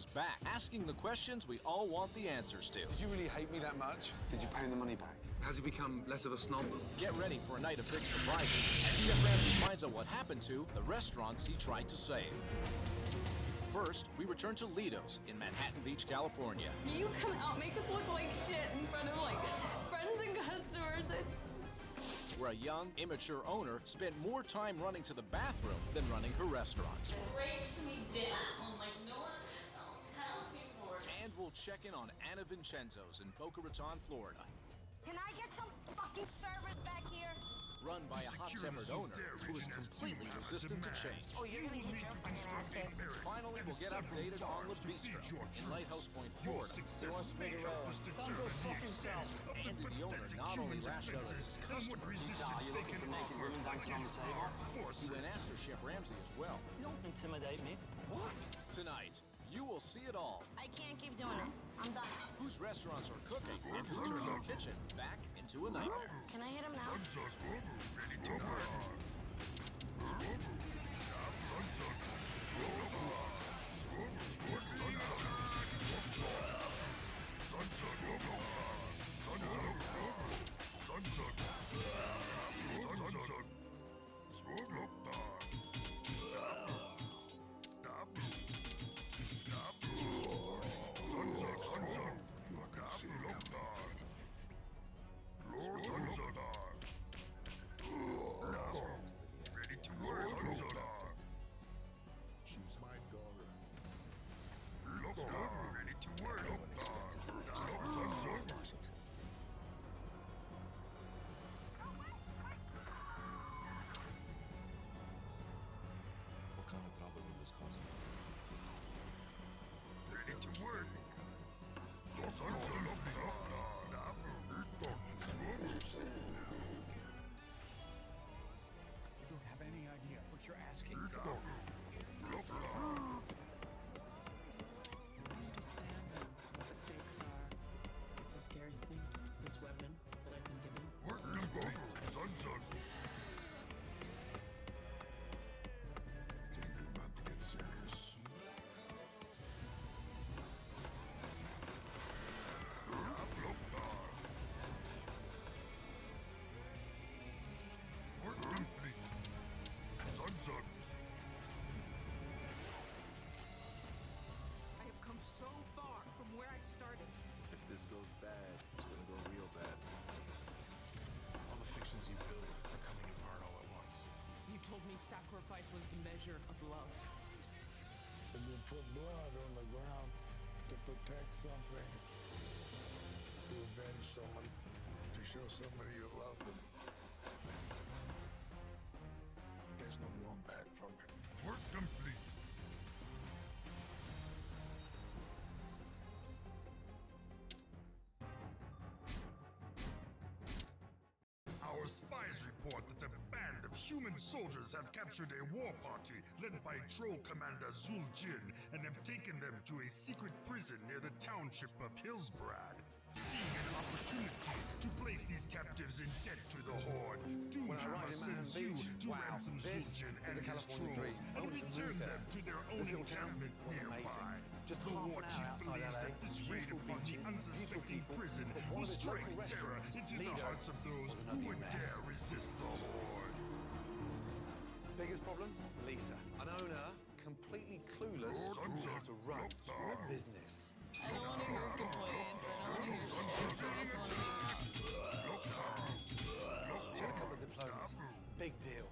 is back, asking the questions we all want the answers to. Did you really hate me that much? Did you pay him the money back? Has he become less of a snob? Get ready for a night of big surprises as Chef Ramsay finds out what happened to the restaurants he tried to save. First, we return to Lido's in Manhattan Beach, California. You come out, make us look like shit in front of like friends and customers. Where a young, immature owner spent more time running to the bathroom than running her restaurant. Breaks me down like no one else has before. And we'll check in on Anna Vincenzo's in Boca Raton, Florida. Can I get some fucking service back here? Run by a hot-tempered owner who is completely resistant to change. Oh, you're gonna hit your fucking ass, kid. Finally, we'll get updated on the Bistro in Lighthouse Point, Florida. Sounds go fuck himself. And did the owner not only lash out at his customers, Are you looking for naked women dancing on the table? he went after Chef Ramsay as well. You don't intimidate me. What? Tonight, you will see it all. I can't keep doing it. I'm done. Whose restaurants are cooking and who turned their kitchen back into a nightmare. Can I hit him now? She's my daughter. Ready to work. What kind of problem will this cause? Ready to work. You don't have any idea what you're asking. I understand what the stakes are. It's a scary thing, this weapon that I've been given. Things are about to get serious. I have come so far from where I started. If this goes bad, it's gonna go real bad. All the fictions you built are coming apart all at once. You told me sacrifice was the measure of love. And you put blood on the ground to protect something, to avenge someone, to show somebody you love them. There's no going back from it. Work complete. Our spies report that a band of human soldiers have captured a war party led by Troll Commander Zuljin and have taken them to a secret prison near the township of Hillsbrad. Seeing an opportunity to place these captives in debt to the Horde, Doomhammer sends you to ransom Zuljin and his trolls and return them to their own encampment nearby. Just The half War an hour Chief outside believes LA. that this raid Beautiful upon the beaches, unsuspecting beautiful prison people, but will one of those strike local terror restaurants, into the Lido, hearts of those was an who ugly would mess. dare resist the Horde. Biggest problem? Lisa. An owner completely clueless on how to run a business. I don't want to hear complaints. I don't want to hear shit. I just want to hang out. She had a couple of diplomats. Big deal.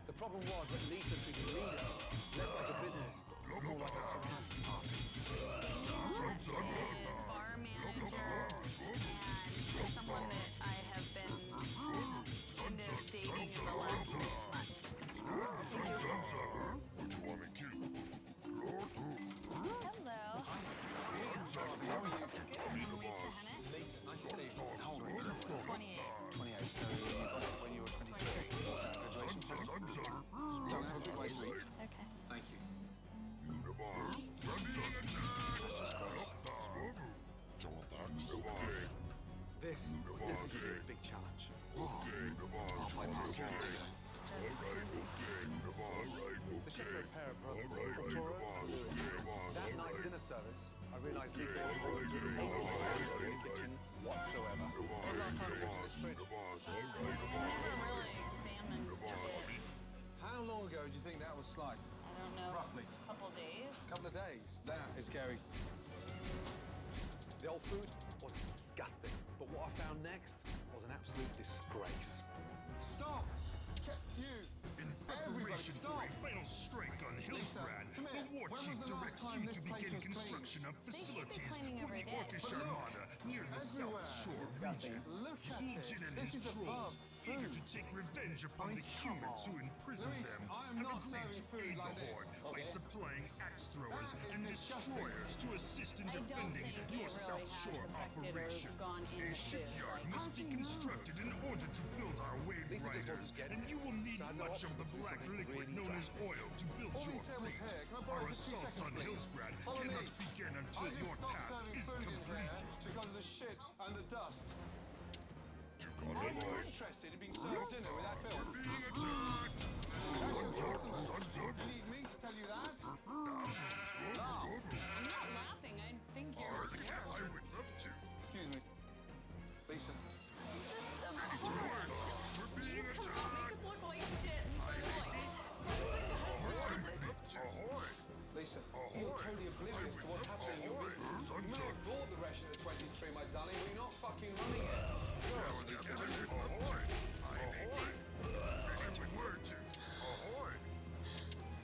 The problem was that Lisa treated Lido less like a business, more like a surrounding party. Daniel is bar manager and someone that I have been kind of dating in the last 6 months. What do you want me to Hello. How are you? I'm Lisa Hennett. Lisa, nice to see you. How old are you? 28. 28, so you got it when you were 23. What's that, graduation present? So have a good way to eat. Okay. Thank you. That's just gross. This was definitely going to be a big challenge. I'll bypass all the chef made a pair of brothers, Toro and Lewis. That night's dinner service, I realised Lisa wasn't able to do any standing in the kitchen whatsoever. When was the last time you went to this fridge? Never really examined it. How long ago do you think that was sliced? I don't know. Roughly. Couple days. Couple of days. That is scary. The old food was disgusting, but what I found next was an absolute disgrace. Stop! You! In Everybody, preparation for stop! a final strike on Hillsbrad, come the here. war When chief was the last directs time you this to place begin was cleaned? construction of They should be facilities cleaning for every the day. Orcish But look, Armada near the everywhere. South Shore Disgusting. region. Look at Zul'jin it. and This his is above trolls, eager food. to take revenge upon I mean, the humans come who on. imprisoned Luis, them, I am have not agreed serving to food aid like the this. Horde by Okay. supplying axe throwers That is and disgusting. destroyers to assist in I don't defending think it your really South has Shore affected or operation. gone A into shipyard like- must be constructed in order to build our wave Lisa just riders, wasn't getting and you it. will need So I had no much option of the but to do black something liquid really known as drastic. oil to build All your these tables fleet. here, can I borrow Our for 2 assault seconds, on please? Hillsbrad Follow me. cannot begin until I your just stopped task serving is food in here completed. because of the shit and the dust. I'm not interested in being served dinner with that filth. That's your customer. You need me to tell you that? Laugh. I'm not laughing. I think you're a jerk. Excuse me. Lisa. You come out, make us look like shit in front of like hundreds of customers. Lisa, you're totally oblivious to what's happening in your business. You may have bought the rest of the 23, my darling, but you're not fucking running it. Go on, Lisa.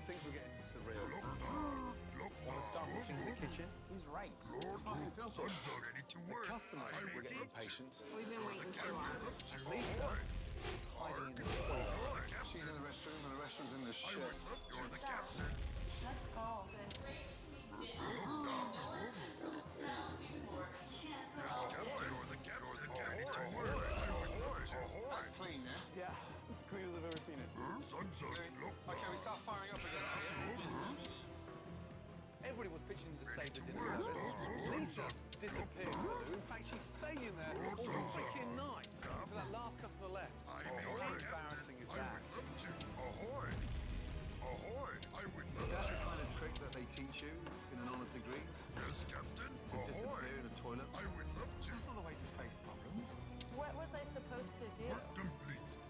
Things were getting surreal. When I started looking in the kitchen, he's right. It's fucking filthy. The customers were getting impatient. We've been waiting too long. And Lisa was hiding in the toilet. She's in the restroom and the restroom's in the shit. Let's go. That's clean, yeah? Yeah, it's clean as I've ever seen it. Okay, we start firing up again. Everybody was pitching in to save the dinner service. Lisa disappeared to the loo. In fact, she stayed in there all freaking night until that last customer left. How embarrassing is that? Is that the kind of trick that they teach you in an honors degree? To disappear in a toilet? That's not the way to face problems. What was I supposed to do?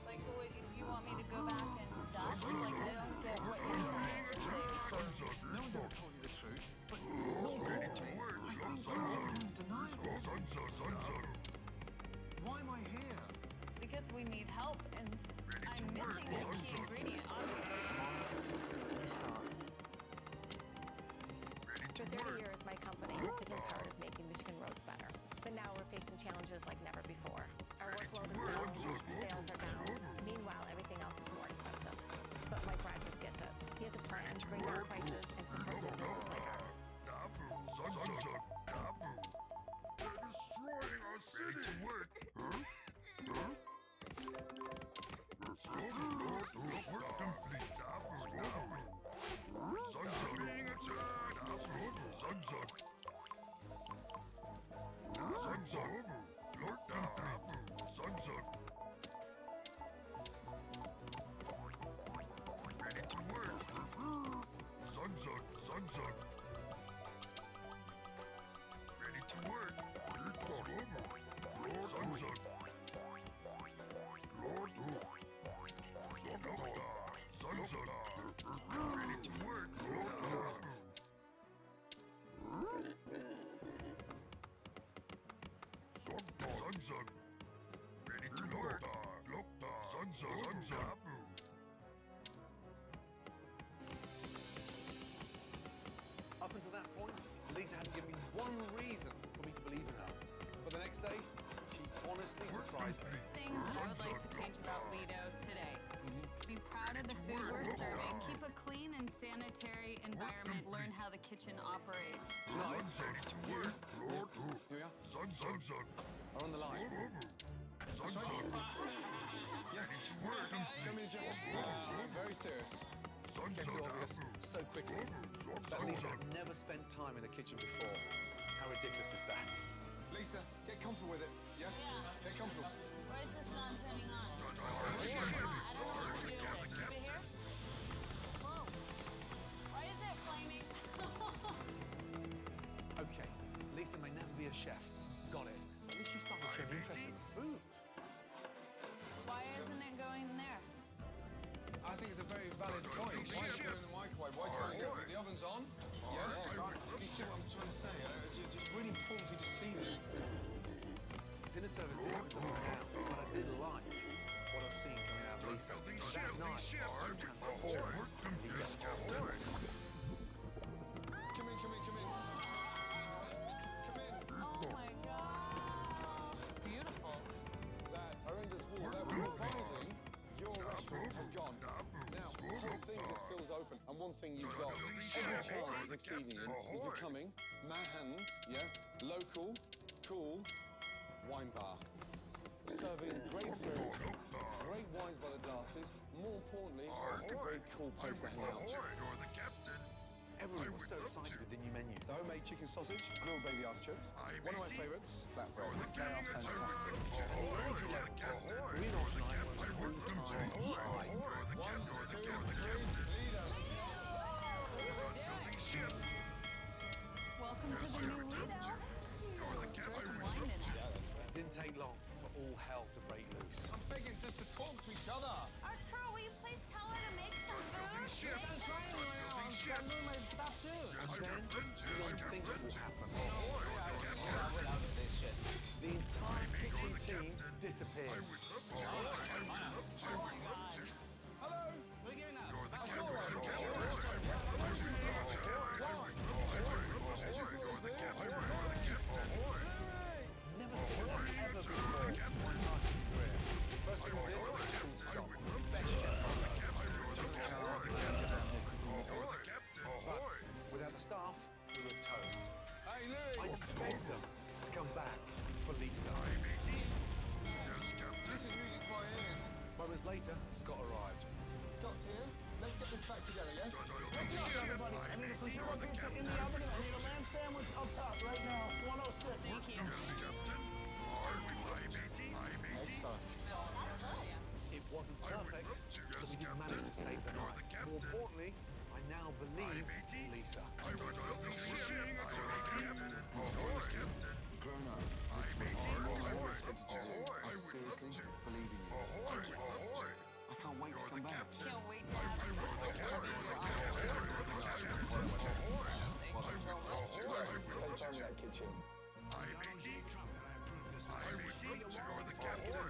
Like, if you want me to go back and dust, like, I don't get what you're trying to say. No one's ever told you the truth, but more importantly, I think you're in denial. Why am I here? Because we need help, and I'm missing a key ingredient, honestly. For 30 years, my company has been part of making Michigan roads better. But now we're facing challenges like never before. Our workload is down, sales are down. Meanwhile, everything else is more expensive. But Mike Rogers gets it. He has a plan to bring down prices and support businesses like ours. Up until that point, Lisa hadn't given me one reason for me to believe in her. But the next day, she honestly surprised me. Things I would like to change about Lido today. Be proud of the food we're serving, keep a clean and sanitary environment, learn how the kitchen operates. Tonight, you, here we are, are on the line. That's right. Yeah. Show me the job. Very serious. It became too obvious so quickly that Lisa had never spent time in a kitchen before. How ridiculous is that? Lisa, get comfortable with it. Yeah? Get comfortable. Why is this not turning on? I don't know what to do with it. Keep it here? Whoa. Why is it flaming? be a chef. Got it. At least you started showing interest in the food. Why isn't it going there? I think it's a very valid point. Why is it going in the microwave? Why can't it go? The oven's on? Yeah, it's on. You see what I'm trying to say? It's just really important for you to see this. Dinner service did have its ups and downs, but I did like what I was seeing coming out of Lisa. That night, I transformed Lisa. Come in. Come in. Oh my god. It's beautiful. That horrendous wall that was dividing your restaurant has gone. Now, the whole thing just feels open. And one thing you've got every chance of succeeding in is becoming Mad Hands, local, cool wine bar. Serving great food, great wines by the glasses, more importantly, a very cool place to hang out. Everyone was so excited with the new menu. The homemade chicken sausage, grilled baby artichokes. One of my favourites, flatbreads. They are fantastic. And the energy levels for Enoch tonight was an all-time high. 1, 2, 3, Lido. Welcome to the new Lido. Enjoy some wine in it. It didn't take long for all hell to break loose. I'm begging just to talk to each other. Arturo, will you please tell her to make some food? I'm trying right now. I'm doing my stuff too. And then the unthinkable happened. The entire kitchen team disappeared. Oh my god. Hello? What are you giving up? Never seen that ever before in my entire career. First thing we did, called Scott. Best chef I know. But without the staff, we were toast. Hey, Louis! I begged them to come back for Lisa. This is music to my ears. Moments later, Scott arrived. Scott's here. Let's get this back together, yes? Listen up, everybody. I need a prosciutto pizza in the oven and I need a lamb sandwich up top right now. 106. Thank you. Excellent. It wasn't perfect, but we did manage to save the night. More importantly, I now believed Lisa. Seriously, grown up this way, what I expected to do, I seriously believe in you. I can't wait to come back. Can't wait to have you. Spend time in that kitchen.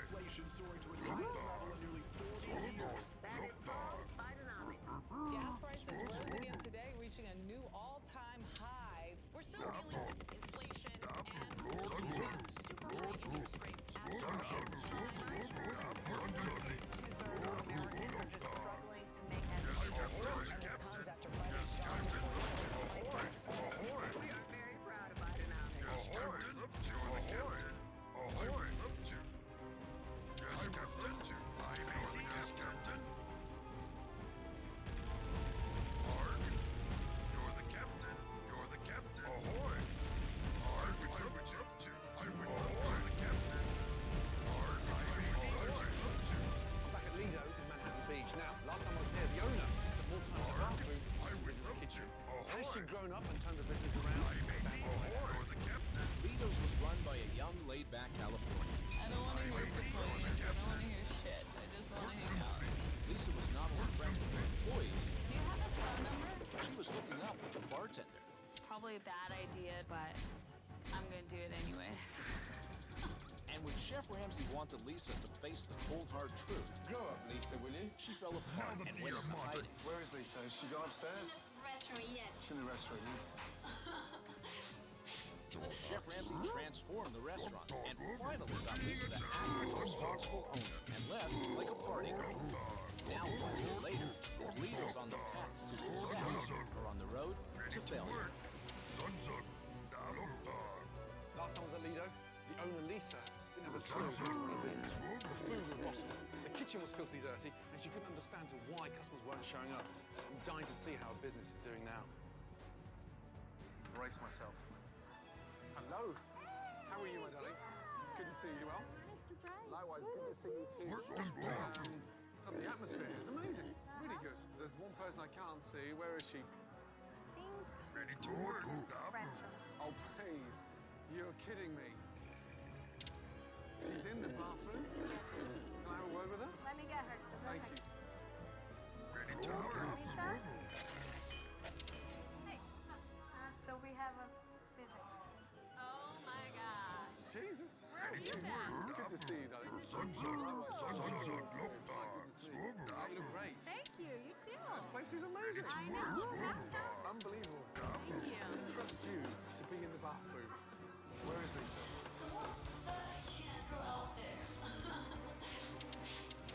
Inflation soaring to its highest level in nearly 40 years. That is called Bidenomics. Gas prices rose again today, reaching a new all-time high. We're still dealing with inflation and super high interest rates at the same time. Two-thirds of Americans are just struggling to make ends meet. And this comes after Friday's jobs report showing a spike in employment. We are very proud of Bidenomics. I'm back at Lido in Manhattan Beach. Now, last time I was here, the owner spent more time in the bathroom than she did in the kitchen. Has she grown up and turned the business around? About to find out. Lido's was run by a young, laid-back Californian. I don't want to hear complaints. I don't want to hear shit. I just want to hang out. Lisa was not only friends with her employees, Do you have his phone number? she was hooking up with the bartender. It's probably a bad idea, but I'm gonna do it anyways. And when Chef Ramsay wanted Lisa to face the cold, hard truth, Grow up, Lisa, will you? she fell apart and went into hiding. Where is Lisa? Has she gone upstairs? Restaurant yet. She's in the restaurant. Chef Ramsay transformed the restaurant and finally got Lisa to act like a responsible owner and less like a party girl. Now, 1 year later, his Lido's on the path to success or on the road to failure. Last time I was at Lido, the owner, Lisa, didn't have a clue how to run a business. The food was rotten, the kitchen was filthy dirty, and she couldn't understand why customers weren't showing up. I'm dying to see how her business is doing now. Brace myself. Hello. How are you, my darling? Good to see you. Well? Likewise, good to see you too. The atmosphere is amazing. Really good. There's one person I can't see. Where is she? Restaurant. Oh, please. You're kidding me? She's in the bathroom? Can I have a word with her? Let me get her. Just one Thank second. you. Lisa? Hey. So we have a visit. Oh my gosh. Jesus. Where have you been? Good to see you, darling. Good to see you too. My goodness me. You look great. Thank you. You too. This place is amazing. I know. Fantastic. Unbelievable. Thank you. I trust you to be in the bathroom. Where is Lisa?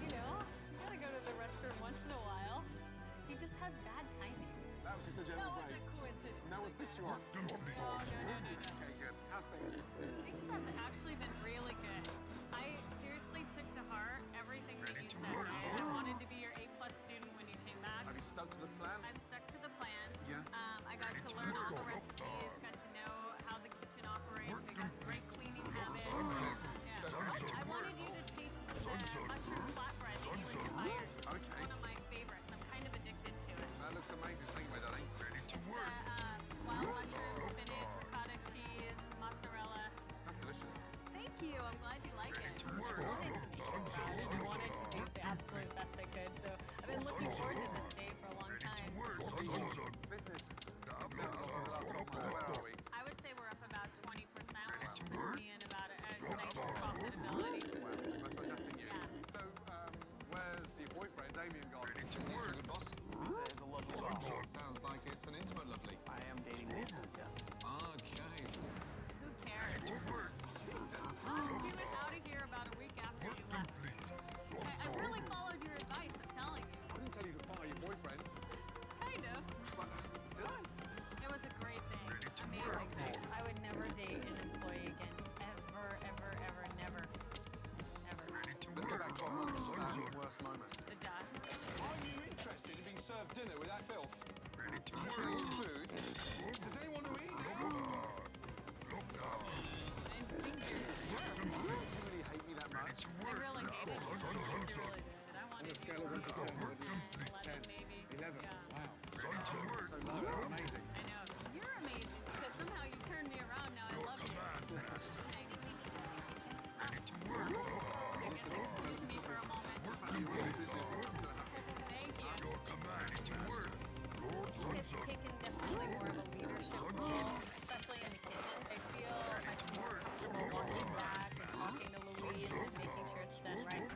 You know, you gotta go to the restroom once in a while. He just has bad timing. That was just a That general was break. a coincidence. No one's pissed you off. No. Okay, good. How's things? Things have actually been really good. I seriously took to heart everything that you said. I wanted to be your A+ student when you came back. Have you stuck to the plan? I've stuck to the plan. Yeah. I got to learn all the recipes, got to know how the kitchen operates. We got great cleaning habits. Yeah. I wanted you to taste the mushroom flatbread that you inspired. Okay. It's one of my favorites. I'm kind of addicted to it. That looks amazing. Thank you, my darling. It's wild mushroom, spinach, ricotta cheese, mozzarella. That's delicious. Thank you. I'm glad you like it. I wanted to make you proud and I wanted to do the absolute best I could. So I've been looking forward to this day for a long time. Business in terms of the last 12 months, where are we? I would say we're up about 20%, which puts me in about a nice profitability. Well, that's fantastic news. Yeah. So, where's your boyfriend, Damien, gone? Is Lisa a good boss? Lisa is a lovely boss. Sounds like it's an intimate lovely. I am dating Lisa, yes. Okay. Who cares? Jesus. He was out of here about a week after you left. I really followed your advice, I'm telling you. I didn't tell you to fire your boyfriend. Kind of. But, did I? It was a great thing. Amazing thing. I would never date an employee again. Ever, never. Never. Let's go back 12 months. Worst moment. The dust. Are you interested in being served dinner with that filth? Is it bringing you food? Does anyone who eat? Do you really hate me that much? I really hated it. She really did. I wanted On a scale of 1 to 10, what do you 11 maybe. 11. Yeah. Wow. So low, that's amazing. I know. You're amazing because somehow you turned me around. Now I love you. Excuse me for a moment. Thank you. I've taken definitely more of a leadership role, especially in the kitchen. I feel much more comfortable walking back and talking to Louise and making sure it's done right.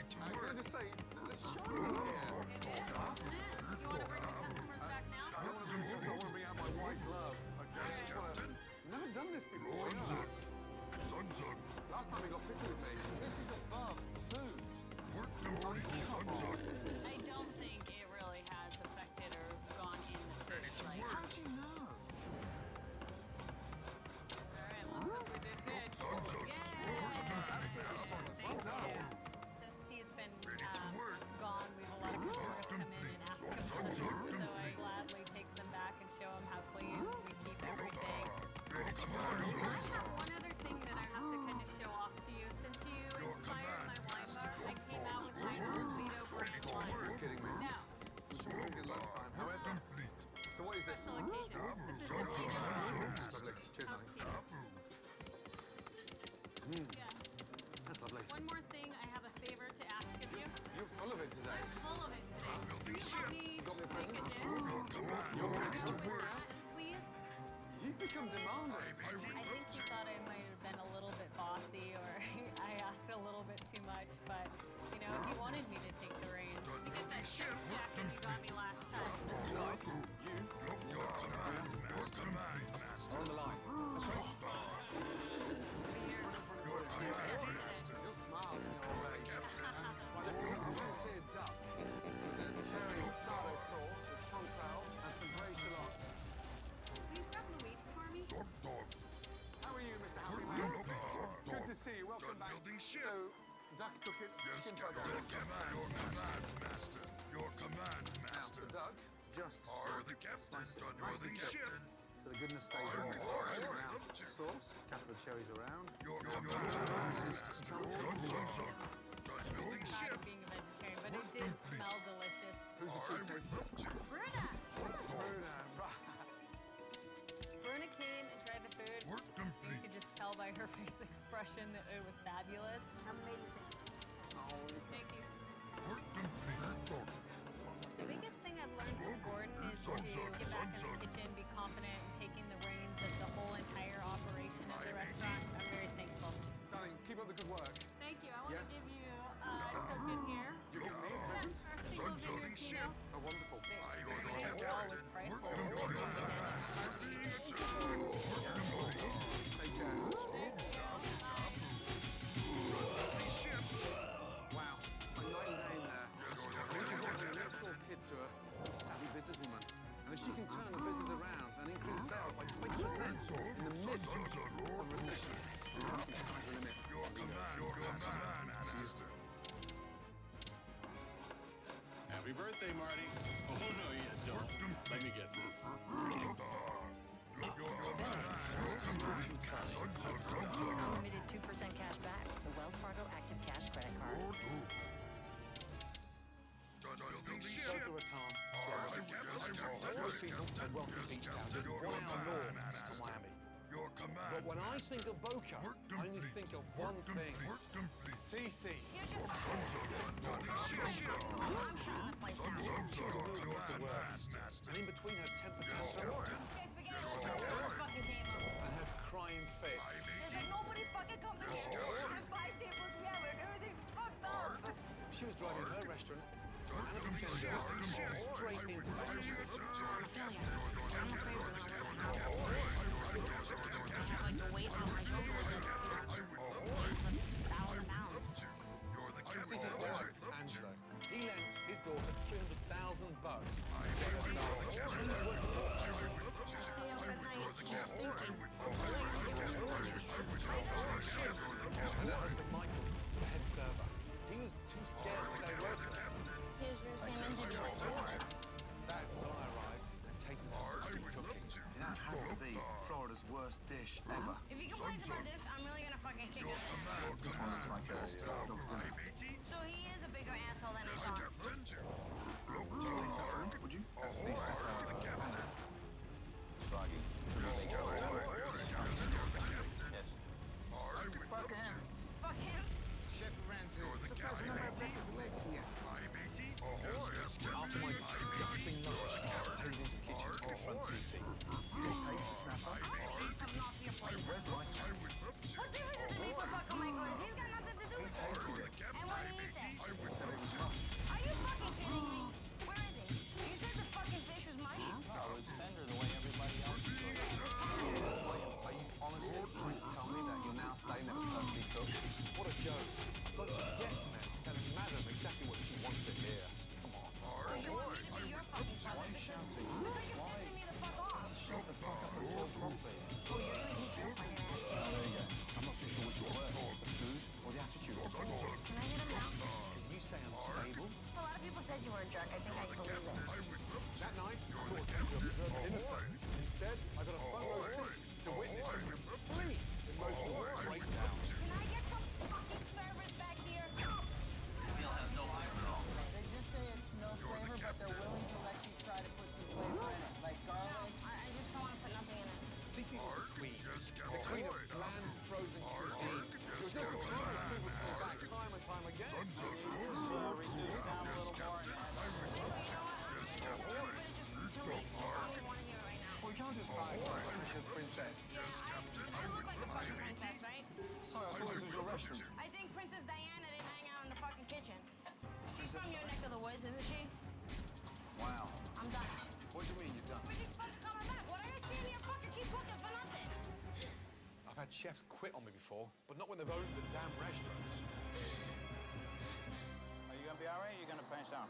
Can I just say, the shiny here. It is, isn't it? You want to bring the customers back now? I don't want to bring this, I want to bring out my white glove. Okay? I just want to... Never done this before, you know that? Last time he got pissy with me. This is above food. Oh, come on. I don't think it really has affected or gone in the fish. Like, How do you know? all right, well, we did good. Yay! Absolutely spotless. Well done. Since he's been gone, we've a lot of customers come in and ask him for it. So I gladly take them back and show him how clean we keep everything. I have one other thing that I have to kind of show off to you. Since you inspired my wine bar, I came out with my own Lido brand wine. You're kidding me. No, We should be drinking lunchtime. However, so what is this? special occasion. This is the Lido That's lovely. Cheers, honey. Yeah. That's lovely. One more thing, I have a favor to ask of you. You're full of it today. I'm full of it today. Can you help me got me a make present? a dish? You want me to cook for you? Please? You've become demanding. I think he thought I might have been a little bit bossy or I asked a little bit too much, but you know, he wanted me to take the reins. To get that chef's jacket you got me last time. Tonight, you are on the line. That's right. You'll smile in your old age. Right, let's do some red-seared duck. And then cherry mostarda sauce with chanterelles and some grey shallots. Will you grab Louise for me? How are you, Mr. Happy Man? Good to see you. Welcome back. So, duck cooking, skin fried Your command, Now, the duck, just Are the captain slice it on nice and the thick, ship? so the goodness stays on. Now, sauce, scatter the cherries around. Your You can't taste it. I'm tired of being a vegetarian, but it did smell delicious. Who's the chief taster? Bruna! Bruna, right. Bruna came and tried the food. by her face expression that it was fabulous. Amazing. Thank you. The biggest thing I've learned from Gordon is to get back in the kitchen, be confident in taking the reins of the whole entire operation of the restaurant. I'm very thankful. Darling, keep up the good work. Thank you. I want Yes? to give you a token here. You give me a present? Yes, our single vineyard Pinot. Oh, wonderful. The experience overall was priceless. We did it in a heartbeat. Take care. Wow, it's like night and day in there. This is like a natural kid to a savvy businesswoman. And if she can turn a business around and increase sales by 20% in the midst of a recession, trust me, sky's the limit. Happy birthday, Marty. Oh, no, you don't. Let me get this. Thanks. You're too kind. Unlimited 2% cash back. The Wells Fargo Active Cash Credit Card. Boca Raton, Florida. To most people, a wealthy beach town just 1 hour north of Miami. But when I think of Boca, I only think of one thing. Cece. I'm shutting the place down. She was a real piece of work. And in between her temper tantrums Okay, forget it. Let's go to the fucking table. and her crying fits, There's like nobody fucking coming in. And 5 tables we have and everything's fucked up. she was driving her restaurant, Anna Vincenzo, straight into bankruptcy. I tell you, I'm afraid when I was in the house. Like the weight on my shoulders that, weighs 1,000 pounds. Cece's dad, Angelo, he lent his daughter $300,000 to get her started. And he's working for her. I stay up at night just thinking, what am I going to give her this money? I know. And her husband, Michael, the head server, he was too scared to say a word to her. Here's your salmon to be like salad. That is until I arrived and tasted her bloody cooking. That has to be Florida's worst dish ever. If he complains about this, I'm really gonna fucking kick him. This one looks like a dog's dinner. So he is a bigger asshole than I thought. Just taste that for him, would you? At least like soggy. Yes. Fuck him. Fuck him? Chef Ramsay, the person of my breakfast next year. After my disgusting lunch, I headed into the kitchen to confront Cece. You can taste the snapper. I hate some off your plate. Where's Michael? What difference does it make what fucking Michael is? He's got nothing to do with it. tasted it. And what did he say? He said it was mush. Are you fucking kidding me? Where is he? You said the fucking fish was mush? No, it was tender the way everybody else enjoyed it. Are you honestly trying to tell me that you're now saying that it's perfectly cooked? What a joke. Bunch of yes men telling Madam exactly what she wants to hear. Come on. So you want me to be your fucking Why are puppet? you shouting? Because you're Why? pissing me the fuck off. Shut the fuck up and talk properly. Oh, you're gonna eat your fucking ass. There you go. I'm not too sure which is worse, the food or the attitude. Can I hit him now? Can you say I'm stable? A lot of people said you were a jerk. I think I believe it. That night, I thought I was going to observe dinner service. Instead, I got a front row seat to witness a complete emotional breakdown. Can I get some fucking servers back here? They just say it's no flavor, but they're willing to let you try to put some flavor in it, like garlic. I just don't want to put nothing in it. Cece was a queen. The queen of bland, frozen cuisine. There was no surprise food was coming back time and time again. Reduce down a little more. You know what? I'm gonna put it just to me. Just I don't want to hear it right now. Well, we can't just hide. It's just princess. Yeah, I look like the fucking princess, right? Sorry, I thought this was your restaurant. I think Princess Diana didn't hang out in the fucking kitchen. She's from your neck of the woods, isn't she? Wow. I'm done. What do you mean you're done? Everything's fucking coming back. What are you standing here fucking keep cooking for nothing? I've had chefs quit on me before, but not when they've owned the damn restaurants. Are you gonna be alright? Or are you gonna punch down?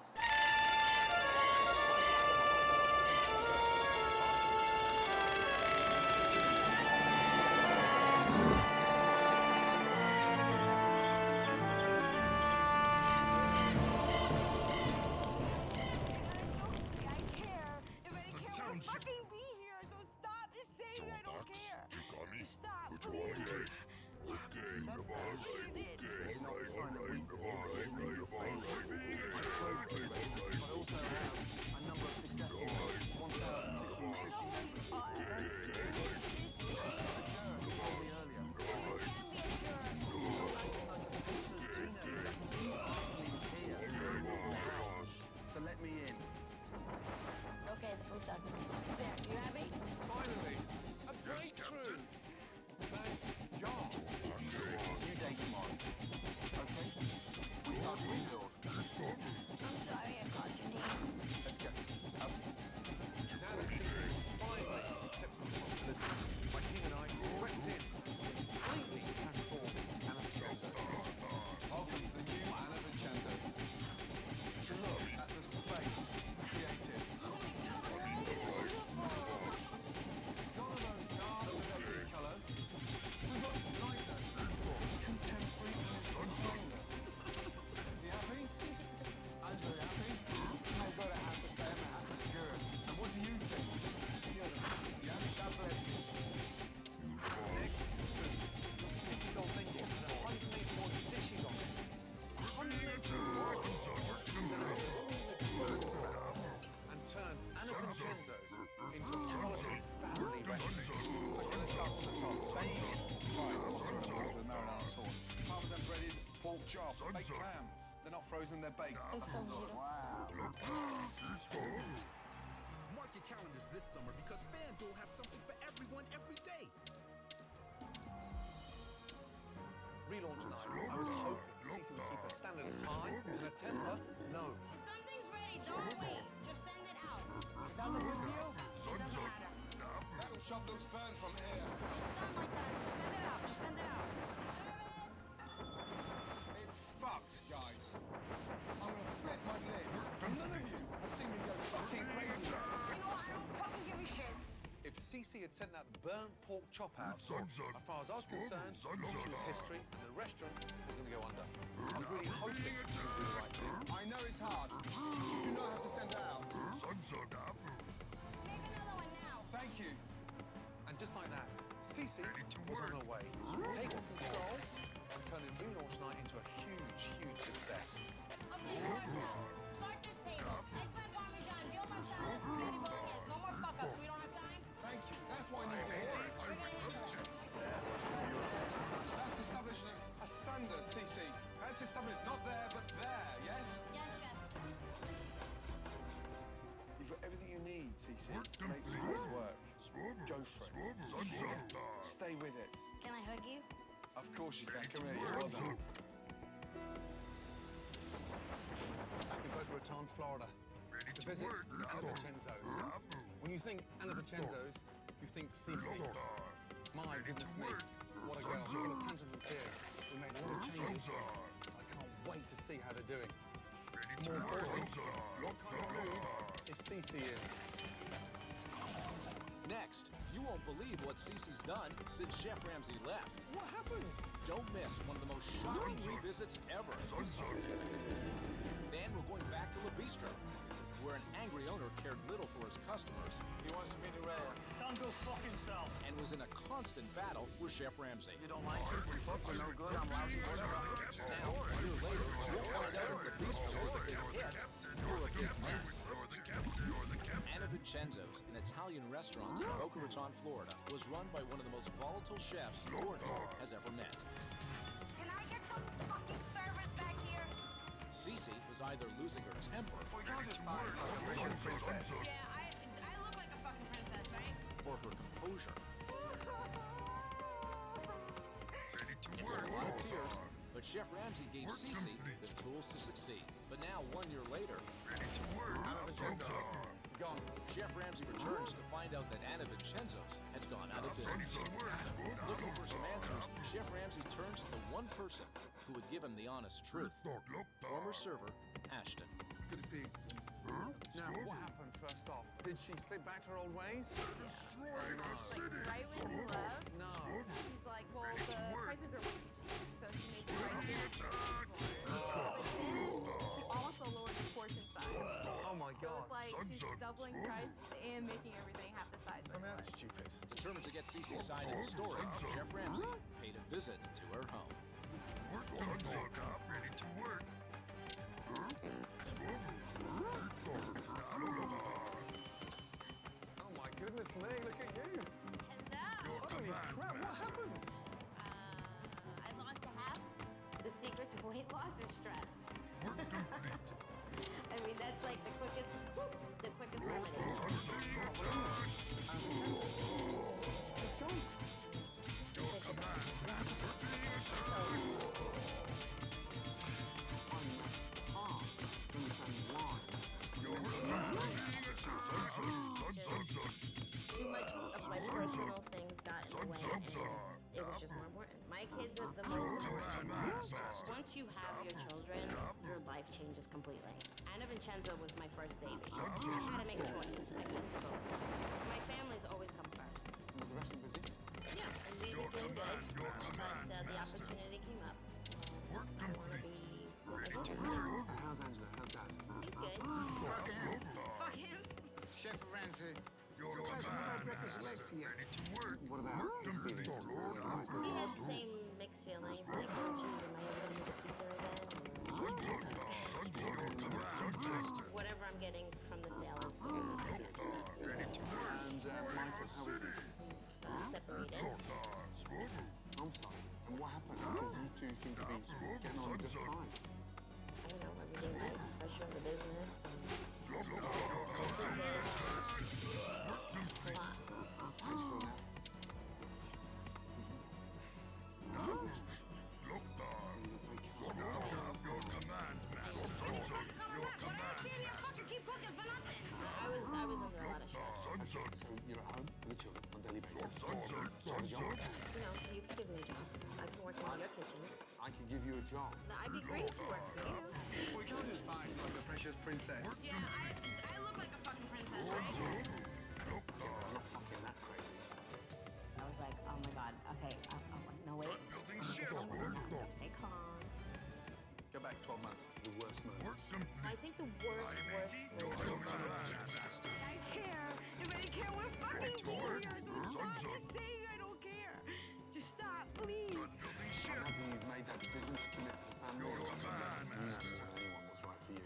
I care. If I didn't care, I would fucking be here. So stop saying I don't care. Stop, please. There's no sign of weakness. Your failures. I've closed two restaurants, but I also have a number of successful ones. 1,650 members. Yes. The jerk told me earlier. Baked clams. They're not frozen, they're baked. It's so beautiful. Wow. Mark your calendars this summer because FanDuel has something for everyone every day. Relaunch night. I was hoping Cece would keep her standards high and her temper low. If something's ready, don't wait. Just send it out. Is that a good deal? It doesn't matter. Battle shop looks burned from here. It's done like that. Just send it out. Just send it out. Service! It's fucked, guys. I'm gonna bet my leg. None of you have seen me go fucking crazy yet. You know, I don't fucking give a shit. If Cece had sent that burnt pork chop out, as far as I was concerned, she was history and the restaurant was going to go under. I was really hoping you would do the right thing. I know it's hard. You do not have to send it out. Make another one now. Thank you. And just like that, Cece was on her way, taking control and turning relaunch night into a huge, huge success. Okay, start this table. Eggplant parmesan, veal marsala, spaghetti bolognese. No more fuck-ups. We don't have time. Thank you. That's what I need to hear. We're gonna handle it. That's establishing a standard, Cece. That's established not there, but there, yes? Yes, chef. You've got everything you need, Cece, to make this place work. Go for it. Stay with it. Can I hug you? Of course you can. Come here, you're well done. Back in Boca Raton, Florida, to visit Anna Vincenzo's. When you think Anna Vincenzo's, you think Cece. My goodness me, what a girl, full of tangible tears. We made a lot of changes. I can't wait to see how they're doing. More importantly, what kind of mood is Cece in? Next, you won't believe what Cece's done since Chef Ramsay left. What happened? Don't miss one of the most shocking revisits ever. Then we're going back to La Bistro, where an angry owner cared little for his customers. He wants to be the rare. Tell him to fuck himself. And was in a constant battle with Chef Ramsay. You don't like it? We fuck, we're no good. I'm lousy. Now, a year later, we'll find out if La Bistro was a big hit or a big mess. Anna Vincenzo's, an Italian restaurant in Boca Raton, Florida, was run by one of the most volatile chefs Gordon has ever met. Can I get some fucking service back here? Cece was either losing her temper We can't just buy like a Russian princess. Yeah, I look like a fucking princess, right? or her composure. It took a lot of tears, but Chef Ramsay gave Cece the tools to succeed. But now, 1 year later, Anna Vincenzo's gone. Chef Ramsay returns to find out that Anna Vincenzo's has gone out of business. Looking for some answers, Chef Ramsay turns to the one person who would give him the honest truth. Former server, Ashton. Good to see you. Now, what happened first off? Did she slip back to her old ways? Like right when you left, No. she's like, well, the prices are way too cheap, so she made the prices. But then she also lowered the portion size. Oh my So God. it's like she's doubling price and making everything half the size. I mean, that's stupid. Determined to get Cece's side of the story, Chef Ramsay paid a visit to her home. Oh my goodness me, look at you. Hello. Holy crap, what happened? I lost a half. The secret to weight loss is stress. I mean, that's like the quickest remedy. It's gone. You said goodbye. What happened? So, It's finding that hard to understand why. When it meant so much to you at the time. just too much of my personal things got in the way, and it was just more important. My kids are the most important. Once you have your children, your life changes completely. Anna Vincenzo was my first baby. I had to make a choice. I couldn't do both. My family's always come first. Was the restaurant busy? Yeah, and we were doing good, but the opportunity came up. I want to be what my kids are. And how's Angela? How's Dad? He's good. Fuck him. Chef Ramsay, surprised no breakfast legs here. What about his feelings? He has the same mixed feelings. Like, oh, gee, am I ever gonna make a pizza again? Whatever I'm getting from the sale is going to my kids. And Michael, how is he? We've separated. I'm sorry. And what happened? Because you two You seem to be getting on just fine. I don't know, everyday life, pressure of the business, and two kids. It's just a lot. How'd you feel now? I was under a lot of stress. Okay, so you're at home with the children on a daily basis. Do you have a job? You know, you could give me a job. I can work in your kitchens. I could give you a job. I'd be great to work for you. We can't just fight like a precious princess. Yeah, I look like a fucking princess, right? Yeah, but I'm not fucking that crazy. I was like, oh my god, okay, no wait. Stay calm. Go back 12 months. The worst moments. I think the worst moment. I care. If I didn't care, what fucking failure. Stop just saying I don't care. Just stop, please. I'm happy you've made that decision to commit to the family. Listen, you know more than anyone what's right for you.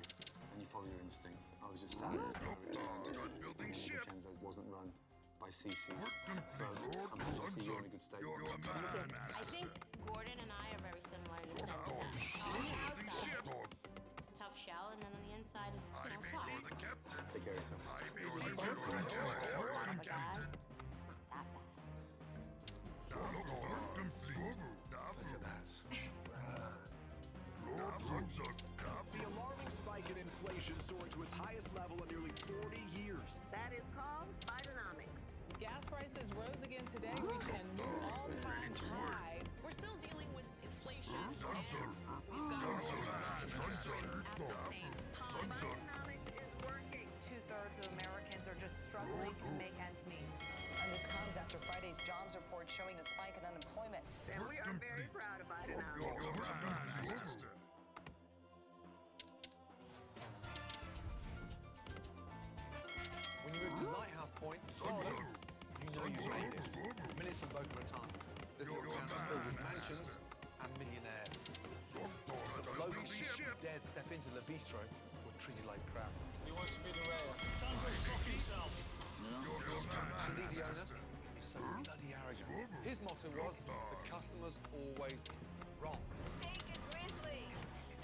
And you follow your instincts. I was just sad that I returned. And Vincenzo's wasn't run by Cece. But I'm happy to see you're in a good state. I think Gordon and I are very similar in the sense that on the outside, it's a tough shell, and then on the inside, it's, you know, soft. Take care of yourself. Not of a guy. That bad. Look at that. The alarming spike in inflation soared to its highest level in nearly 40 years. That is called Bidenomics. Gas prices rose again today, reaching a new all-time high. We're still dealing with inflation, and we've got soaring interest rates at the same time. Bidenomics is working. 2/3 of Americans are just struggling to make ends meet. And this comes after Friday's jobs report showing a spike in unemployment. And we are very proud of Bidenomics. When you move to Lighthouse Point, Florida, you know you've made it. Minutes from Boca Raton. This little town is filled with mansions and millionaires. But the locals dared step into the bistro were treated like crap. He wants to be the mayor. Time to fuck himself. Andy, the owner, is so bloody arrogant. His motto was, the customer's always wrong. Steak is grizzly.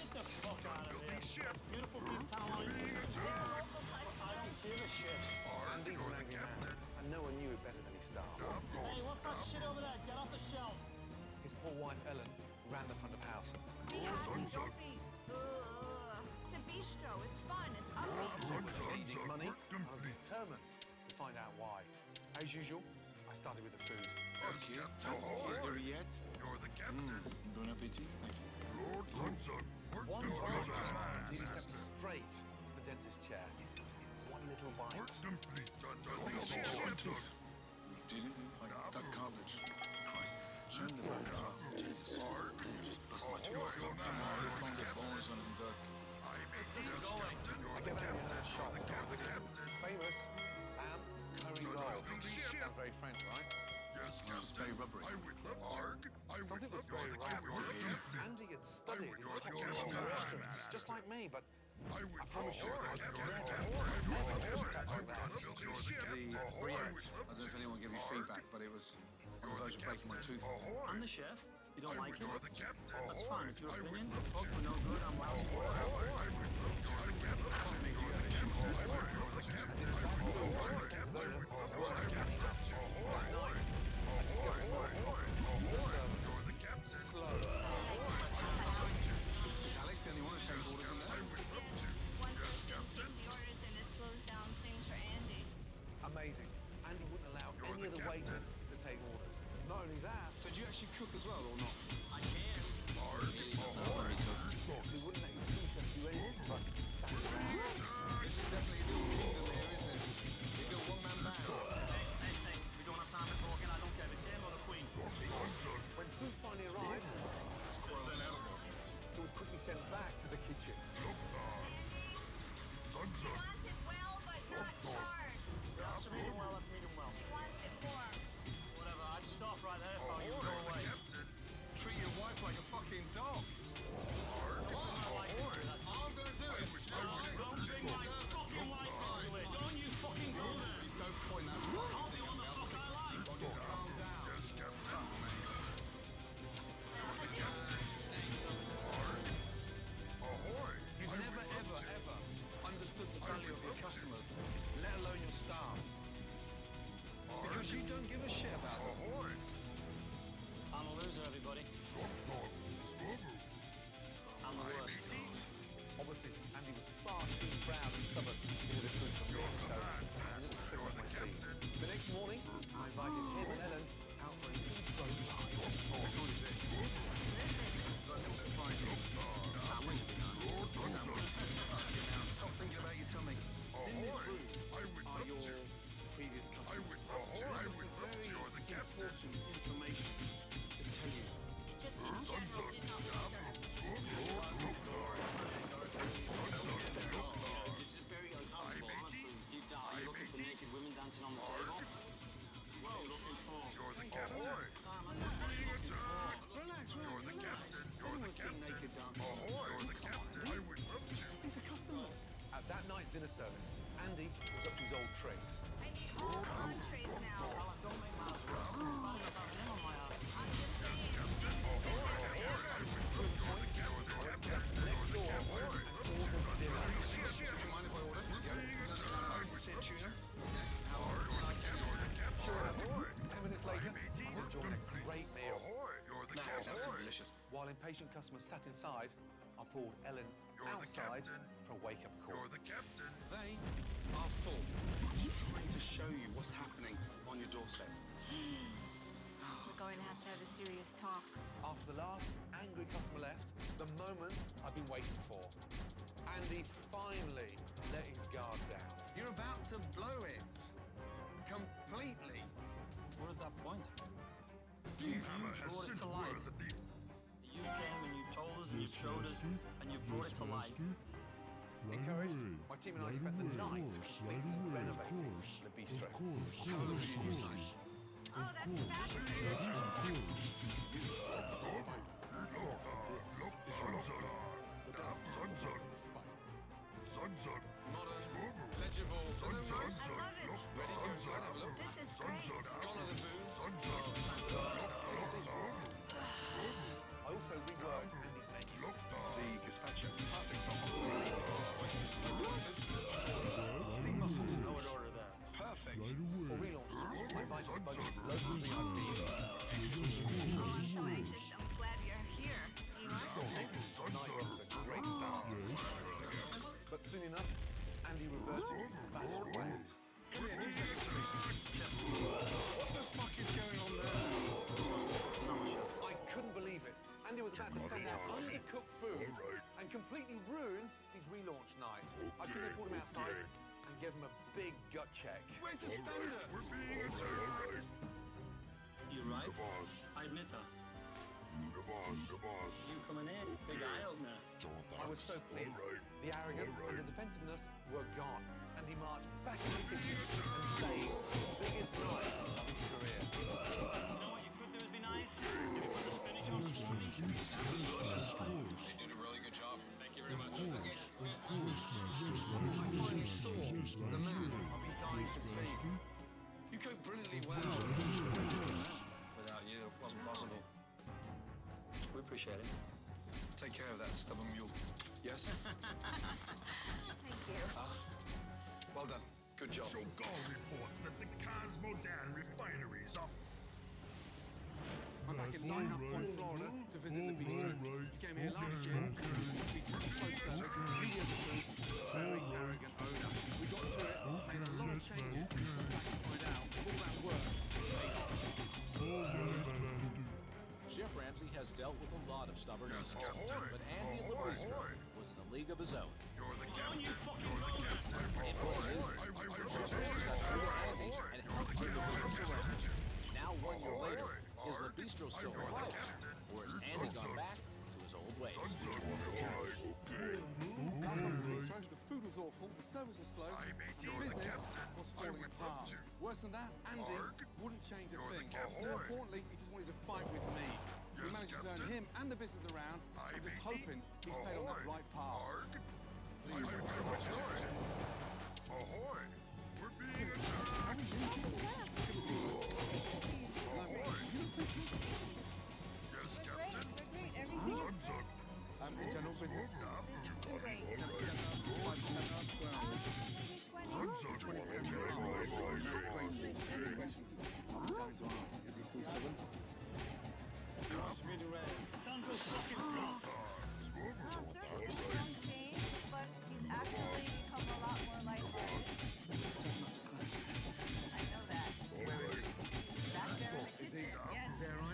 Get the fuck out of here. That's beautiful beef tallow. I don't give a shit. Andy was an angry man, and no one knew it better than his staff. Hey, what's that shit over there? Get off the shelf. His poor wife, Ellen, ran the front of house. Be happy, don't be. It's a bistro. It's fun. It's ugly. I was needing money, and I was determined to find out why. As usual, I started with the food. Okay. Is there yet? You're the captain. Bon appetit. Thank you. One bite nearly sent me straight to the dentist's chair. One little bite. Did it? That cartilage. Christ. Turn the bone as well. Jesus. Just bust my tooth. Found the bones on his gut. Where's it going? I gave Andy another shot with his famous lamb curry roll. Sounds very French, right? Yeah, it's very rubbery. Something was very wrong. Andy had studied in top Michelin restaurants, just like me, but I promise you, I'd never cooked up like that. The Briette. I don't know if anyone gave you feedback, but it was on the verge of breaking my tooth. I'm the chef. You don't like it? That's fine. It's your opinion. Fuck, we're no good. I'm lousy. Fuck me, do you have issues, sir? As in bad food, Pennsylvania weren't good enough. That night, I discovered what a problem. The service. Slow. Is Alex the only one who takes orders in there? One person takes the orders and it slows down things for Andy. Amazing. Andy wouldn't allow any other waiter to take orders. Not only that, So do you actually cook as well, or not? I can. he wouldn't let his sous chef do anything but stand around. This is definitely a little kingdom here, isn't it? Is it a one-man band? Hey, we don't have time for talking. I don't care if it's him or the queen. When food finally arrived, it was quickly sent back to the kitchen. He wants it well, but not charred. That's medium well. That's medium well. He wants it warm. Whatever. I'd stop right there if I were you. Go away. Treat your wife like a fucking dog. I like to do that. I'm gonna do it. No, don't bring Relax, relax. Anyone seeing naked dancers on the table? Come on, Andy. These are customers. At that night's dinner service, Andy was up to his old tricks. I need all entrees now. Alan, don't make my house worse. It's bad enough having him on my house. I'm just saying. To prove a point, I went to the restaurant next door and ordered dinner. Would you mind if I order? No. Say tuna. Like 10 minutes. Sure enough, 10 minutes later, I was enjoying a great meal. Nah, it's absolutely delicious. While impatient customers sat inside, I pulled Ellen outside for a wake-up call. They are full. I'm just trying to show you what's happening on your doorstep. We're going to have a serious talk. After the last angry customer left, the moment I've been waiting for. Andy finally let his guard down. You're about to blow it. Completely. We're at that point. You brought it to light. You came and you've told us and you've showed us and you've brought it to light. Encouraged, my team and I spent the night completely renovating the bistro. Oh, that's fabulous. Modern, legible. Is that nice? I love it. Ready to go inside? Have a look. This is great. Gone are the booze. Take a seat. I also reworked Andy's menu. The gazpacho. Perfect for hot sauce. Oysters, steamed mussels. I would order that. Perfect. For relaunch night, I invited a bunch of local VIPs. Oh, I'm so anxious. I'm glad you're here. You know? The night was a great start. But soon enough, Andy reverted to bad old ways. Come here, 2 seconds, please. What the fuck is going on there? I couldn't believe it. Andy was about to send out undercooked food and completely ruin his relaunch night. I couldn't have pulled him outside and give him a big gut check. Where's the standard? You're right. I admit that. You coming in, big eye opener. I was so pleased. The arrogance and the defensiveness were gone, and he marched back into the kitchen and saved the biggest night of his career. You know what you could do would be nice? If you put the spinach on for me. Sounds delicious. You did a really good job. Thank you very much. Okay. I finally saw the man I've been dying to see. You cook brilliantly well. Without you, it wasn't possible. We appreciate it. Take care of that stubborn mule. Yes? Thank you. Well done. Good job. Shogal reports that the Cosmodan refineries are... I'm back in Lighthouse Point, Florida, to visit the bistro. He came here last year, treated as slow service, mediocre food, very arrogant owner. We got to it, made a lot of changes, back to find out if all that work was paid off. Chef Ramsay has dealt with a lot of stubborn owners, but Andy at the bistro was in a league of his own. On you fucking go there! It wasn't easy, but Chef Ramsay got through to Andy and helped turn the business around. Now, 1 year later, is the bistro still thriving, or has Andy gone back to his old ways? Last time to the bistro, the food was awful, the service was slow, the business was falling apart. Worse than that, Andy wouldn't change a thing. More importantly, he just wanted to fight with me. We managed to turn him and the business around. I'm just hoping he stayed on that right path. Please. Ahoy! We're being attacked! In general business, Great. 10% up, 5% up, Maybe 20. 20% up. That's great news. The question I'm going to ask, is he still stubborn? Sounds fucking soft. Certain things won't change, but he's actually become a lot more lighthearted. I know that. Where is he? He's back there in the Is he? kitchen. Yes. Dare I?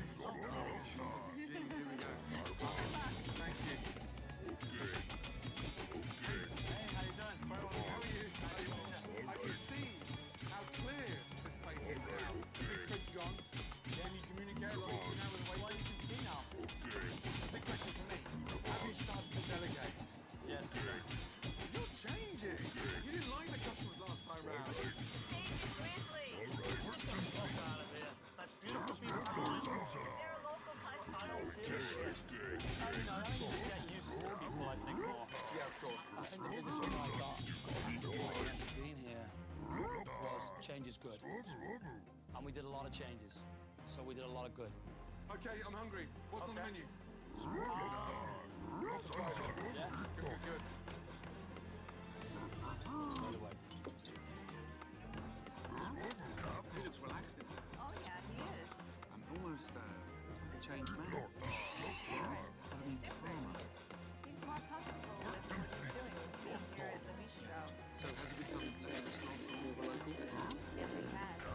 Jeez, here we go. Thank you. Hey, how you doing? Very well, how are you? I can see how clear this place is now. The big fridge gone. Can you communicate a lot easier now with the waiters? You can see now. The big question for me, have you started to delegate? Yes, You're changing. You didn't like the customers last time round. Steak is grizzly. Fuck out of here. That's beautiful beef you know, I think you just get used to people, I think, more. Yeah, of course. I think the biggest thing I got after being here was change is good. And we did a lot of changes. So we did a lot of good. Okay, I'm hungry. What's on the menu? Surprise. Yeah? Good. By the way. He looks relaxed in here. Oh, yeah, he is. I'm almost a changed man. He's different. He's different. He's more comfortable with what he's doing. He's being here at the bistro. So has he become less of a snob and more of a local? Yes, he has.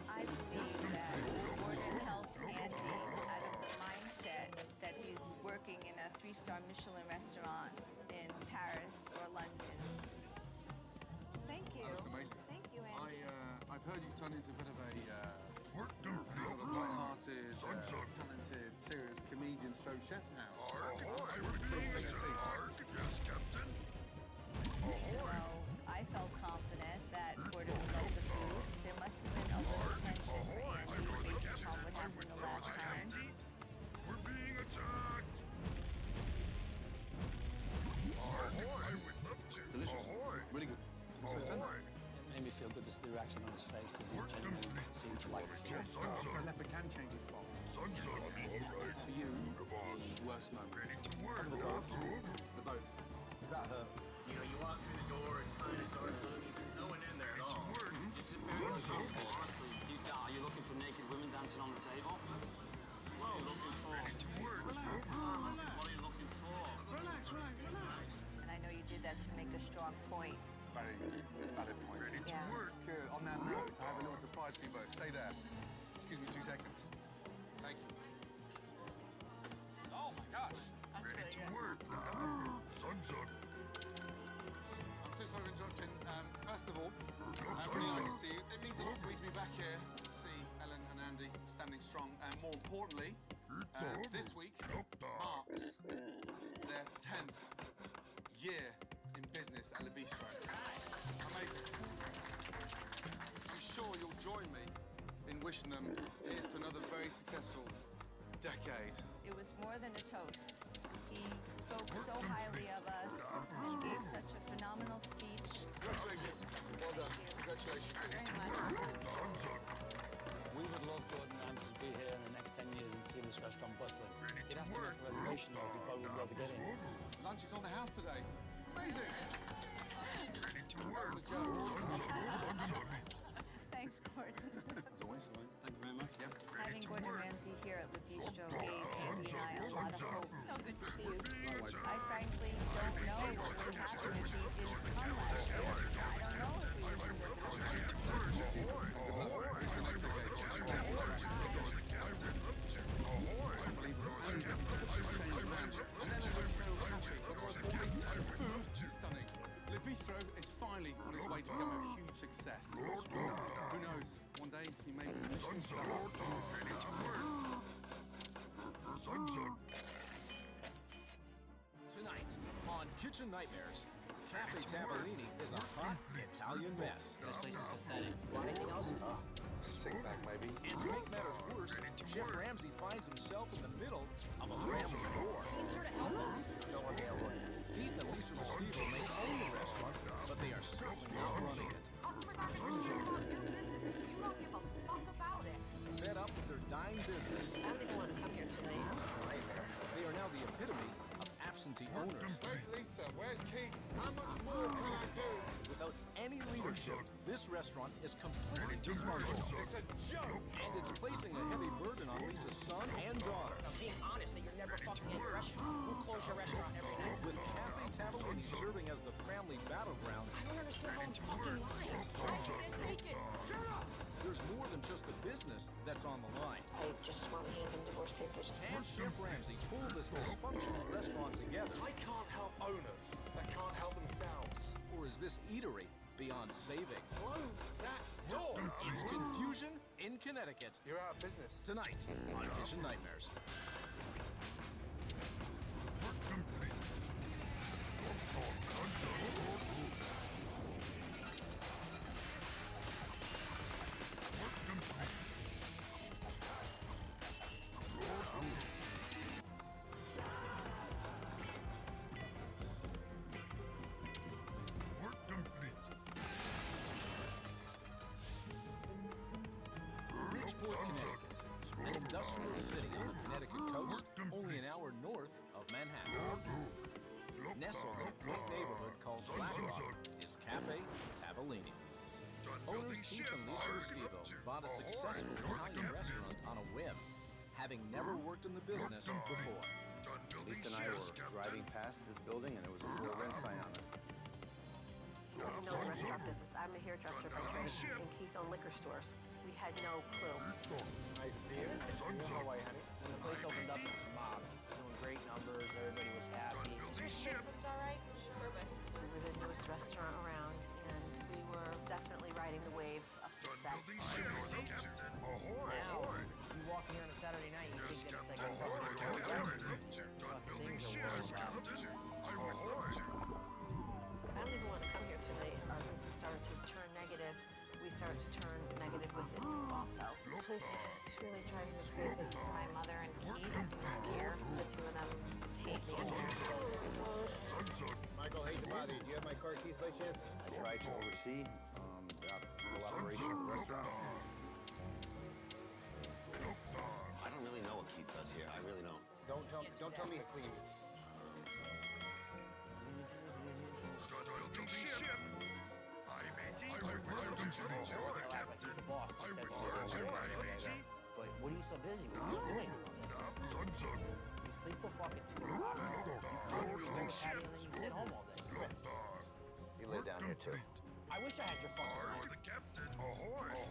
I believe that Gordon helped Andy out of the mindset that he's working in a 3-star Michelin restaurant in Paris or London. Thank you. That looks amazing. Thank you, Andy. I've heard you turn into a bit of a sort of light-hearted, talented, serious comedian stroke chef now. Please take a seat. Yes, Captain. Well, I felt confident that Gordon would love the food. There must have been a little tension for Andy based upon what happened the last time. We're being attacked. I would love to. Delicious. Really good. So tender. It made me feel good to see the reaction on his face because he genuinely seemed to like the food. So leopard can change his spots. For you, the worst moment. The boat. The boat. Is that her? You know, you walk through the door, it's kind of dark, there's no one in there at all. It's a very uncomfortable, honestly. Are you looking for naked women dancing on the table? What are you looking for? Relax. What are you looking for? Relax. And I know you did that to make a strong point. Very valid point. Yeah. Good. On that note, I have a little surprise for you both. Stay there. Excuse me 2 seconds. Thank you. Oh my gosh. That's really good. I'm so sorry for interrupting. First of all, really nice to see you. It means a lot for me to be back here to see Ellen and Andy standing strong. And more importantly, this week marks their 10th year in business at Le Bistro. Amazing. I'm sure you'll join me in wishing them here's to another very successful decade. It was more than a toast. He spoke so highly of us and gave such a phenomenal speech. Congratulations. Well done. Congratulations. Very much. We would love Gordon and Andy to be here in the next 10 years and see this restaurant bustling. You'd have to make a reservation though, we probably wouldn't be able to get in. Lunch is on the house today. Amazing. That was a joke. Thanks, Gordon. As always, thank you very much. Yeah. Having Gordon Ramsay here at Le Bistro gave Andy and I a lot of hope. So good to see you. Likewise. I frankly don't know what would have happened if he didn't come last year. I don't know if we would have still been open. See you. Good luck. It's the next decade. Thank you. Take care. Unbelievable. Andy's a completely changed man. And then it looks so happy. But more importantly, the food is stunning. Le Bistro is finally on its way to become a huge success. Who knows? One day he may be a Michelin star. Tonight on Kitchen Nightmares, Cafe Tavellini is a hot Italian mess. This place is pathetic. Want anything else? Sick back, maybe. And to make matters worse, Chef Ramsay finds himself in the middle of a family war. He's here to help us. Don't worry, I'll run it. Keith and Lisa Restivo may own the restaurant, but they are certainly not running it. Customers aren't interested in your business if you don't give a fuck about it. Fed up with their dying business, I don't even want to come here tonight. they are now the epitome of absentee owners. Where's Lisa? Where's Keith? How much more can I do? Without any leadership, this restaurant is completely dysfunctional. It's a joke. And it's placing a heavy burden on Lisa's son and daughter. I'm being honest that you're never fucking in your restaurant. Who closes your restaurant every night? With Cafe Tavellini serving as the family battleground, I don't understand how I'm fucking lying. I can't take it. Shut up. there's more than just the business that's on the line. I just want to hand him divorce papers. Can Chef Ramsay pull this dysfunctional restaurant together? I can't help owners that can't help themselves. Or is this eatery beyond saving? Close that door. It's confusion in Connecticut. You're out of business. Tonight on Kitchen Nightmares. industrial city on the Connecticut coast, only an hour north of Manhattan. Nestled in a quaint neighborhood called Black Rock is Cafe Tavellini. Owners Keith and Lisa Estivo bought a successful Italian restaurant on a whim, having never worked in the business before. Lisa and I were driving past this building and there was a for rent sign on it. I didn't know the restaurant business. I'm a hairdresser by trade, and Keith owned liquor stores. We had no clue. Nice to see you. Nice to see you. How are you, honey? When the place opened up, it was mobbed. Doing great numbers, everybody was happy. Is your shit cooked all right? Sure, but We were the newest restaurant around, and we were definitely riding the wave of success. Now, you walk in here on a Saturday night, you think that it's like a fucking restaurant. Fucking things are whirling about. I don't even want to come here tonight. Our business started to turn negative. We started to turn negative with it also. This place is really driving me crazy. My mother and Keith don't care. The two of them hate me. Michael, hate to bother you. Do you have my car keys by chance? I tried to oversee the operation of the restaurant. I don't really know what Keith does here. I really don't. Don't tell me he's clean. He's the boss. He says but what are you so busy with? You don't do anything all day. You sleep till fucking 2 o'clock. You come here, you go to patio, and then you sit home all day. You live down here too. I wish I had your fucking life.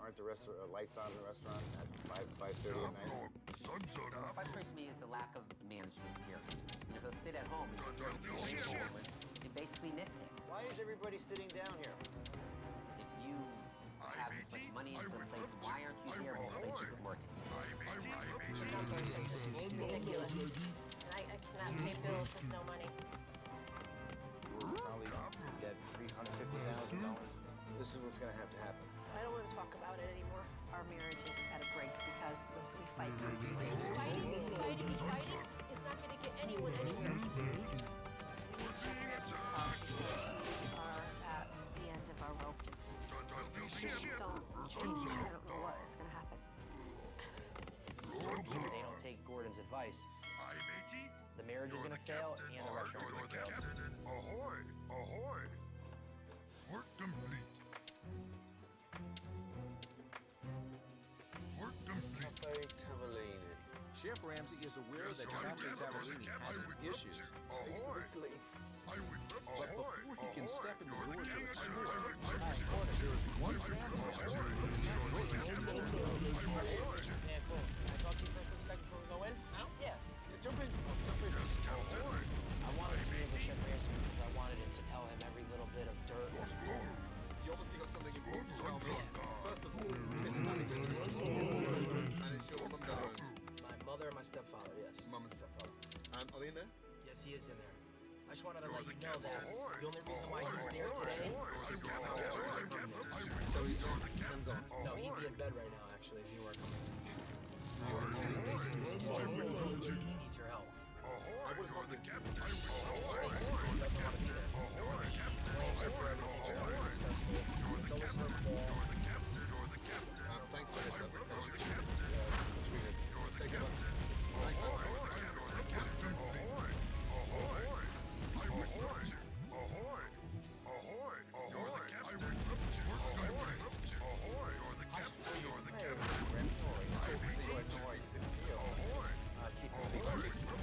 Aren't the lights on in the restaurant at 5:30 at night? What frustrates me is the lack of management here. You know, he'll sit at home and stare at the table and basically nitpicks. Why is everybody sitting down here? If you have this much money in some place, why aren't you here when the place isn't working? The numbers are just ridiculous. And I cannot pay bills with no money. We're probably get $350,000. This is what's going to have to happen. I don't want to talk about it anymore. Our marriage is at a break because we fight constantly. Fighting is not going to get anyone anywhere. We need Chef Ramsey's help because we are at the end of our ropes. If things don't change, I don't know what is going to happen. If they don't take Gordon's advice, the marriage is going to fail and the restaurant's going to fail. Ahoy! Ahoy! Work complete. Work complete. Cafe Tavellini. Chef Ramsey is aware that Cafe Tavellini has its issues. Taste of Italy. But before he can step in the door to explore, there is one family member who can't wait to join him. Yeah, cool. Can I talk to you for a quick second before we go in? No? Yeah. Jump in. Jump in. I wanted to be able to Chef Ramsey because I wanted it to tell him every little bit of dirt. You obviously got something important to tell me. First of all, it's a family business. And it's your mum and dad owns. My mother and my stepfather, yes. Mum and stepfather. Are they in there? Yes, he is in there. I just wanted to let you know that the only reason why he's there today is because he found out we were coming there. So he's not hands-on? No, he'd be in bed right now, actually, if you were coming. You are kidding me. He needs your help. What does mum do? She just basically doesn't want to be there. Blames her for everything for not being successful. It's always her fault. Thanks for the heads up. Let's just keep this between us. Say good luck. Thanks,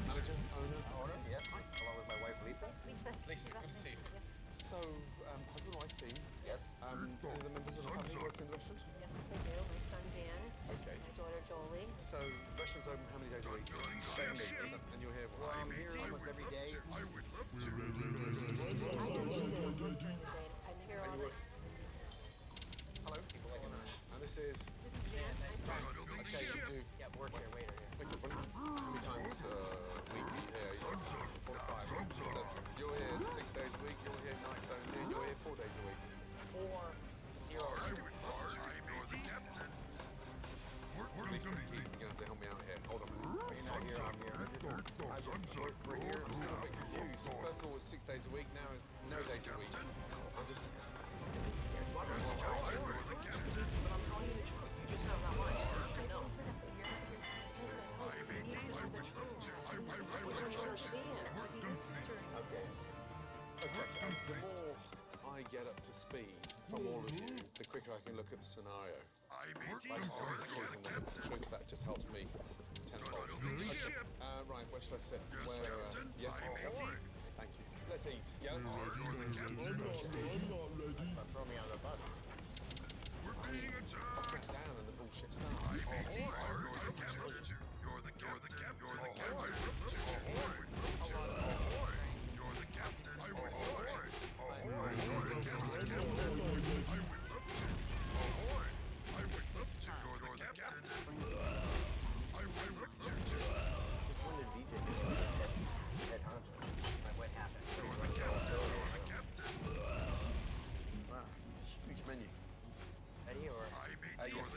Manager, owner, yes. Along with my wife, Lisa. Lisa, good to see you. So, husband and wife team. Yes. Any of the members of the family working in the restaurant? Yes, they do. My son Dan. Okay. My daughter Jolie. So, restaurant's open how many days a week? 7 days. And you're here Well, I'm here almost every day. I don't shoot it during the day. I'm here all night. Hello. And this is? This is Dan. Nice to meet you. Okay, you do. Yeah, work here, waiter here. Okay, brilliant. How many times a week are you here? 4 to 5. So, you're here 6 days a week, you're here nights only, and you're here 4 days a week. 4-0. Lisa, Keith, you're going to have to help me out here. Hold on a minute. You're not here, I'm here. We're here. I'm still a bit confused. First of all, it's 6 days a week. Now it's no days a week. I'm just... But I'm telling you the truth. You just have that much. Okay. The more I get up to speed from all of you, the quicker I can look at the scenario. If I just look at the truth and look at the truth, that just helps me tenfold. Okay. Right, where should I sit? Where, yeah. Thank you. Let's eat, yeah? I'm not ready. Throw me on the bus. Sit down and the bullshit starts. What happened? Wow, huge menu. Ready or? Yes.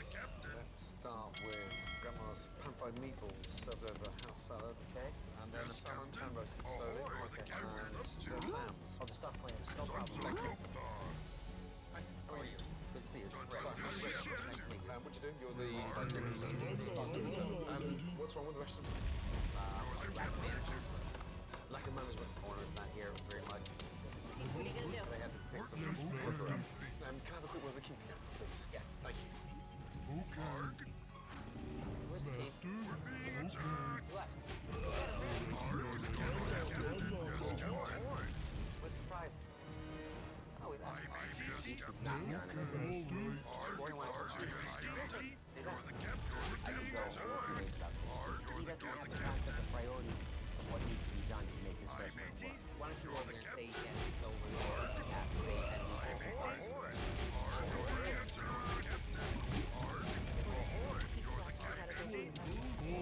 Let's start with Grandma's pan-fried meatballs served over house salad. Okay. And then a salmon pan roasted slowly. Okay. And the clams. Oh, the stuffed clams. No problem. Thank you. How are you? Good to see you. Sorry. Nice to meet you. What'd you do? You're the bartender. What's wrong with the restaurant? Lack of management. Lack of management. Owner's not here very much. What are you gonna do? They have to pick something. Work around. Can I have a quick word with Keith again, please? Yeah. Thank you. Where's Keith? Left. What surprise? Oh, we left. Keith is not here on a regular basis. Boy, I want to talk to you. They left. I can go for a few days without seeing Keith. He doesn't have the concept of priorities of what needs to be done to make this restaurant work. Why don't you go over there and say you can go over there on behalf and say you had meatballs and bars for the restaurant?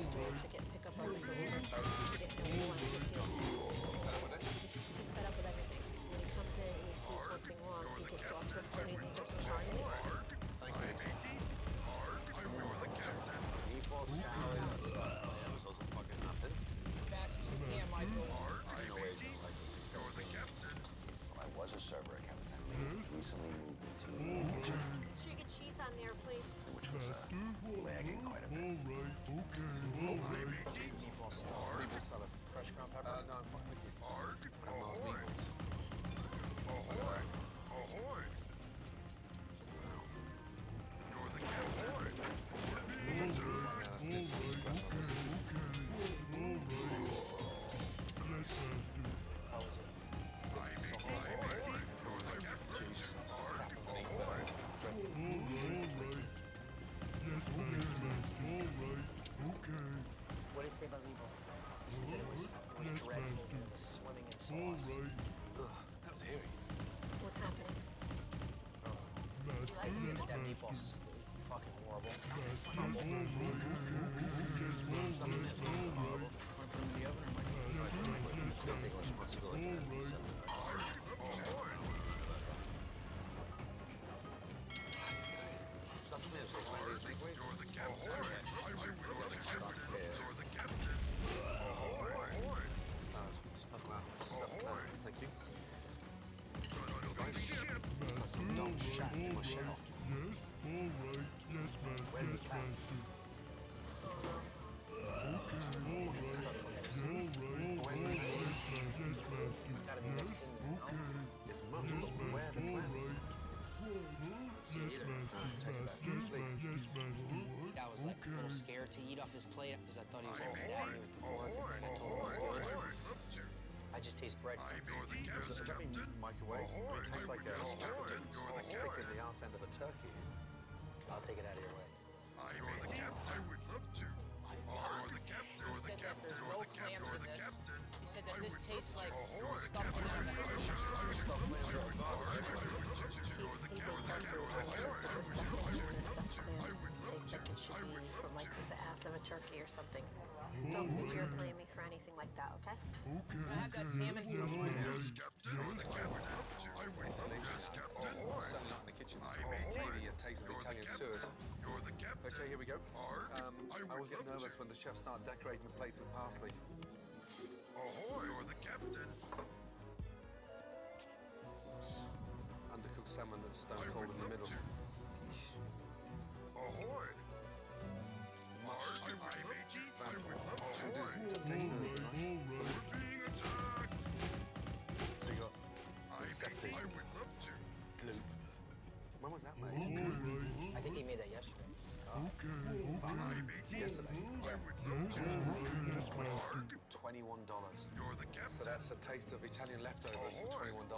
Store ticket, pick up our liquor order. He didn't know we wanted to see it. He's fed up with everything. When he comes in and he sees one thing wrong, he gets all twisted and he jumps in the car and leaves. Thank you, Lisa. Meatball salad and stuffed clams. Those are fucking nothing. Fast as you can, Michael. I know where you like this. Well, I was a server at Cafeteria. Recently moved into the kitchen, Make sure you get cheese on there, please. which was lagging quite a bit. Meatball salad. Meatball salad. Fresh ground pepper? No, I'm fine, thank you. Grandma's meatballs. Look at that. That's this. Grandma's. How was it? It's so hot. Juice. Crap underneath there. Dreadful. What did he say about meatballs? He said that it was dreadful and it was swimming in sauce. Ugh, that was hairy. What's happening? He said that meatballs fucking horrible. Humble. Still take responsibility for that if he says it. Stuffed clams are one of these big ways. Stuffed pear. Salad. Stuffed clams. Thank you. It's like some dumb shack in my shell. Where's the cat? Where's the stuffed clams? Where's the clams? It's gotta be mixed in there, no? It's much, but where are the clams? See it either. Taste that, please. I was like a little scared to eat off his plate because I thought he was gonna stab me with the fork and I told him it was good. I just taste breadcrumbs. Does that mean microwave? It tastes like a stick in the arse end of a turkey. I'll take it out of your way. He said that there's no clams in this. He said that this tastes like stuffing out of a turkey. Stuffed clams are He hates our food, but this definitely one of stuffed clams tastes like it should be from like the ass of a turkey or something. Don't you dare blame me for anything like that, okay? Can I have that salmon too? Certainly not in the kitchens. Maybe a taste of the Italian sewers. Okay, here we go. I always get nervous when the chefs start decorating the plates with parsley. Ahoy, you're the captain. Undercooked salmon that's stone cold in the middle. Yeesh. Ahoy. Mush. Aye, matey. I would love Should we do some taste of the lunch? Seppi. Glue. When was that made? I think he made that yesterday. Yesterday. Yeah. $21. So that's a taste of Italian leftovers for $21.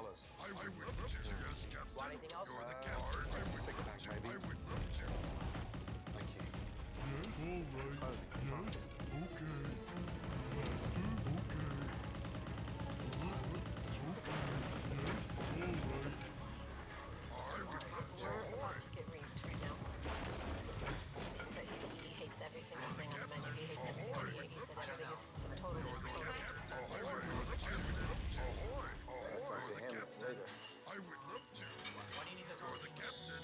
Want anything else? Sick bag, baby. Thank you. Holy fuck. We're about to get raped right now. He said he hates every single thing on the menu. He hates everything we eat. He said everything is totally disgusting. That's up to him later. What do you need to tell the captain?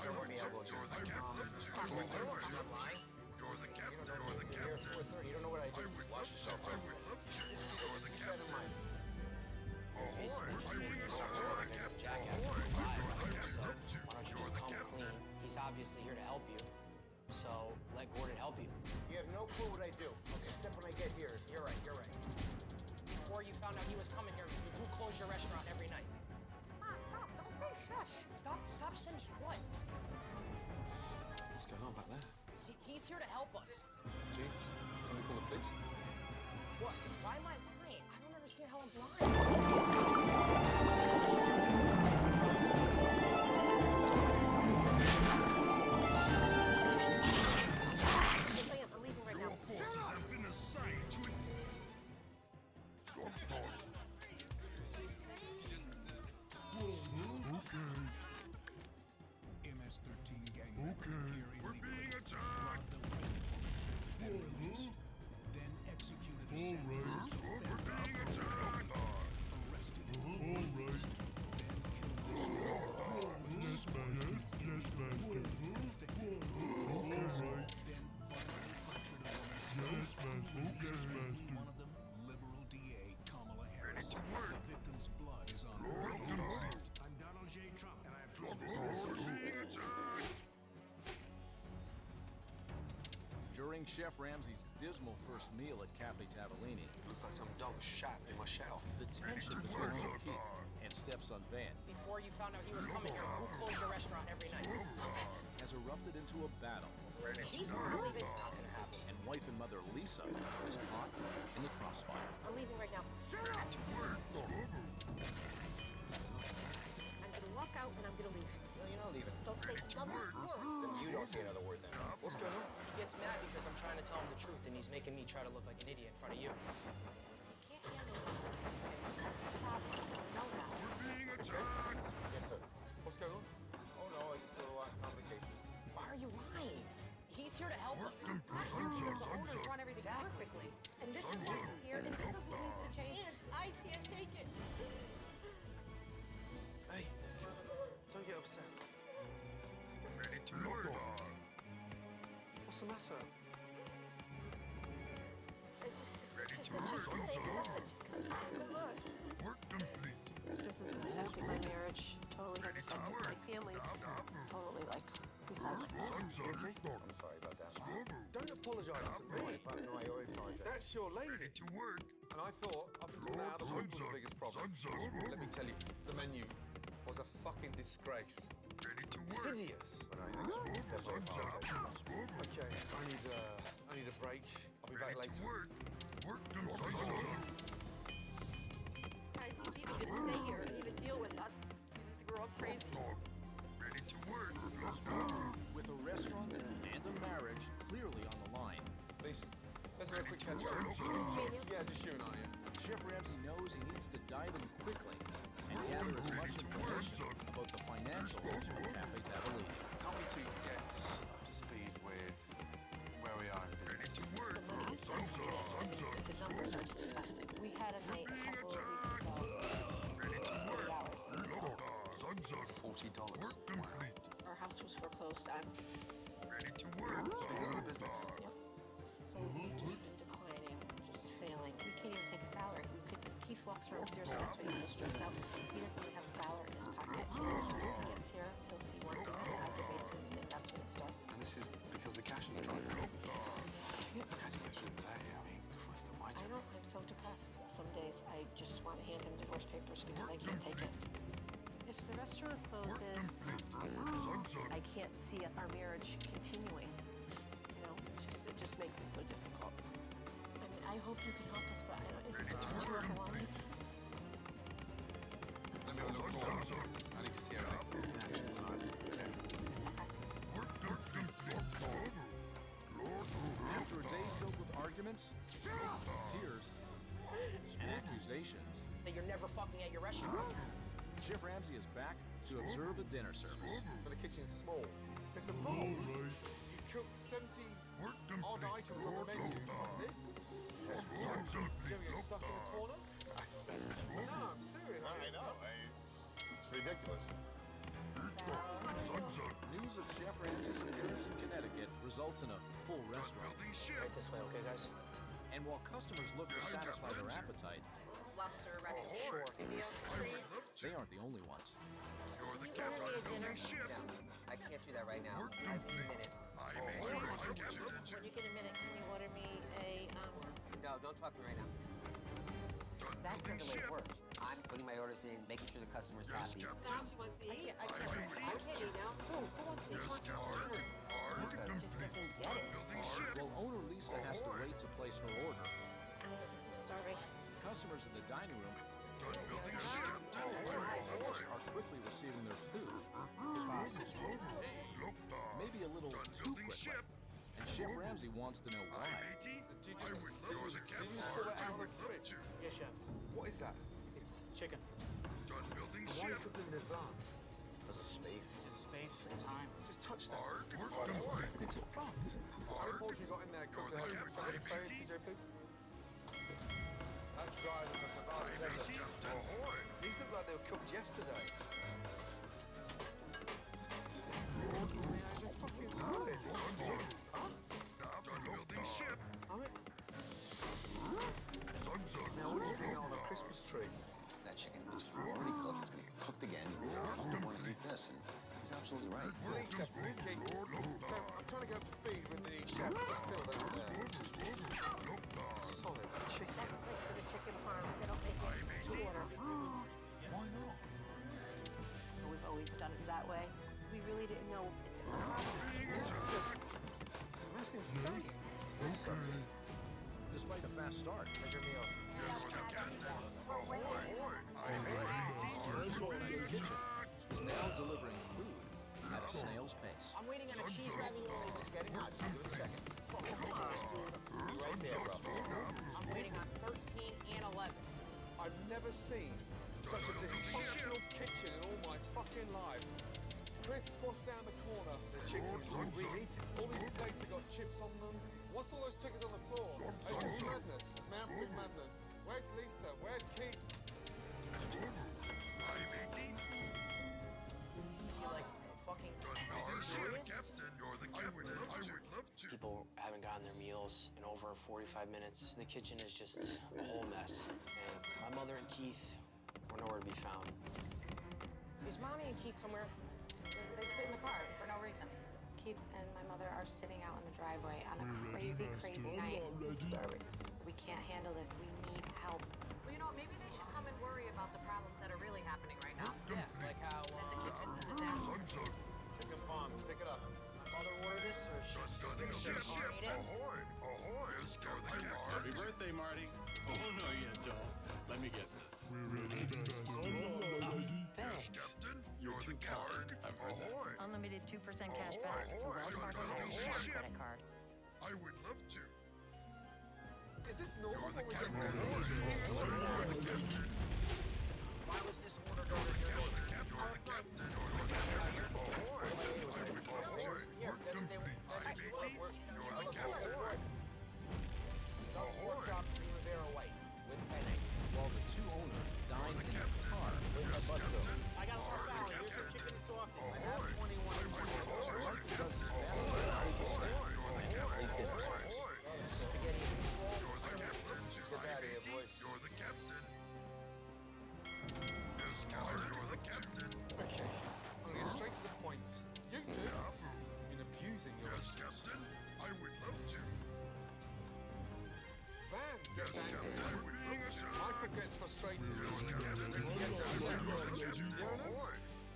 Don't let me elbow you. Stop lying. You're here at 4:30. You don't know what I do. Watch yourself. Keep that in mind. Basically just making yourself look like a jackass when you lie about him. So why don't you just come clean? He's obviously here to help you. So let Gordon help you. You have no clue what I do, except when I get here. You're right. Before you found out he was coming here, you closed your restaurant every night. Ma, stop. Don't say shush. Stop saying what? What's going on back there? He's here to help us. Jesus. Somebody call the police? What? Why am I lying? I don't understand how I'm lying. Yes, I am. I'm leaving right now. Forces have been assigned to it. MS-13 gangbanger here illegally, robbed them pregnant woman, then released, then executed a San Francisco arrested, released, then killed this woman with a convicted, then violently fractured a woman. One of them, liberal DA Kamala Harris. The victim's blood is on her hands. I'm Donald J. Trump, and I approve this message. During Chef Ramsay's dismal first meal at Cafe Tavellini, Looks like some dog shat in my shelf. the tension between Keith and Stepson Van Before you found out he was coming here, you closed your restaurant every night. Stop it. has erupted into a battle, Keith, I'm leaving. Not gonna happen. and wife and mother Lisa is caught in the crossfire. I'm leaving right now. I'm gonna walk out and I'm gonna leave. No, you're not leaving. Don't say another word. Then you don't say another word then. What's going on? He gets mad because I'm trying to tell him the truth, and he's making me try to look like an idiot in front of you. Can't handle it. That's the problem. No, now. Yes, sir. What's going on? Oh no, I just feel a lot of conversation. Why are you lying? He's here to help us. Not here because the owners run everything perfectly. And this is why he's here, and this is what needs to change. And I can't take it. Hey, don't get upset. What's the matter? It's just the same stuff that just comes out. Good luck. This business has affected my marriage. Totally has affected my family. Totally, like, beside myself. You okay? I'm sorry about that. Don't apologise to me. No, I already apologize. That's your lady. And I thought, up until now, the food was the biggest problem. Let me tell you, the menu was a fucking disgrace. Hideous. But I definitely apologize. Okay, I need a break. I'll be back later. Guys, he's either gonna stay here and even deal with us. He's just grow up crazy. With a restaurant and a marriage clearly on the line, Lisa, let's have a quick catch up. Yeah, just you and I, yeah. Chef Ramsay knows he needs to dive in quickly and gather as much information about the financials of Cafe Tavellini. Help me to get up to speed with where we are in business. The numbers are disgusting. We had a night a couple of weeks ago. 40 hours. $40. Wow. Our house was foreclosed on. This is the business. Yep. So we've just been declining, just failing. We can't even take a salary. Keith walks around upstairs and he's so stressed out. He doesn't even have a dollar in his pocket. And as soon as he gets here, he'll see one thing that aggravates him, and that's when it starts. And this is because the cash is drying up. How do you get through the day? I mean, Christ almighty. I know, I'm so depressed. Some days I just want to hand him divorce papers because I Take it. If the restaurant closes, I can't see our marriage continuing. You know, it just makes it so difficult. I mean, I hope you can help us, but is it too overwhelming? Let me have a look more. I need to see everything in action tonight. After a day filled with arguments, tears, and accusations, That you're never fucking at your restaurant. Chef Ramsay is back to observe a dinner service. But the kitchen's small. It's a box. You cook 70 odd items on the menu. This? Do you ever get stuck in a corner? No, I'm serious. I know. It's ridiculous. News of Chef Ramsay's appearance in Connecticut results in a full restaurant. Right this way, okay, guys? And while customers look to satisfy their appetite, Lobster ready. Sure. they aren't the only ones. Can you order me a dinner? No, I can't do that right now. I need a minute. When you get a minute, can you order me a, No, don't talk to me right now. That's not the way it works. I'm putting my orders in, making sure the customer's happy. Now she wants to eat. I can't eat now. Who wants to eat? Lisa just doesn't get it. While owner Lisa has to wait to place her order, I'm starving. customers in the dining room are quickly receiving their food. Maybe a little too quickly. And Chef Ramsay wants to know why. Did you store it out of the fridge? Yes, chef. What is that? It's chicken. Why are you cooking in advance? Because of space. Space for time. Just touch that. It's fucked. How many portions you got in there cooked ahead? Should I get a tray, PJ, please? That's dried in the Nevada desert. These look like they were cooked yesterday. They're fucking solid. Huh? I mean... Now, what do you think on a Christmas tree? That chicken is already cooked. It's gonna get cooked again. You're gonna fucking want to eat this, and he's absolutely right. Lisa, okay. So, I'm trying to get up to speed with the chef. Let's build that up there. Solid chicken. Thanks for the chicken parm. They don't make it to order. Why not? We've always done it that way. We really didn't know it's a problem. That's insane. Despite a fast start, Measure me up. Ramsay's kitchen is now delivering food at a snail's pace. I'm waiting on a cheese ravioli. It's getting hot. Just give it a second. Right there, bro. I'm waiting on 13 and 11. I've never seen such a dysfunctional kitchen in all my fucking life. Chris squashed down the corner. The chicken's reheated. All these plates have got chips on them. What's all those tickets on the floor? It's just madness. Absolute madness. Where's Lisa? Where's Keith? Is he like fucking serious? People haven't gotten their meals in over 45 minutes. The kitchen is just a whole mess. And my mother and Keith were nowhere to be found. Is Mommy and Keith somewhere? They sit in the car for no reason. Keith and my mother are sitting out in the driveway on a crazy, crazy night. Starving. We can't handle this. We need help. Well, you know, maybe they should come and worry about the problems that are really happening right now. Yeah, like how That the kitchen's a disaster. Chicken farm. Pick it up. my mother ordered this, or she's gonna sit in the car and eat it. Happy birthday, Marty. Oh, no, you don't. Let me get this. Thanks. You're too kind. I've heard that. Unlimited 2% cash back. The Wells Fargo Heritage Cash Credit Card. I would love to. Is this normal when we get Why was this ordered over here? Oh, it's mine. Here, that's what you want. Pork chop, Primavera White with penne. While the two owners dine in the car, I got a little foul. Here's some chicken and sausage. I have 21 and 22. Michael does his best to guide the staff and complete dinner service. Spaghetti and meatballs. Let's get out of here, boys. You're the captain. Yes, Captain, you're the captain. Okay. Derek gets frustrated. He gets upset. Uranus?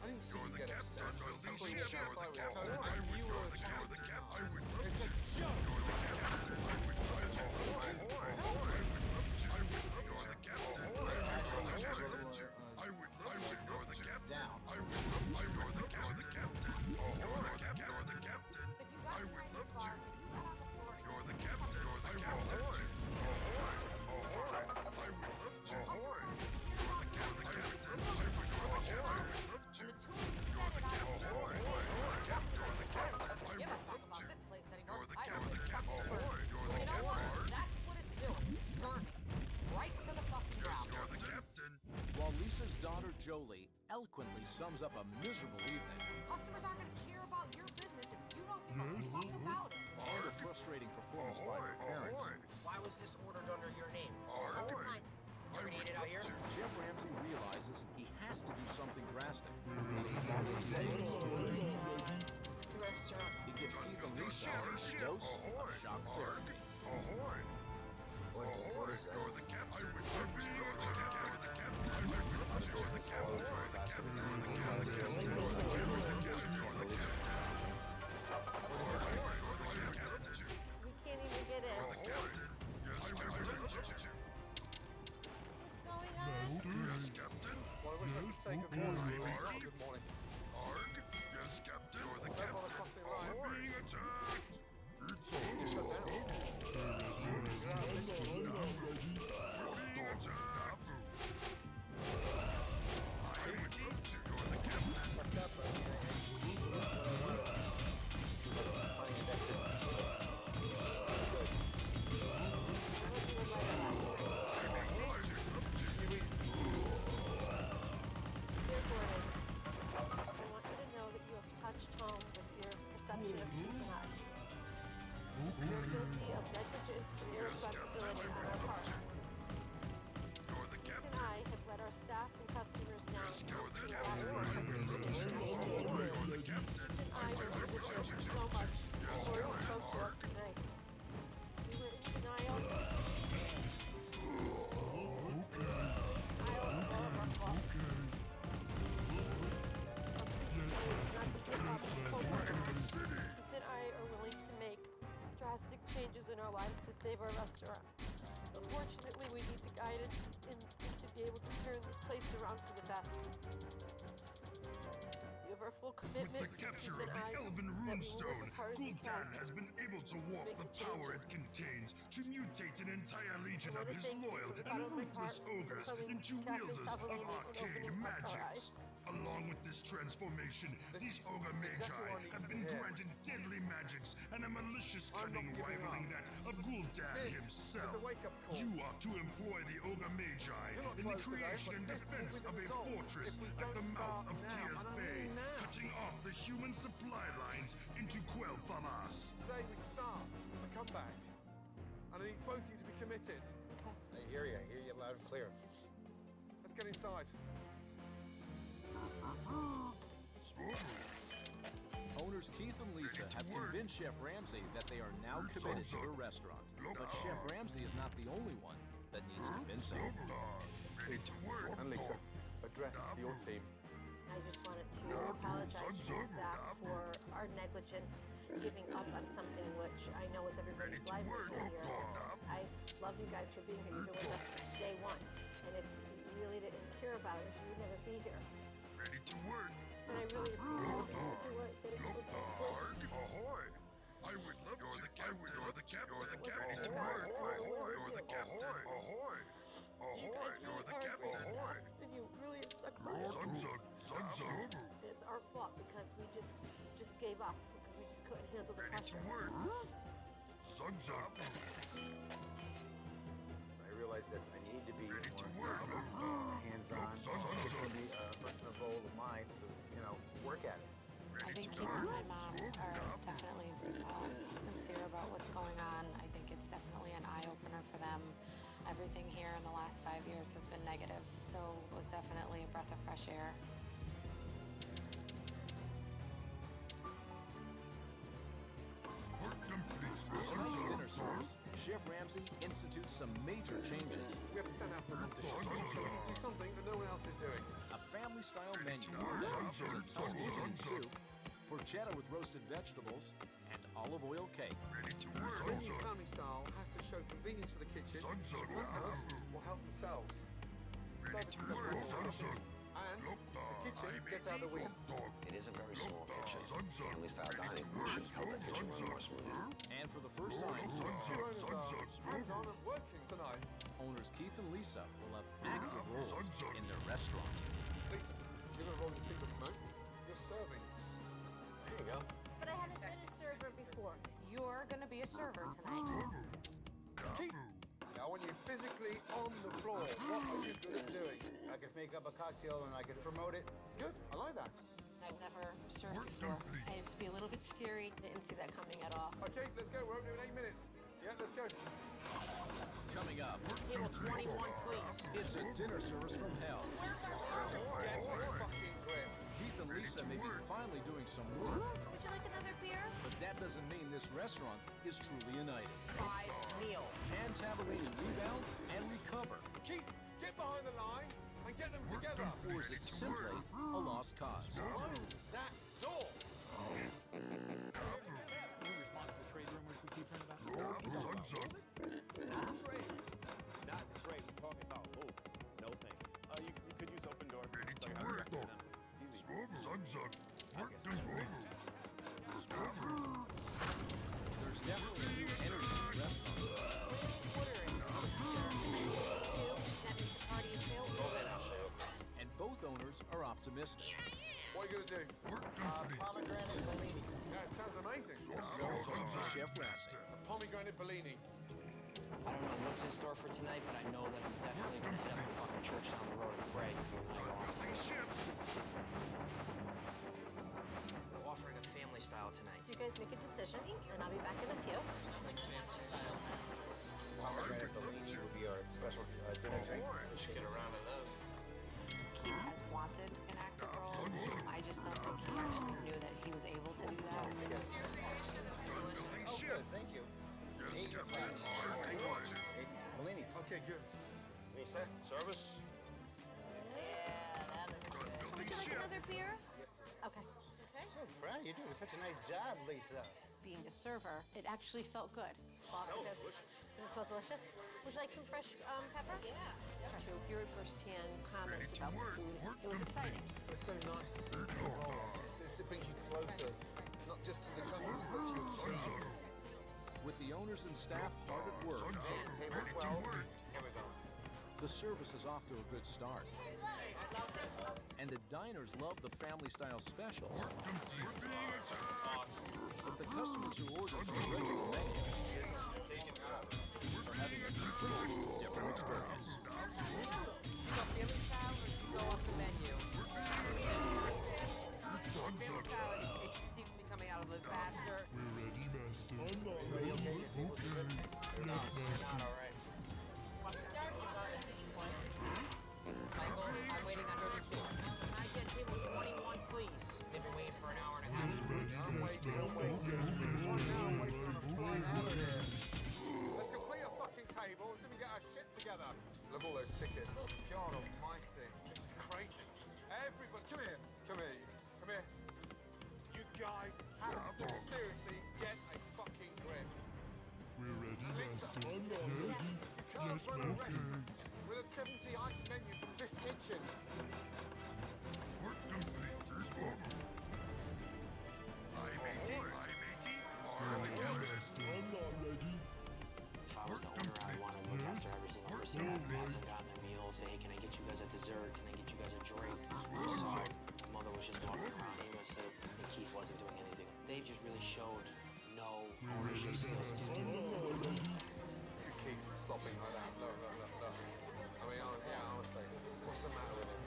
I didn't see you get upset. I saw you walk outside with Conan. You were It's a joke! My passion is a little down. If you got behind this bar, when you got on the floor, and you did something to the show, and the two of you said it out of your own voice, because I don't give a fuck about this place anymore. I hope it fucking burns. You know what? That's what it's doing. Burning. Right to the fucking ground. While Lisa's daughter Jolie eloquently sums up a miserable evening, Customers aren't going to care about your business if you don't give a fuck about it. and a frustrating performance by her parents, Why was this ordered under your name? Okay, fine. Never need it out here? Chef Ramsay realizes he has to do something drastic. So the following day, The restaurant. he gives Keith and Lisa a dose of shock therapy. What is that? Our business closed for the past 7 years. Can't believe it. What is this? We can't even get in. What's going on? Well, I wish I could say good morning, but it's not good morning. Don't bother crossing the line. You're shut down. You're out of business. Fucked up. I mean, I just need what I want. It's too much money invested in this place. This is not good. Dear Gordon, I want you to know that you have touched home with your perception of Keith and I. You're guilty of negligence and irresponsibility on our part. Keith and I have let our staff and customers down due to lack of participation in the restaurant. Keith and I were able to do so much before you spoke to us tonight. We were in denial. Denial of all of our faults. Not to give up co-workers. Keith and I are willing to make drastic changes in our lives to save our restaurant. Unfortunately, we need the guidance and to be able to turn this place around for the best. You have our full commitment. With the capture Keith of and the I, Elven that we will work Runestone, as hard as we can Gul'dan has been able to warp make the the power it changes. contains to mutate an entire legion I of wanna his thank you loyal from the and bottom of my ruthless heart for ogres coming into to Captain wielders of Cavallini and arcane opening up our magics. Along with this transformation, these ogre is exactly what I magi need have to been hear. granted deadly magics and a malicious I'm not cunning giving rivaling up. that of Gul'dan This himself. is a wake-up call. You are to employ the ogre magi You're not in the close today, creation and but this will defense be the of a result fortress if we at don't the mouth start of now, Tears and I Bay, mean now. cutting off the human supply lines into Quel'Thalas. Today we start the comeback. And I need both of you to be committed. I hear you loud and clear. Let's get inside. Owners Keith and Lisa have convinced Chef Ramsay that they are now committed to the restaurant. But Chef Ramsay is not the only one that needs convincing. Keith and Lisa, address your team. I just wanted to apologize to the staff for our negligence, giving up on something which I know is everybody's livelihood here. I love you guys for being here. You've been with us since day one. And if you really didn't care about us, you would never be here. Ready to work. And I really appreciate that you do it, getting to the Ahoy! I would love to. You're the captain. You're the captain. You're the captain. Ahoy! You guys really are a great staff, and you really have stuck by us. It's our fault because we just gave up because we just couldn't handle the pressure. I realized that I need to be more hands-on. It's going to be a personal goal of mine to, work at it. I think Keith and my mom are definitely sincere about what's going on. I think it's definitely an eye-opener for them. Everything here in the last 5 years has been negative, so it was definitely a breath of fresh air. Tonight's dinner dinner service, Chef Ramsay institutes some major changes. We have to stand out for the competition. So we do something that no one else is doing. A family-style menu that features a Tuscan bean soup, porchetta with roasted vegetables, and olive oil cake. The menu family style has to show convenience for the kitchen, and the customers will help themselves. Service becomes more efficient, and the kitchen gets out of the weeds. It is a very small kitchen. Family-style dining should help that kitchen run more smoothly. And for the first time, Two owners are hands-on and working tonight. owners Keith and Lisa will have active roles in their restaurant. Lisa, you're going to roll your sleeves up tonight. You're serving. There you go. But I haven't been a server before. You're gonna be a server tonight. Keith, I want you physically on the floor. What are you good at doing? I could make up a cocktail and I could promote it. Good, I like that. I've never served before. I used to be a little bit scary. I didn't see that coming at all. Okay, let's go. We're opening in 8 minutes. Yeah, let's go. Coming up, Table 21, please. it's a dinner service from hell. Get a fucking grip. Keith and Lisa may be finally doing some work, Would you like another beer? but that doesn't mean this restaurant is truly united. Prize meal. Can Tabellini rebound and recover? Keith, get behind the line and get them together. Or is it simply a lost cause? Close that door. You respond to the trade rumors we keep hearing about? Not the trade. Not the trade. We're talking about moving. No thank you. You could use open door. It's like I was back with them. It's easy. I guess I'm There's definitely a new energy in the restaurant. Ordering. Two. That means a party of two. And both owners are optimistic. What are you going to do? Pomegranate bellinis. Yeah, it sounds amazing. And so is Chef Ramsay. A pomegranate Bellini. I don't know what's in store for tonight, but I know that I'm definitely gonna hit up the fucking church down the road and pray when I go on the field. We're offering a family style tonight. So you guys make a decision, and I'll be back in a few. Pomegranate bellini would be our special dinner drink. We should get around to those. Keith has wanted an active role. I just don't think he actually knew that he was able to do that. This is your creation. This is delicious. Oh, good, thank you. 8 flash. 8 bellinis. Okay, good. Lisa, service. Yeah, that is good. Would you like another beer? Okay. Okay. So proud of you doing such a nice job, Lisa. Being a server, it actually felt good. It smells delicious. Would you like some fresh pepper? Yeah. To hear firsthand comments about the food, it was exciting. It's so nice to see you involved. It brings you closer, not just to the customers, but to your team. With the owners and staff hard at work, And table 12. Here we go. the service is off to a good start. And the diners love the family-style specials. But the customers who order from the regular menu It's taken forever. are having a completely different experience. You go family style or you go off the menu? Family style, it seems to be coming out a little faster. Ready, okay? Your tables are good? They're not all right. I'm starting at this point. Michael, I'm waiting under the seat. I get table 21, please. They've been waiting for an hour and a half. I'm waiting. 1 hour waiting on a flight out of here. Let's complete a fucking table until we get our shit together. Look at all those tickets. God almighty. This is crazy. Everybody, come here. Come here. Come here. You guys have to seriously get a fucking grip. Lisa, you can't run a restaurant with a 70-item menu from this kitchen. If I was the owner, I'd want to look after every single person that hasn't gotten their meal. Say, hey, can I get you guys a dessert? Can I get you guys a drink? I'm sorry. My mother was just walking around aimless and Keith wasn't doing anything. They just really showed no ownership skills. Keith stopping like that. Look. I mean, yeah, honestly, what's the matter with him?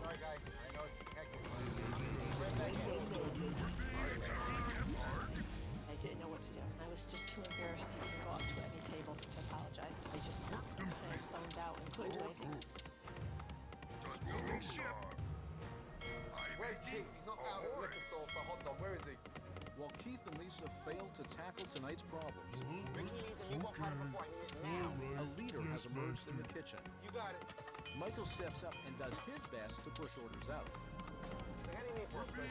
Sorry, guys. I know it's hectic. Right back in. I didn't know what to do. I was just too embarrassed to even go up to any tables to apologize. I just kind of zoned out and couldn't do anything. Where's Keith? He's not out at the liquor store for a hot dog. Where is he? While Keith and Lisa fail to tackle tonight's problems, Ricky needs a meatball platter for 4. I need it now. a leader has emerged in the kitchen. You got it. Michael steps up and does his best to push orders out. Spaghetti meatballs, please.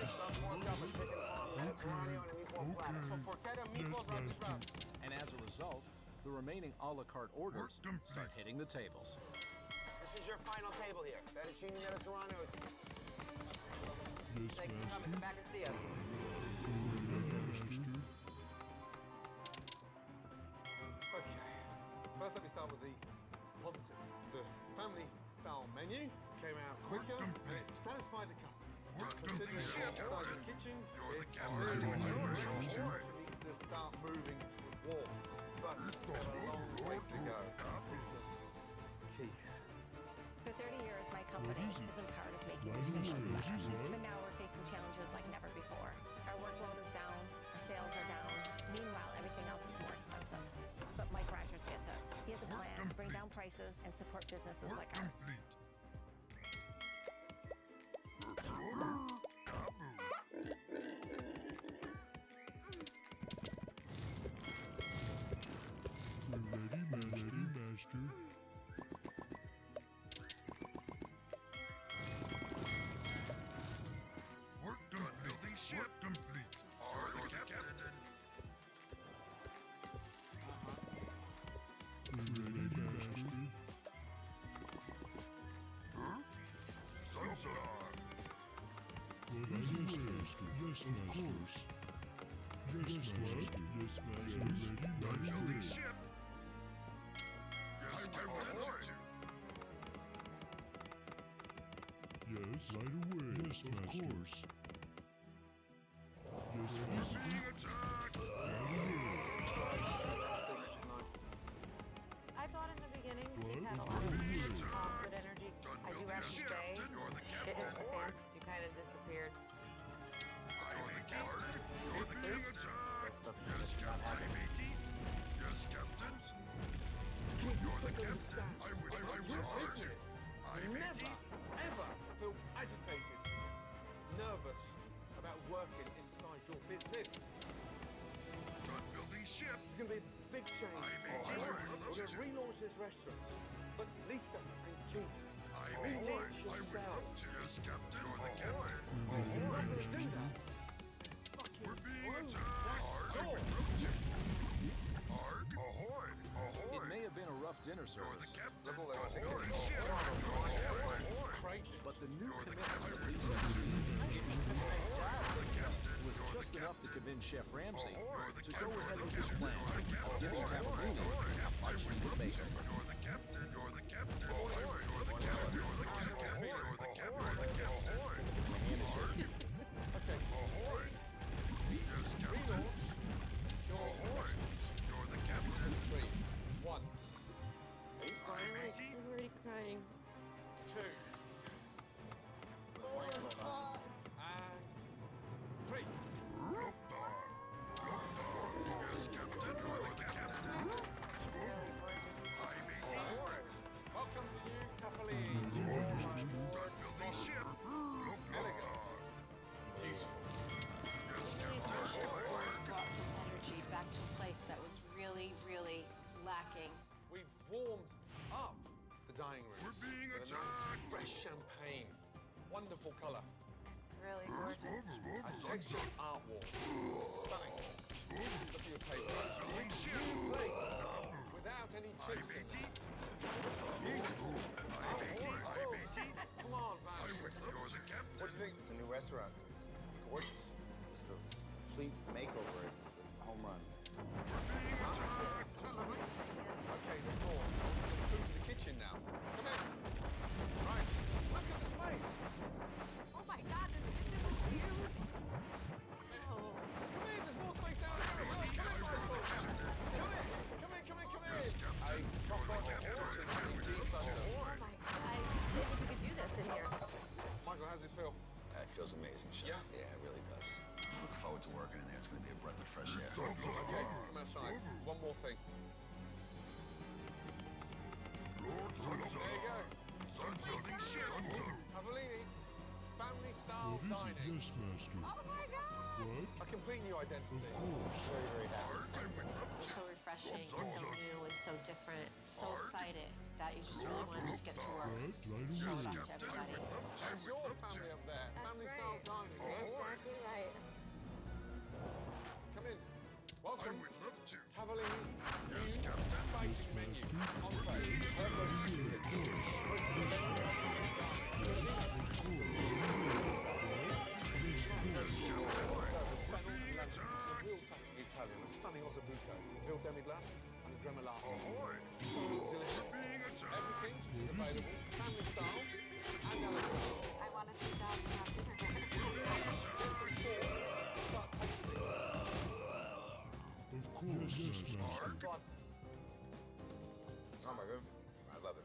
Stuffed pork chop, a chicken parm, Mediterranean, and a meatball platter. So porchetta, meatballs, rugby ground. And as a result, the remaining a la carte orders start hitting the tables. This is your final table here. Fettuccine Mediterranean. Thanks for coming. Come back and see us. Okay. First, let me start with the positive. The family-style menu came out quicker and it satisfied the customers. Considering the size of the kitchen, it's clearly needs to start moving towards. But we've got a long way to go. Lisa, Keith. For 30 years, my company has been part of making Michigan roads better. But now we're facing challenges like never before. Our workload is down, our sales are down. Meanwhile, everything else is more expensive. But Mike Rogers gets it. He has a plan to bring down prices and support businesses like ours. Ready, master. Work done, building ship complete. Order, Captain. Ready, master. Huh? Sunshine. What is this, master? Yes, master. Yes, master. Yes, master. Ready, building ship. Yes, Captain. Yes, right away. Yes, of course. Yes, master. I thought in the beginning Keith had a lot of good energy. I do have to say, shit hits the fan. You kind of disappeared. That stuff should not happen. Yes, Captain. Keith, you don't understand. It's your business. You never, ever feel agitated, nervous about working inside your business. Done building ship. There's going to be a big change. We're going to relaunch this restaurant. But Lisa and Keith, relaunch yourselves. Yes, Captain. You're the captain. You're not going to do that. Fucking close that door. Ahoy! It may have been a rough dinner service, Double those tickets. It's crazy. but the new commitment of Lisa and Keith was just enough to convince Chef Ramsay to go ahead with his plan, giving Tamarini a much-needed makeover. You're the captain. You're the captain. You're the captain. You're the captain. You're the captain. Okay. Ahoy! Yes, Captain. Relaunch your restaurants. You're the captain. 3, 1. I'm already crying. 2. And 3. Yes, Captain. You're the captain. Welcome to New Tapalini. Elegant. Beautiful. Please, Marshall, brought some energy back to a place that was really, really lacking. We've warmed up the dining rooms with a nice fresh champagne. Wonderful colour. It's really gorgeous. A textured art wall. Stunning. Look at your tables. New plates without any chips in them. Beautiful. Come on, Vash. What do you think? It's a new restaurant. It's gorgeous. It's the complete makeover. It's a home run. Okay, there's more. I want to come through to the kitchen now. Come in. Right. Look at the space. Oh my god, this kitchen looks huge! Come in. There's more space down here as well. Come in, Michael. Come in. Come in, come in, come in. A proper kitchen has been decluttered. Oh my, I didn't think we could do this in here. Michael, how's this feel? It feels amazing, Chef. Yeah? Yeah, it really does. Look forward to working in there. It's going to be a breath of fresh air. Okay, come outside. One more thing. There you go. Cavallini, style dining. Oh my god! A complete new identity. Very, very happy. So refreshing, so new, and so different. So excited that you just really want to just get to work, show it off to everybody. How's your family up there? Family style dining, yes? Exactly right. Come in. Welcome. Tavellini's new exciting menu. Entrees, herb roasted chicken, roasted lemon served with fennel and lemon, a real classic Italian, a stunning ossobuco, veal demi-glace, and a gremolata. So delicious. Everything is available, family style, and a la carte. I want to sit down and have dinner. Here's some forks. Start tasting. Oh my god. I love it.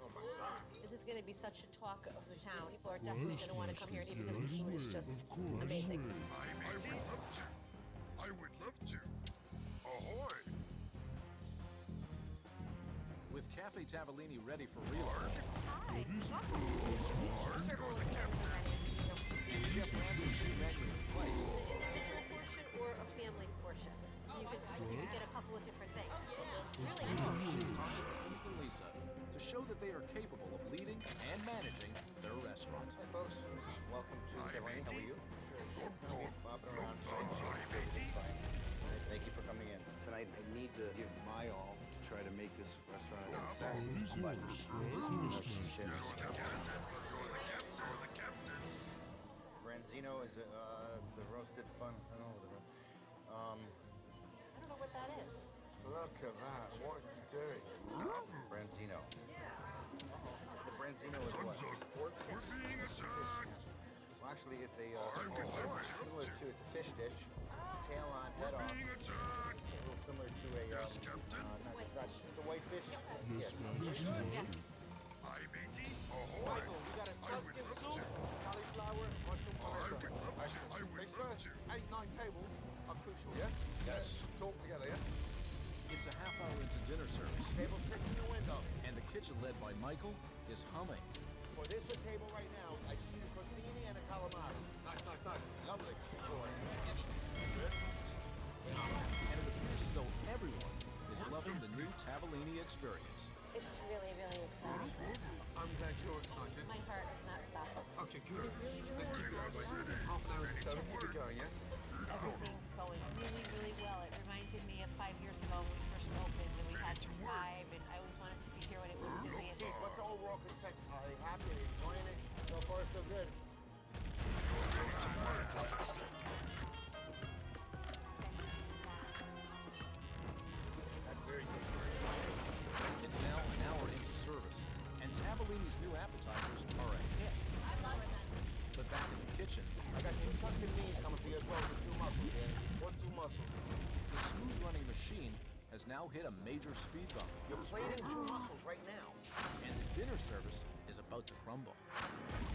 Oh my god. This is going to be such a talk of the town. People are definitely going to want to come here and eat because the food is just amazing. I would love to. Ahoy! With Cafe Tavellini ready for relaunch, Hi, welcome. Sure, we'll explain the menu. and Chef Ramsay's new menu in place, An individual portion or a family portion. So you could get a couple of different things. It's really cool. it's time for Keith and Lisa to show that they are capable of leading and managing their restaurant. Hey folks, welcome to Tavellini. How are you? Bopping around tonight, making sure everything's fine. Thank you for coming in. Tonight I need to give my all to try to make this restaurant a success. But that's some shit. Branzino is it's the roasted fun. I don't know I don't know what that is. Look at that. What are you doing? Branzino. The branzino is what? Pork? Fish. Well, actually, it's a similar to it's a fish dish. Tail on, head off. It's a little similar to a it's a white fish. Yes. Yes. Michael, we got a Tuscan soup, cauliflower, mushroom polenta. Excellent. Things first, 8-9 tables are crucial, yes? Yes. Talk together, yes? It's a half hour into dinner service, Table 6 in the window. and the kitchen led by Michael is humming. For this table right now, I just need a crostini and a calamari. Nice. Lovely. Enjoy. And it appears as though everyone is loving the new Tavellini experience. It's really, really exciting. I'm glad you're excited. My heart is not stopped. Okay, good. Let's keep it that way. Half an hour into service, keep it going, yes? Everything's going really, really well. It reminded me of 5 years ago when we first opened and we had this vibe, and I always wanted to be here when it was busy. Keith, what's the overall consensus? Are they happy? Are they enjoying it? So far, so good. That's very tasty. It's now an hour into service, and Tavellini's new appetizers are a hit. I love it. But back in the kitchen, I got 2 Tuscan meats coming for you as well with 2 mussels, Danny. What 2 mussels? the smooth-running machine has now hit a major speed bump, You're plating 2 mussels right now. and the dinner service is about to crumble.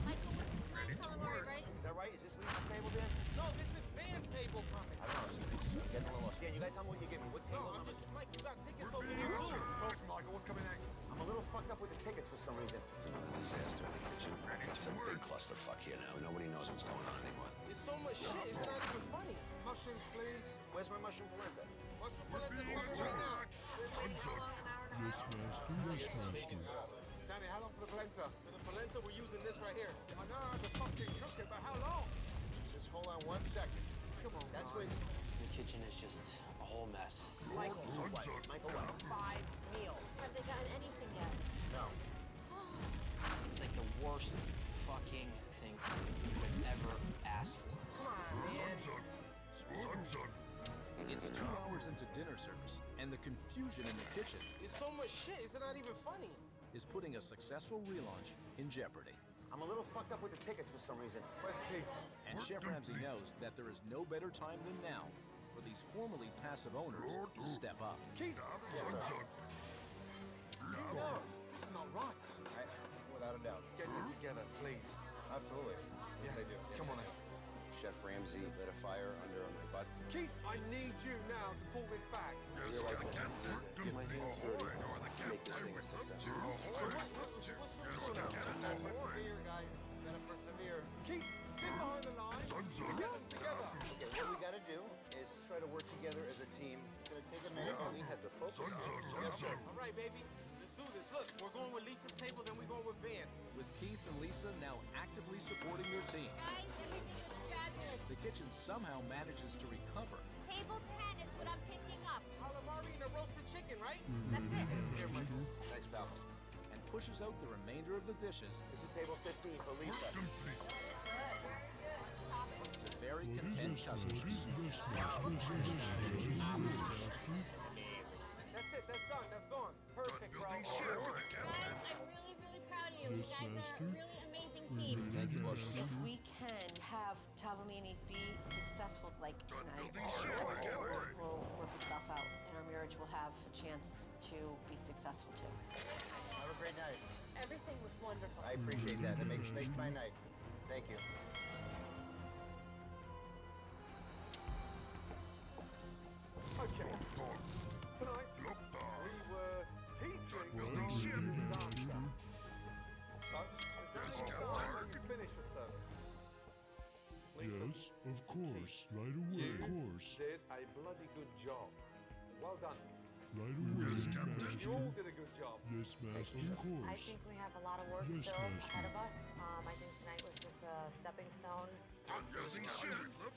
Michael, what's this my calamari, right? Is that right? Is this Lisa's table, Dan? No, this is Van's table coming. I don't know. See, this is getting a little lost. Dan, you gotta tell me what you're giving me. What table? No, I'm just, Mike, you got tickets over there too. Talk to Michael, what's coming next? I'm a little fucked up with the tickets for some reason. Another disaster in the kitchen. It's a big clusterfuck here now. Nobody knows what's going on anymore. There's so much shit, it's not even funny. Mushrooms, please. Where's my mushroom polenta? Mushroom polenda's coming right now. How long, an hour and a half? It's taking forever. Danny, how long for the polenta? For the polenta, we're using this right here. I know how to fucking cook it, but how long? Just hold on 1 second. Come on, That's guys. what. The kitchen is just a whole mess. Michael, what? Michael, what? Five's meal. Have they gotten anything yet? No. It's like the worst fucking thing you could ever ask for. Come on, man. It's 2 hours into dinner service, and the confusion in the kitchen There's so much shit, it's not even funny. is putting a successful relaunch in jeopardy. I'm a little fucked up with the tickets for some reason. Where's Keith? And Chef Ramsay knows that there is no better time than now for these formerly passive owners to step up. Keith? Yes, sir. No, it's not right. Without a doubt. Get it together, please. Absolutely. Yes, I do. Yes, Come on I in. do. Chef Ramsay lit a fire under my butt. Keith, I need you now to pull this back. I realized that I need to get my hands dirty to make this thing a success. So what's your deal now? Persevere, guys. You gotta persevere. Keith, Yes, sir. All right, baby. Let's do this. Look, we're going with Lisa's table, then we're going with Van. With Keith and Lisa now actively supporting their team, Guys, everything is fabulous. the kitchen somehow manages to recover. Table 10 is what I'm picking up. Calamari and a roasted chicken, right? That's it. Here, Michael. Thanks, pal. And pushes out the remainder of the dishes. This is table 15 for Lisa. To very content customers. That's it. That's done. That's gone. Perfect, bro. Guys, I'm really, really proud of you. You guys are a really amazing team. Thank you, boss. If we can have Tavolini be successful like tonight, it will work itself out, and our marriage will have a chance to be successful too. Have a great night. Everything was wonderful. I appreciate that. That makes my night. Thank you. Okay. Tonight, we were teetering on disaster. But there's no need to start until you finish the service. Lisa, Yes, of course. Right away. Of course. did a bloody good job. Well done. Right away, Master. You all did a good job. Yes, Master. Of course. I think we have a lot of work Yes, still Master. ahead of us. I think tonight was just a stepping stone. Absolutely.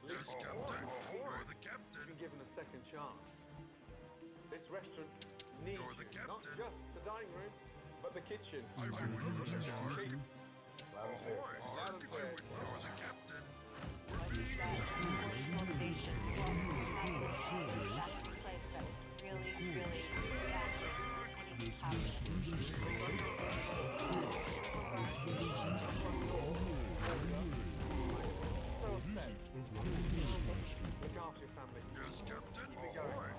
Lisa, you've been given a second chance. This restaurant needs you. Not just the dining room, but the kitchen. Keith, Loud and clear. loud and clear. I think that everyone's motivation gets back to a place that is really, really lacking anything positive. So upset. Look after your family. Keep it going.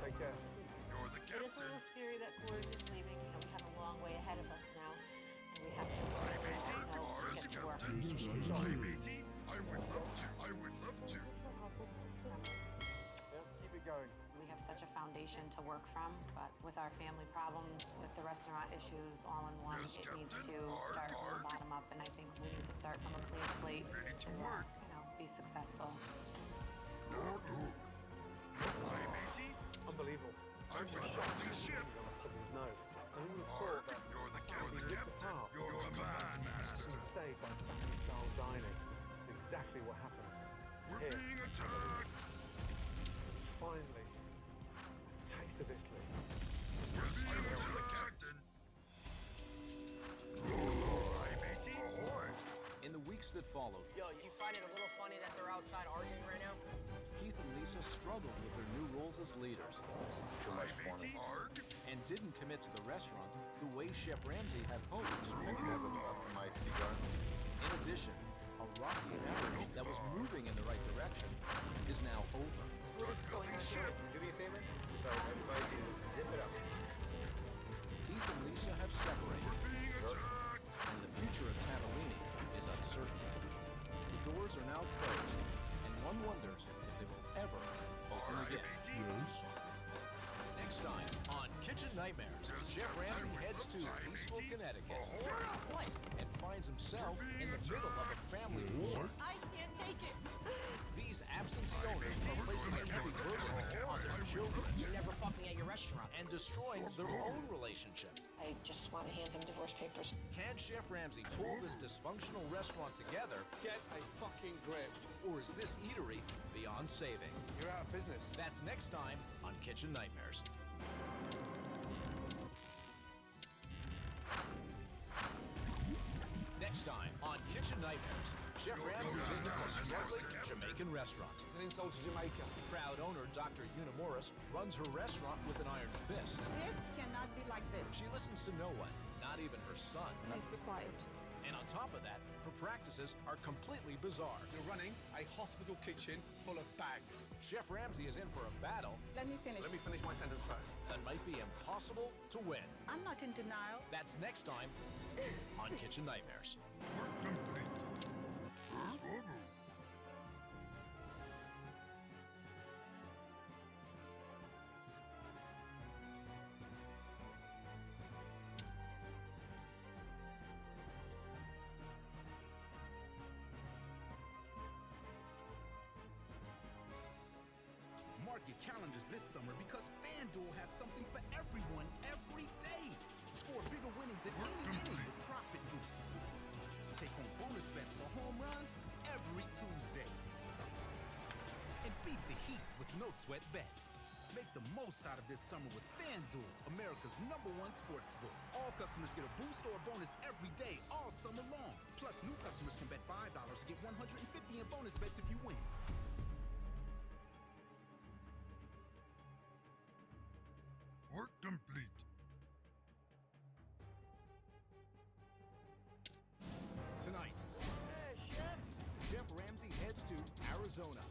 Take care. It is a little scary that Ford is leaving. You know, we have a long way ahead of us now, and we have to, just get to work. I would love to. Yeah, keep it going. We have such a foundation to work from, but with our family problems, with the restaurant issues all in one, it needs to start from the bottom up, and I think we need to start from a clean slate to, be successful. Unbelievable. I was just shocked that this ended on a positive note. And who would have thought that family being ripped apart and saved by family-style dining? That's exactly what happened here. Finally, a taste of Italy. In the weeks that followed, Yo, you find it a little funny that they're outside arguing right now? Keith and Lisa struggled with their new roles as leaders. Too much for me. And didn't commit to the restaurant the way Chef Ramsay had hoped. I can have enough for my cigar. In addition, a rocky marriage that was moving in the right direction is now over. What is going on here? Do me a favor? So I advise you to zip it up. Keith and Lisa have separated, and the future of Tavolini is uncertain. The doors are now closed, and one wonders if they will ever open again. Yes. Next time on Kitchen Nightmares, Chef Ramsay heads to peaceful Connecticut and finds himself in the middle of a family war. I can't take it. These absentee owners are placing a heavy burden on their children. You're never fucking at your restaurant. And destroying their own relationship. I just want to hand him divorce papers. Can Chef Ramsay pull this dysfunctional restaurant together? Get a fucking grip. Or is this eatery beyond saving? You're out of business. That's next time on Kitchen Nightmares. Next time on Kitchen Nightmares, Chef Ramsay visits a struggling Jamaican restaurant. It's an insult to Jamaica. Proud owner Dr. Una Morris runs her restaurant with an iron fist. This cannot be like this. She listens to no one, not even her son. Please be quiet. And on top of that, her practices are completely bizarre. You're running a hospital kitchen full of bags. Chef Ramsay is in for a battle. Let me finish. Let me finish my sentence first. That might be impossible to win. I'm not in denial. That's next time on Kitchen Nightmares. your calendars this summer because FanDuel has something for everyone every day. Score bigger winnings at any inning with profit boosts. Take home bonus bets for home runs every Tuesday. And beat the heat with no sweat bets. Make the most out of this summer with FanDuel, America's #1 sportsbook. All customers get a boost or a bonus every day, all summer long. Plus, new customers can bet $5 to get $150 in bonus bets if you win. Work complete. Tonight, Chef Ramsay heads to Arizona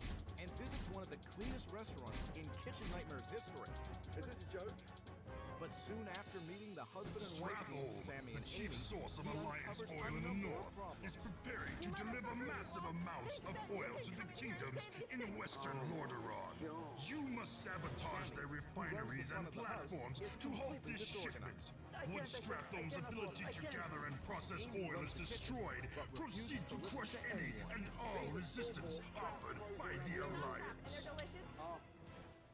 and visits one of the cleanest restaurants in Kitchen Nightmares history. Is this a joke? But soon after meeting the husband and wife team, Strathold, Sammy the and chief Amy, source of he Alliance uncovers oil a in the number of north, problems. is preparing to deliver massive amounts of oil to the kingdoms in western Lordaeron. You must sabotage their refineries and platforms to halt this shipment. Once Stratholm's ability to gather and process oil is destroyed, proceed to crush any and all resistance offered by the Alliance.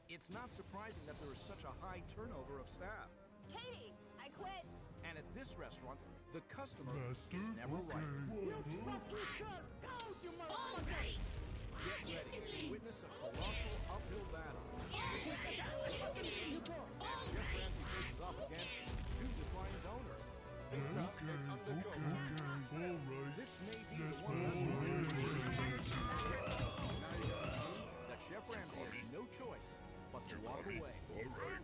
It's not surprising that there is such a high turnover of staff. Katie, I quit. And at this restaurant, the customer Master, is never right. You fucking serve out, you motherfucker! Get ready to witness a colossal uphill battle. As Chef Ramsay faces off against two defiant owners. Pizza is undercooked. Alright. This may be Yes, the one Master. Now you're gonna see that Chef Ramsay has no choice but to walk away. Alright.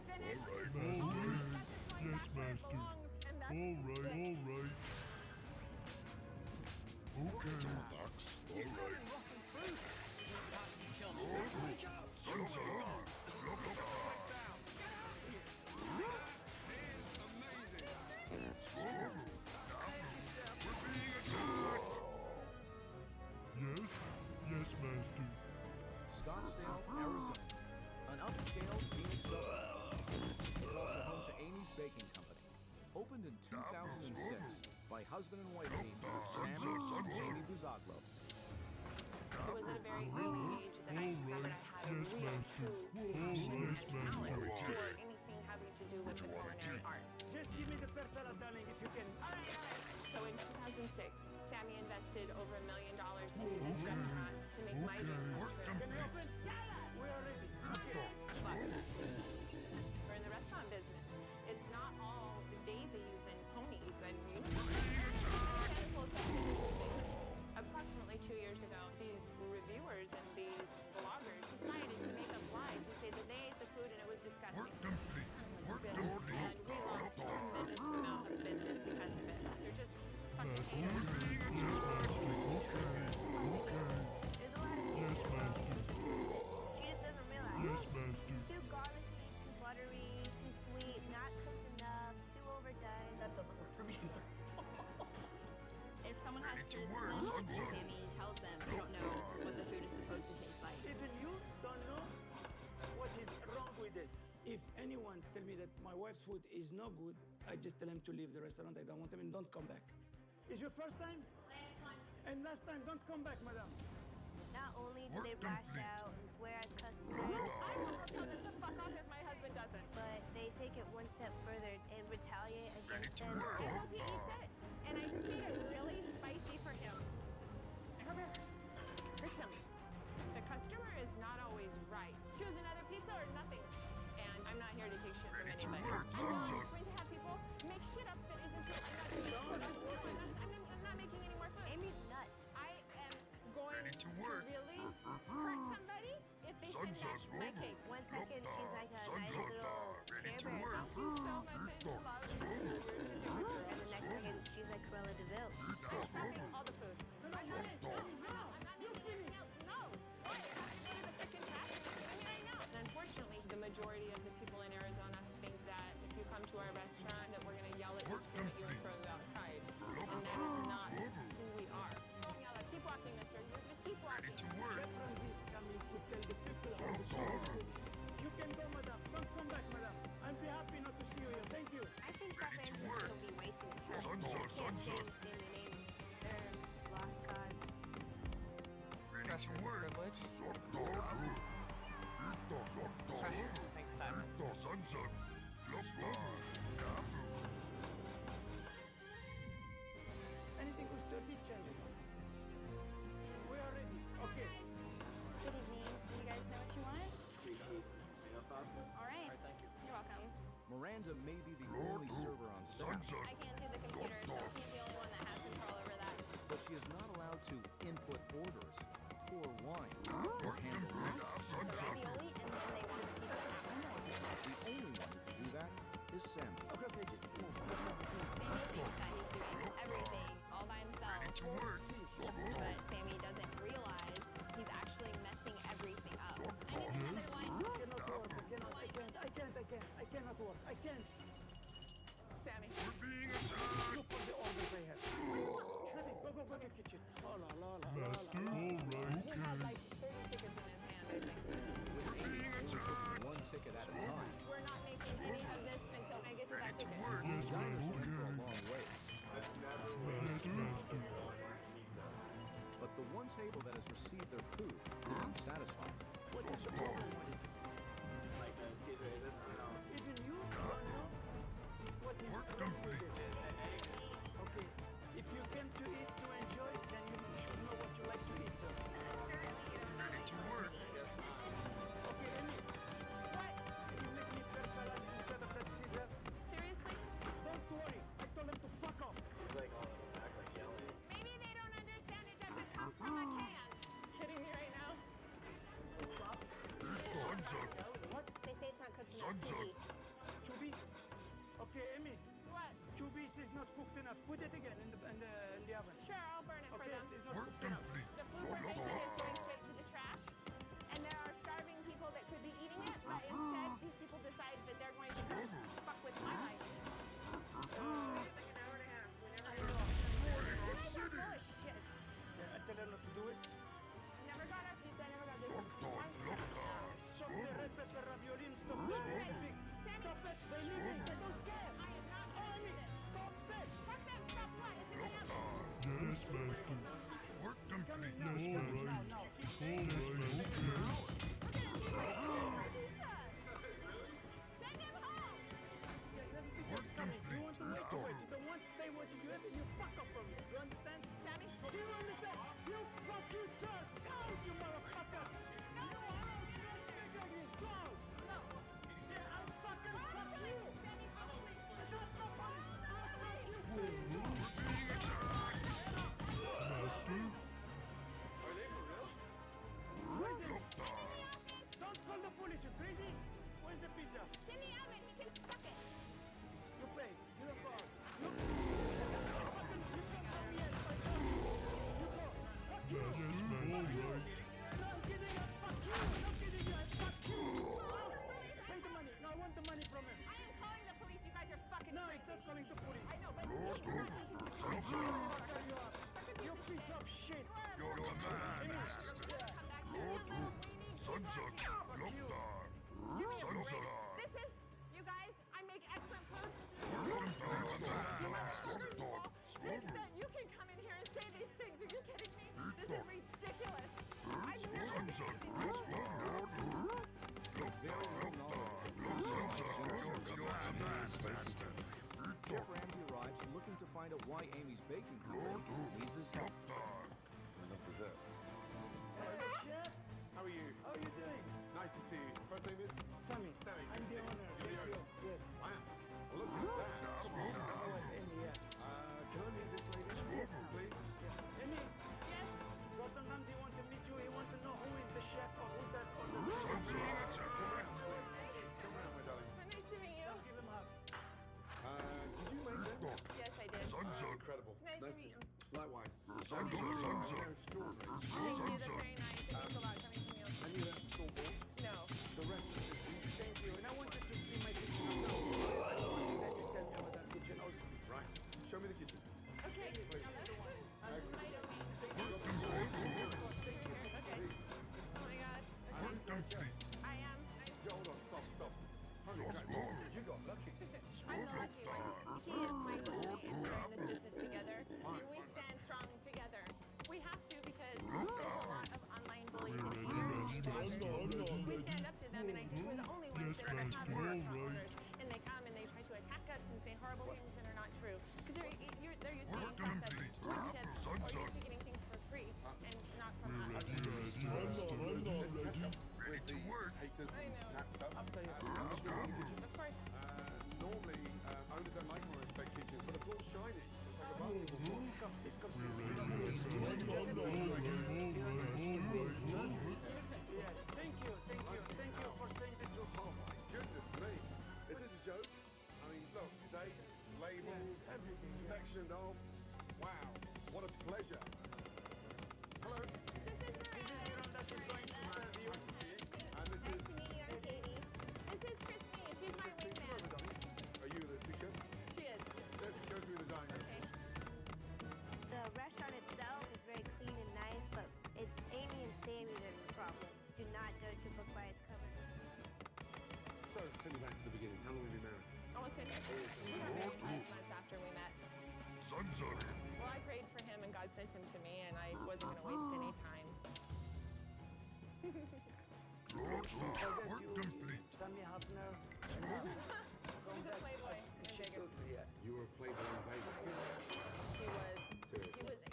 Yes, Master. Alright. Okay. Yes? Yes, Master. Scottsdale, Arizona, an upscale Phoenix suburb. It's also home to Amy's Baking Company. Opened in 2006 by husband and wife team Sammy and Amy Buzaglo. It was at a very early age that I discovered I had a real, true passion and talent for anything having to do with the culinary arts. Just give me the first salad, darling, if you can. All right. So in 2006, Sammy invested over $1 million into this restaurant to make my dream come true. Can we open? We are ready. Okay. But we're in the restaurant business. It's not all daisies and ponies and unicorns. And this whole substitution thing. Approximately 2 years ago, these reviewers and these bloggers decided to make up lies and say that they ate the food and it was disgusting. And we lost a tremendous amount of business because of it. They're just fucking haters. There's a lot of things that go with the food. She just doesn't realize. Yes, Master. Too garlicky, too buttery, too sweet, not cooked enough, too overdone. That doesn't work for me either. If someone has criticism, Sammy tells them they don't know what the food is supposed to taste like. Even you don't know what is wrong with it. If anyone tell me that my wife's food is no good, I just tell him to leave the restaurant. I don't want him and don't come back. Is your first time? Last time. And last time, don't come back, madam. Not only do they lash out and swear at customers, I will tell them to fuck off if my husband doesn't. but they take it one step further and retaliate against them. I hope he eats it. And I just made it really spicy for him. Herbert, trick him. The customer is not always right. Choose another pizza or nothing. And I'm not here to take shit from anybody. I'm not going to have people make shit up that isn't true. I'm not making any more food. Amy's nuts. I am going to really hurt somebody if they send back my cake. 1 second, she's like a nice little Care Bear. Thank you so much. I love you. And the next second, she's like Cruella de Vil. I'm stopping all the food. I'm not making anything else. No. I have to go to the freaking trash. And unfortunately, the majority of the people in Arizona think that if you come to our restaurant, that we're going to yell at you, scream at you, and throw you outside. And that is not who we are. Don't yell at. Keep walking, mister. You just keep walking. Chef Ramsay is coming to tell the people how the food is good. You can go, madam. Don't come back, madam. I'll be happy not to see you here. Thank you. I think Chef Ramsay's gonna be wasting his time. He can't change Sammy and Amy. They're lost cause. Ready to work. Privilege. Pressure makes diamonds. Anything who's dirty, change it. We are ready. Okay. Good evening. Do you guys know what you want? 3 cheese and tomato sauce. All right. Thank you. You're welcome. Miranda may be the only server on staff, I can't do the computer, so he's the only one that has control over that. but she is not allowed to input orders, pour wine, or handle money. The ravioli, and then they want the pizza afterwards. The only one who can do that is Sammy. Okay, just move. Sammy thinks that he's doing everything all by himself, but Sammy doesn't realize he's actually messing everything up. I need another wine. Cannot work. I cannot work. I can't. Sammy. Look at the orders I have. Nothing. Go to the kitchen. Oh, la, la, la, la, Master, la, la. alright. He had like 30 tickets in his hand, I think. With Amy only taking one ticket at a time, We're not making any of this until I get to that ticket. the diners are in for a long wait. But the one table that has received their food is unsatisfied. What is the problem with it? Like the Caesar is this? I don't know. Even you don't know what is the problem with it. Okay, if you came to eat to enjoy, then you should know what you like to eat, sir. Okay, Amy. What? Can you make me pear salad instead of that Caesar? Seriously? Don't worry. I told them to fuck off. He's like all in the back, like yelling. Maybe they don't understand it doesn't come from a can. Kidding me right now? What? They say it's not cooked enough. Tiki. Chubi? Okay, Amy. What? Chubis is not cooked enough. Put it again in the oven. Sure, I'll burn it for Okay, them. it's not cooked enough. The food we're making is going straight to the trash, and there are starving people that could be eating it, but instead these people decide that they're going to come fuck with my life. You guys are full of shit. I tell her not to do it. Never got our pizza, never got this. Stop the red pepper ravioli and stop the big. Stop it. They're leaving. They don't care. I am not Amy, doing this. stop it. Fuck them, stop what? It's in the oven. Yes, Master. It's coming now. It's All coming right. now. All right, okay. Send him home. Yeah, let me tell you, it's coming. You want to wait, you wait. You don't want, they waited. You have it. You fuck off from me. Do you understand? Sammy? Do you understand? You fuck yourself. Go, you motherfucker. No, I don't speak like this. Go. No. Yeah, I'll fucking fuck you. Sammy, call the police. Shut the police. I'll fuck you. Master? Are they for real? Where's it? Don't call the police. You crazy? Where's the pizza? It's in the oven. He can suck it. You pay. You don't call. You fucking, you come from me. You go. Fuck you. Master, Fuck you. alright. No, I'm kidding. I fuck you. No kidding you. I fuck you. Pay the money. No, I want the money from him. I am calling the police. You guys are fucking No, crazy. it's not calling the police. I know, but hey, you're not teaching me. Fucker you up. You piece of shit. You're a man. Come back here. That little weenie. Keep on here. Fuck you. Give me a break. This is, you guys, I make excellent food. You motherfuckers all think that you can come in here and say these things. Are you kidding me? This is ridiculous. I've never seen anything like this. With very low knowledge of the previous night's dinner service, Chef Ramsay arrives looking to find out why Amy's baking company needs his help. Enough desserts. Hello, chef. How are you? How are you doing? Nice to see you. First name is? Sammy. Sammy. I'm the owner. You're the owner? Yes. Wow. Well, look at that. Come on. Oh, Amy, yeah. Can I meet this lady? Yes, Please? Amy, Yes? Gordon Ramsay want to meet you. He want to know who is the chef or who that orders the Come around, please. Come around, my darling. Nice to meet you. Give him a hug. Did you make them? Yes, I did. Incredible. Nice to meet you. Likewise. They're extraordinary. Thank you. That's very nice. It means a lot coming from you. And you have store balls? No. The rest of it is Thank you. And I want you to see my kitchen. Then you tell me about our kitchen also. right. Show me the kitchen. Okay. Please. Please. Oh my god. And who's the chef? I am. Hold on, stop. Holy crap. You got lucky. I'm the lucky one. He is my soulmate, and we're in this business together. And we stand strong together. We have to because there's a lot of online bullies and haters and bloggers. We stand up to them and Owners don't like more spec kitchens, but the floor's shiny. Looks like a basketball court. Yes, thank you for saying the truth. Oh my goodness me. Is this a joke? I mean, look, dates, labels, everything. sectioned off. Wow, what a pleasure. Hello. This is Miranda, she's going to serve you. Nice to see you. And this Nice is... to meet you. I'm Katie. This is Christine. She's my wingman. Are you the sous chef? She is. Let's go through the dining room. The restaurant itself is very clean and nice, but it's Amy and Sammy that are the problem. Do not judge a book by its cover. So, take me back to the beginning. How long have you been married? Almost 10 years. We got married 5 months after we met. Well, I prayed for him and God sent him to me, and I wasn't going to waste any time. Sammy Hafner. He was a playboy in Vegas. You were a playboy in Vegas. He was,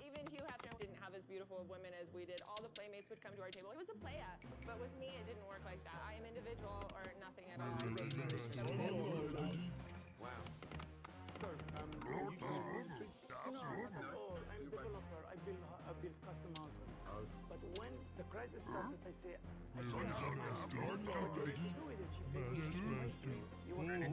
even Hugh Hefner didn't have as beautiful of women as we did. All the playmates would come to our table. It was a playa, but with me, it didn't work like that. I am individual or nothing at all. That was it. Wow. So, you trained in the industry? No, not at all. I'm a developer. I build custom houses. Oh. But when the crisis started, I say, I still have money. What do you need to do with it? She paid me 63. You want to I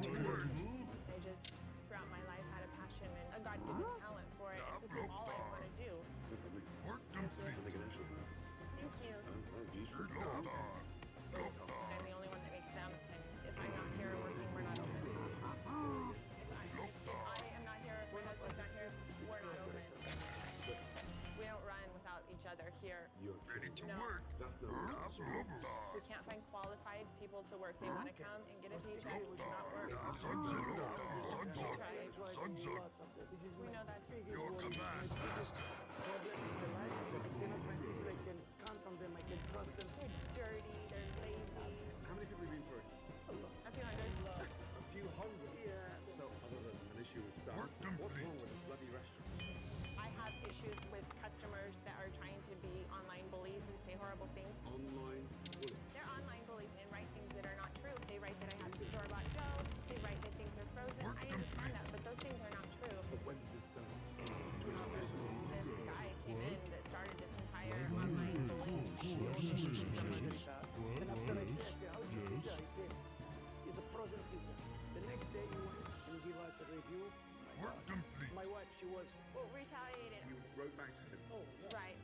just, throughout my life, had a passion and a God-given talent for it. And this is all I want to do. That's lovely. I think it nationals now. Thank you. That's beautiful. I'm the only one that makes them. And if I'm not here working, we're not open. If I am not here, my husband's not here, we're not open. We don't run without each other here. You're ready to work. That's no business. We can't find qualified people to work. They want to come and get a paycheck and not work. We know that. Your command. Problem in my life, I cannot find people I can count on them, I can trust them. They're dirty, they're lazy. How many people have you been through? A few hundred. A few hundred? Yeah. So, other than an issue with staff, what's wrong with this bloody restaurant? I have issues with customers that are trying to be online bullies and say horrible things. Online bullies? They're online bullies and write things that are not true. They write that I have store-bought dough. They write that things are frozen. I understand that, but those things are not true. But when did this start? This guy came in that started this entire online bullying. And after I said, okay, how's your pizza? He said, it's a frozen pizza. The next day he went and gave us a review. My wife, she was... Well, retaliated. You wrote back to him? Oh, yeah. Right.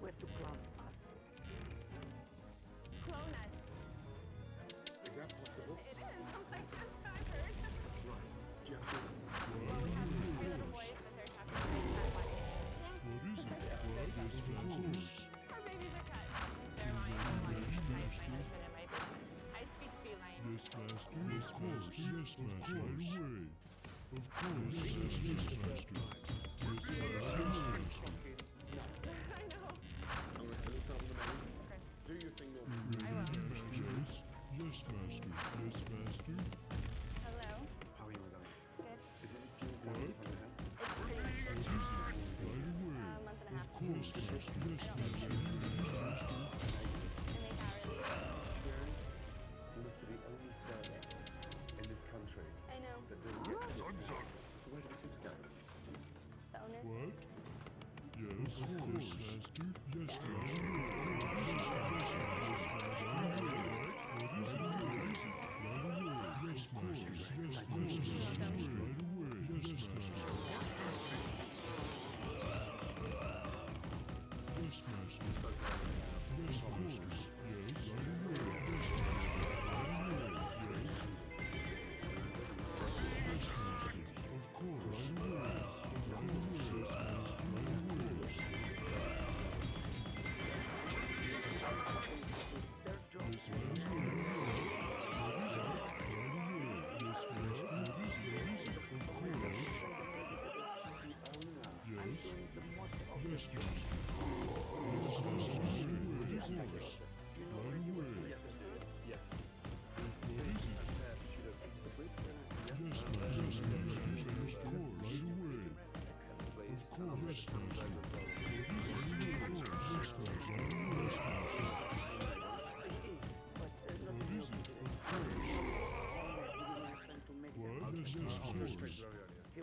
We have to clone us. Clone us. Is that possible? It is. Some places I've heard. Right. Do you have to? Well, we have 3 little boys, but they're tapping cat bodies. Our babies are cats. They're my life besides my husband and my business. I speak feline. Yes, master. Of course. Yes, master. Right away. Of course. Yes, master. I know. I'm going to start with the menu. Okay. Do your thing normally. I will. Yes. Yes, master. Yes, master. Hello. How are you, my darling? Good. Is it just you and Sammy from the house? It's pretty much just Right away. a month and a half. Of course. Good tips? Yes, master. And they hourly. Serious? You must be the only server in this country I know. that doesn't get tipped out. So where do the tips go? The owner. What? Yes, of course, master. Yes, master.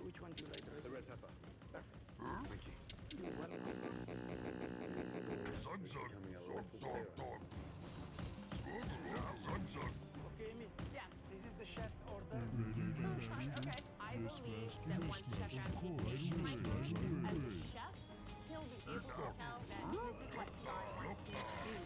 Okay, which one do you like? The red pepper. Perfect. Thank you. You're welcome. These stories are becoming a little clearer. Okay, Amy. Yeah. This is the chef's order. Okay. I believe that once Chef Ramsay tastes my food as a chef, he'll be able to tell that this is what God wants me to do.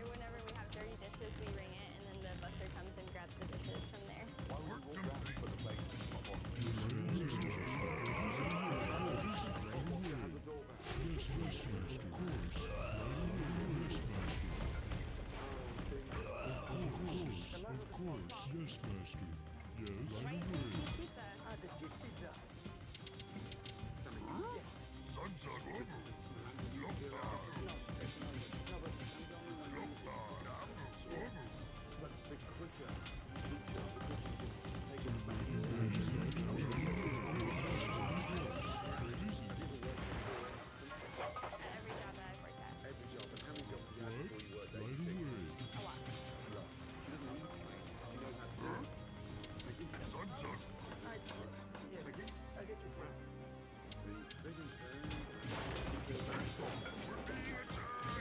Whenever we have dirty dishes, we ring it, and then the busser comes and grabs the dishes from there. Why would warcraft put the place in hot wash? Hot washer has a doorbell. Right? Cheese pizza. Ah, the cheese pizza. Something. Yeah. No, she doesn't know yet. No, but I'm the only one who uses it. But the quicker you teach her, the quicker you can take it back. Have you ever worked with a POS system? At every job that I've worked at. Every job. And how many jobs have you had before you worked at ABC? A lot. A lot. She doesn't need training. She knows how to do it. Thank you. Ah, it's good. Yes. Thank you. I'll get you Well, that. the friggin' pan shoots it back shot.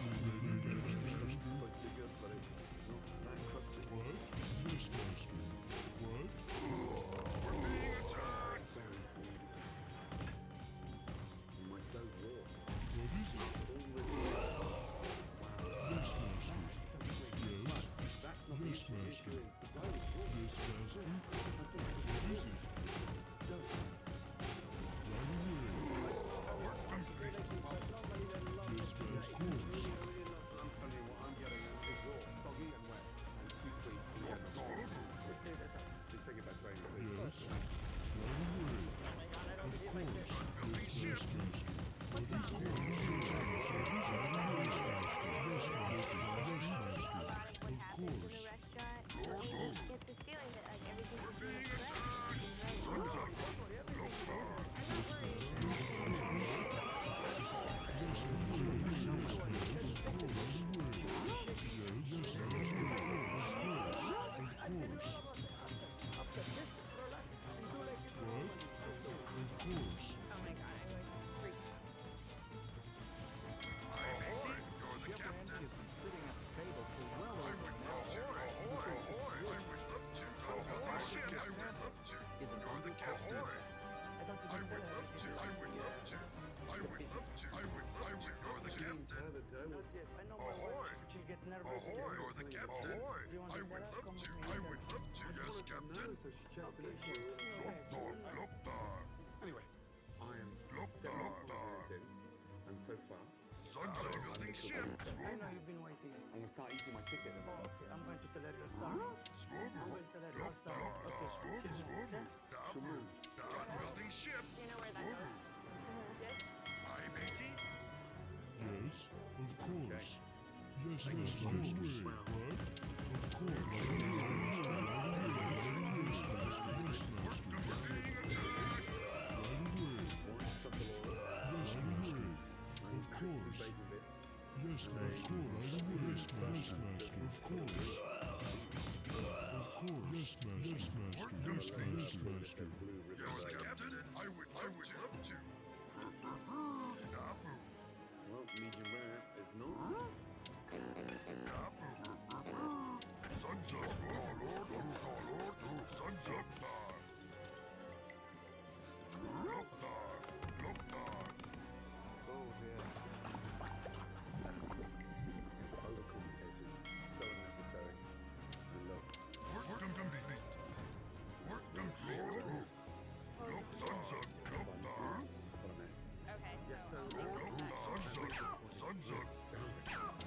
Crust is supposed to be good, but it's not that crusty. Very sweet. My dough's raw. After all this work. Wow. That's so sweet. But that's not the issue. The issue is the dough is raw. I think it was raw. It's dough. I'm telling you what I'm getting is raw, soggy and wet, and too sweet in general. You take it back training, please. Oh my god, I don't think it like this. What's that? A lot of what happens in the restaurant. So Amy gets this feeling that like everything she's doing is correct. She's right. After this product, you do like you do. Oh my god, I'm going to freak out. Chef Ramsay has been sitting at the table for well over an hour. So far, the chef is an undercooked insect. I don't even tell her if you like the pizza. Didn't tell her the dough was... Not yet. I know my wife, she'll get nervous. Do you want to tell her? Come with me. I just wanted to know, so she checks the next one. Anyway, I am 75 minutes in, and so far, I'm undercooked insect. I know you've been waiting. I'm going to start eating my chicken. Oh, okay. I'm going to tell her you're starving. I'm going to tell her you're starving. Okay. She'll move. Okay? She'll move. Building ship. Do you know where that goes? Yes? Hi, matey. Yes, of course. Okay. Yes, yes, right away. What? Of course. White truffle oil, and crispy bacon bits. Yes, master. Right away. Yes, master. Of course. Of course. Yes, master. Yes, master. Yes, master. Blue ribbon Yes, bacon. Captain. I would love to. Well, medium rare is not. Oh dear. It's overcomplicated, so unnecessary. And look, what a mess. Okay, so Yes, so I'll take this I'm a bit disappointed. Yes, starving.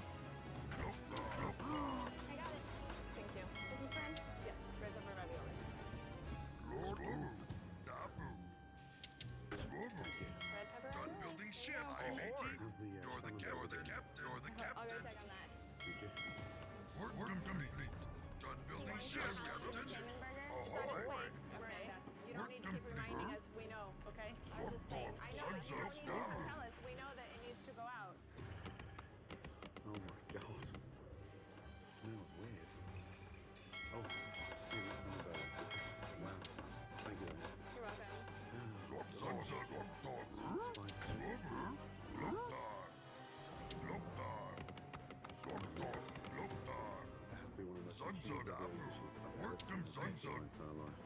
ravioli dishes I've ever seen or tasted in my entire life.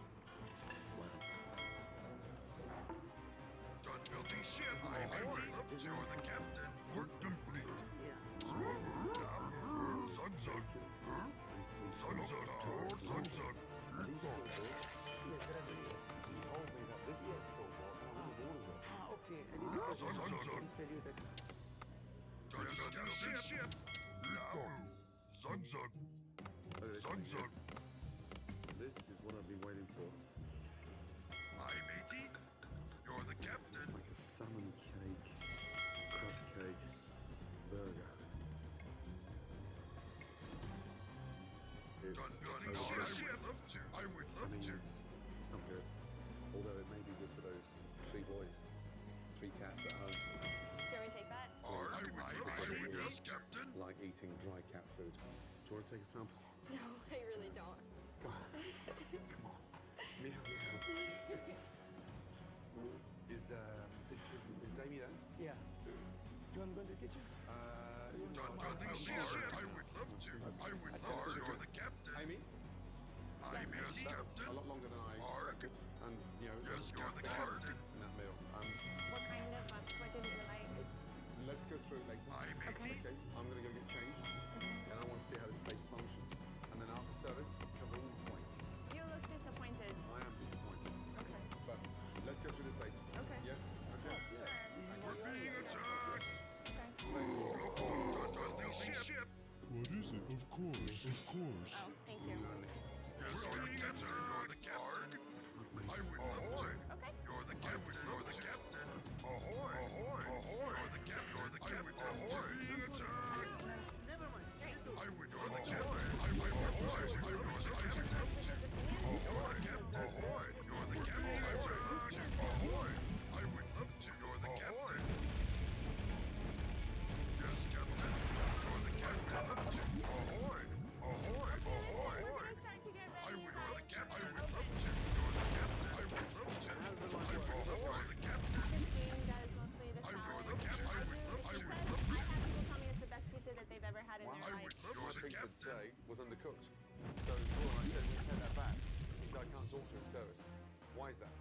Wow. Building ship. You're the captain. Work complete. Yeah. Bacon and sweet corn topped with cilantro. Are these store-bought? Yes, they're delicious. He told me that this was store-bought and I would have ordered it. Okay. I didn't tell you that. Building ship. Look at this thing here. This is what I've been waiting for. Hi, matey. You're the captain. It's like a salmon cake, crab cake, burger. It's Building ship. I would love to. it's not good. Although it may be good for those 3 boys, 3 cats at home. Can we take that? Yes, captain. Like eating dry cat food. Do you want to take a sample? No, I really don't. Come on. Come on. Meow, meow. Is Amy there? Yeah. Do you want to go to the kitchen? No. Building ship. I would love to. I would love to. You're the captain. Amy? I'm That was captain. a lot longer than I expected. And, you know, Yes, there you're was the carrots captain. in that meal. What kind of, what didn't you like? Let's go through it later. Okay. I'm going to go get changed. And I want to see how this place functions. And then after service, cover all the points. You look disappointed. I am disappointed. Okay. But let's go through this later. Okay. Yeah? Okay. Sure. Building ship. What is it? Of course, of course. Oh, thank you. Yes, you're the captain. You're the captain. I would love to. Okay. You're the captain. You're the captain. Ahoy! Ahoy! Ahoy! You're the captain. You're the captain. Ahoy! Being attacked. Never mind. I would. You're the captain. I would. Ahoy! I would. Ahoy! Ahoy! You're the captain. Ahoy! I would love to. You're the captain. Yes, captain. You're the captain. Ahoy! Ahoy! Ahoy! We're gonna start to get ready. I would. You're the captain. I would Okay. love to. You're the captain. I would love to. How does the line work? Ahoy! The captain. Christine does mostly the I would. salads. The captain. I do the pizzas. I've had people tell me it's the best pizza that they've ever had in their I life. would love My to. pizza today was undercooked. So it was raw, and I said, will you take that back? He said, I can't talk to you in service. Why is that?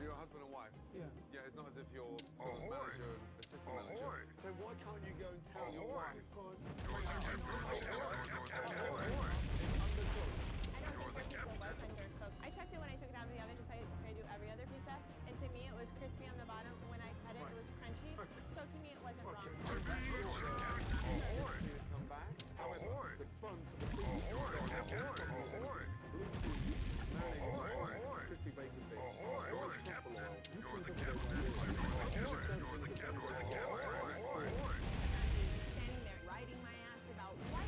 You're a husband and wife. Yeah. Yeah, it's not as if you're sort of Ahoy. manager and assistant Ahoy. manager. So why can't you go and tell your Ahoy. wife? Because You're the captain. Ahoy! It's undercooked. I don't think your pizza was undercooked. I checked it when I took it out of the oven, just like I do every other pizza. And to me, it was crispy on the bottom. When I cut it, it was crunchy. So to me, it wasn't wrong. You're the captain. Ahoy. See it come back. However, the bun for the beef is blue cheese, mayonnaise, crispy bacon bits, oil, truffle oil. You come up with those ideas. Just certain things that don't go together. It's cool. Standing there, riding my ass about what?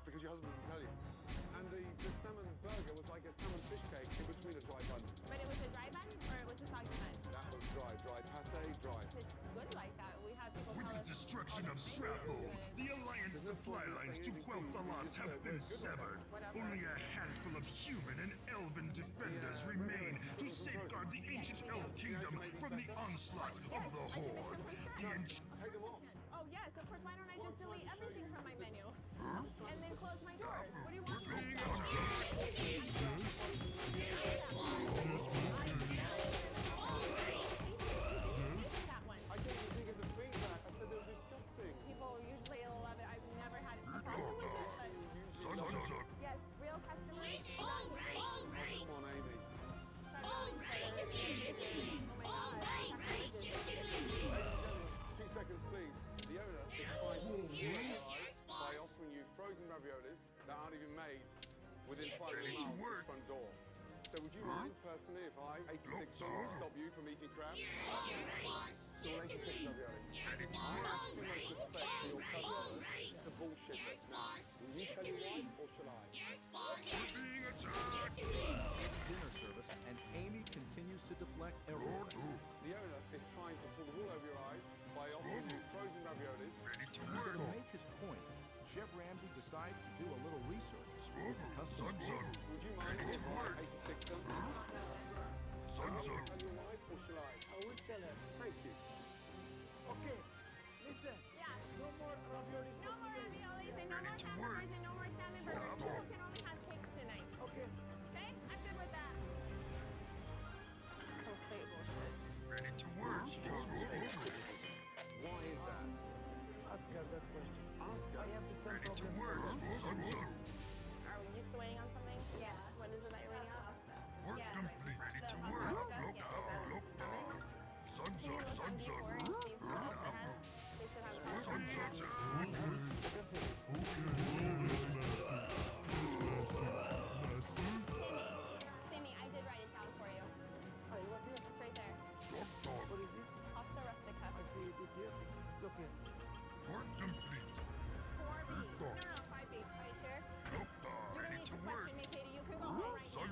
Because your husband didn't tell you. And the salmon burger was like a salmon fish cake in between a dry bun. But it was a dry bun or it was a soggy bun? That was dry. Dry pate, dry. It's good like that. We have people With tell the us destruction of Strapple, the alliance supply lines to Quel'Thalas have been severed. Only a handful of human and elven defenders remain to safeguard the ancient elf kingdom from the onslaught of the Horde. Take them off. Oh yes, of course. Why don't I just delete everything from my menu? And then close my doors? What do you want me to say? That one. I gave you get the feedback. I said they were disgusting. People usually love it. I've never had a problem with it, but yes, real customers. Come on, Amy. Oh my God, sacrilegious. Ladies and gentlemen, 2 seconds, please. The owner is trying to pull you guys by offering you frozen raviolis that aren't even made within 5 miles of his front door. So would you mind, personally, if I, 86 stop you from eating crab? So 86 ravioli. I have too much respect for your customers to bullshit them. Now, will you tell your wife or shall I? It's dinner service, and Amy continues to deflect everything. The owner is trying to pull the wool over your eyes by offering you frozen raviolis. So to make his point, Chef Ramsay decides to do a little research with the customers. Would you mind if I 86 them? shall I? I will tell her. Thank you. Okay, listen. Yeah. No more raviolis No for more today. raviolis and no more hamburgers and no more salmon burgers. People can only have cakes tonight. Okay. Okay? I'm good with that. Complete bullshit. Ready to work. Why is that? Ask her that question. Ask her. I have the same Ready to problem for work. her. Are we used to waiting on something? Yeah. What is it that you're waiting on? Work complete. Ready to work. Can you look on D4 and see who else they had? They should have a pasta pasta. Sammy, I did write it down for you. Oh, it was here? It's right there. What is it? Pasta rustica. I see it here. It's okay. Work complete. 4B. No, 5B. Are you sure? You don't need to question me, Katie. You can go home right now.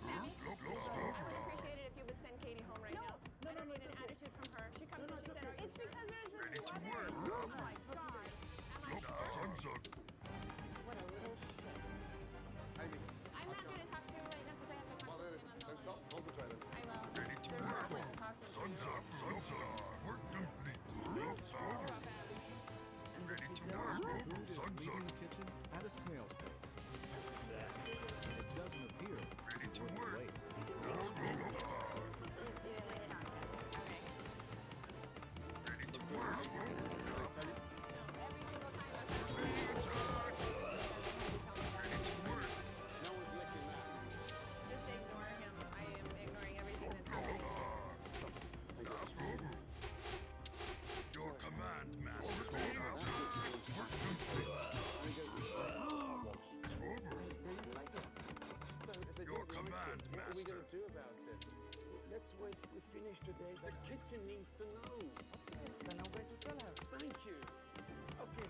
Sammy, I would appreciate it if you would send Katie home right now. I don't need an attitude from her. She comes and she said, it's because there's the two others. Oh my God. Am I sure? What a little shit. Amy. I'm not going to talk to you right now because I have to Well, concentrate on then those. stop. Concentrate then. I will. There's no point in talking to you. Work complete. Sorry about that. Ready to work. Food is leaving the kitchen at a snail's pace. It doesn't appear to be worth the wait. You didn't lay it on yet. Okay. Ready to work. Tell you? Every single time a customer is really good, he just doesn't have to tell me that. No one's licking that. Just ignore him. I am ignoring everything that's happening. Your command, That master. just goes back and goes straight to our wash. They didn't like it. So if they Your don't like command, it, what are we master. going to do about it? Let's wait. We finish today. The kitchen needs to know. Then I'm going to tell her. Thank you. Okay.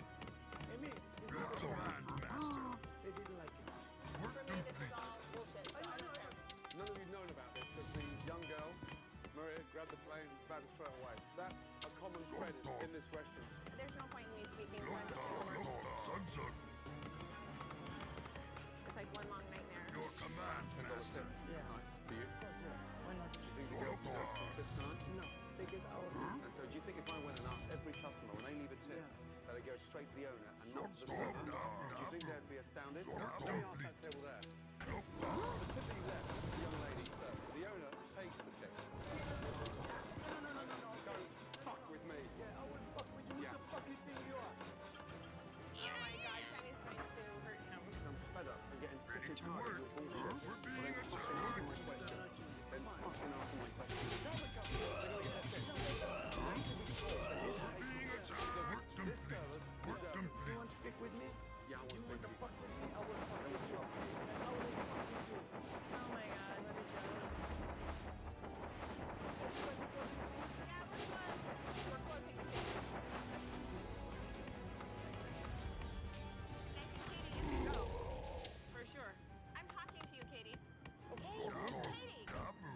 Amy, this is Your the command, master. They didn't like it. Work For me, this is complete. all bullshit, so I don't care. None of you've known about this, but the young girl, Maria, grabbed the plate and was about to throw it away. That's a common thread in this restaurant. There's no point in me speaking, so I'm just going to work. It's like one long nightmare. Your command, $10 master. tip. Yeah. Nice. For you? Of course, yeah. Why not? Do you think the girl deserves some tips tonight? No, they get our And so do you think if I went and asked every customer when they leave a tip that it goes straight to the owner and not to the server, do you think they'd be astounded? Let me ask that table there. So, the tip that you left the young lady served, the owner takes the tips. No, don't fuck with me. Yeah, I will fuck with you. Yeah. What the fuck you think you are? Oh my God, Tammy's going to hurt him. I'm fed up and getting sick and tired of your bullshit. Well, then fucking answer my question. Then fucking answer my question. Tell the customers they're going to get their tips. They should be told that he'll take them. Because this service deserves it. You want to speak with me? Yeah, I want You to want speak to to you. fuck with me? I will fuck with you. I will fuck with you. Oh my God, what a joke. Yeah, we're closing the kitchen. Thank you, Katie. You can go. For sure. I'm talking to you, Katie. Okay? Katie,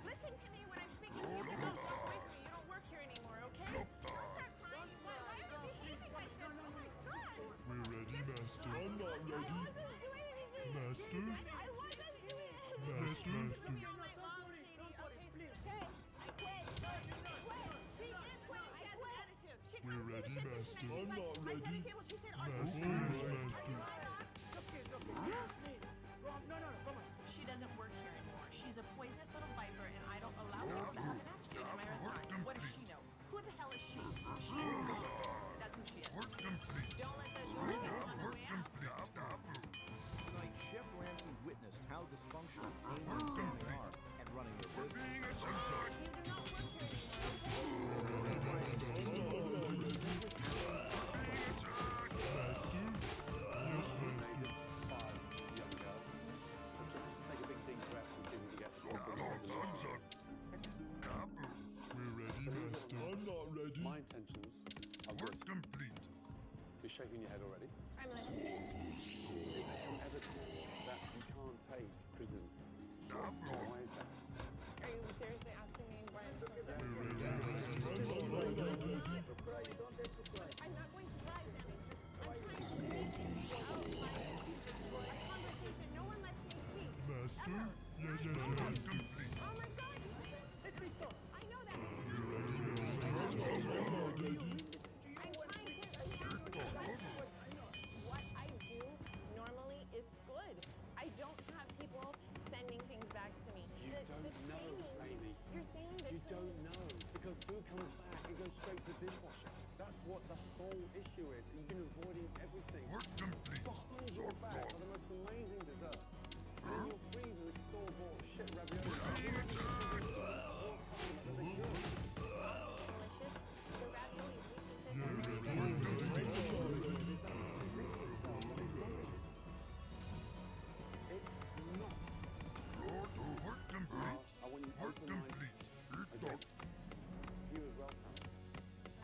listen to me when I'm speaking to you. You don't walk away from me. You don't work here anymore, okay? Don't start crying. Why are you behaving like this? Oh my God. We're ready, Master. I'm not ready. I wasn't doing anything. Master? I wasn't doing anything. Master? To me all night long, Katie. Okay, okay. I quit. She is quitting. She has an attitude. She We're comes to the ready, kitchen Master. tonight. She's I'm like, not I set a ready. table. She said, are you Master, sure? Master. It's okay, it's okay. Please. Go on. No, come on. She doesn't work here anymore. She's a poisonous little viper, and I don't allow her to have an attitude in my restaurant. What does she know? Who the hell is she? She's gone. That's who she is. Don't let the door hit you on the way out. Tonight, Chef Ramsay witnessed how dysfunctional Amy and Sammy are at running their business. You do not work here anymore, okay? They just fired the young girl. But just take a big deep breath and see if we can get some sort of resolution. We're ready, Master. I'm not ready. My intentions are good. You're shaking your head already. I'm listening. There's become evidence that you can't take prison. Why is that? Are you seriously asking me why I'm so We're ready, Master. I'm not ready. To cry, you don't have to cry. I'm not going to cry, Sammy. I'm trying to speak and take out my conversation. No one lets me speak. Master? Ever. Yes. Oh my God! don't know, Amy. You're saying the You training. don't know. Because food comes back, it goes straight to the dishwasher. That's what the whole issue is. You've been avoiding everything. Behind your back are the most amazing desserts. And in your freezer is store-bought shit raviolis. You're never going to convince your customer that they're good. Delicious. The raviolis make me feel I want you open-minded. Okay? You as well, Sam.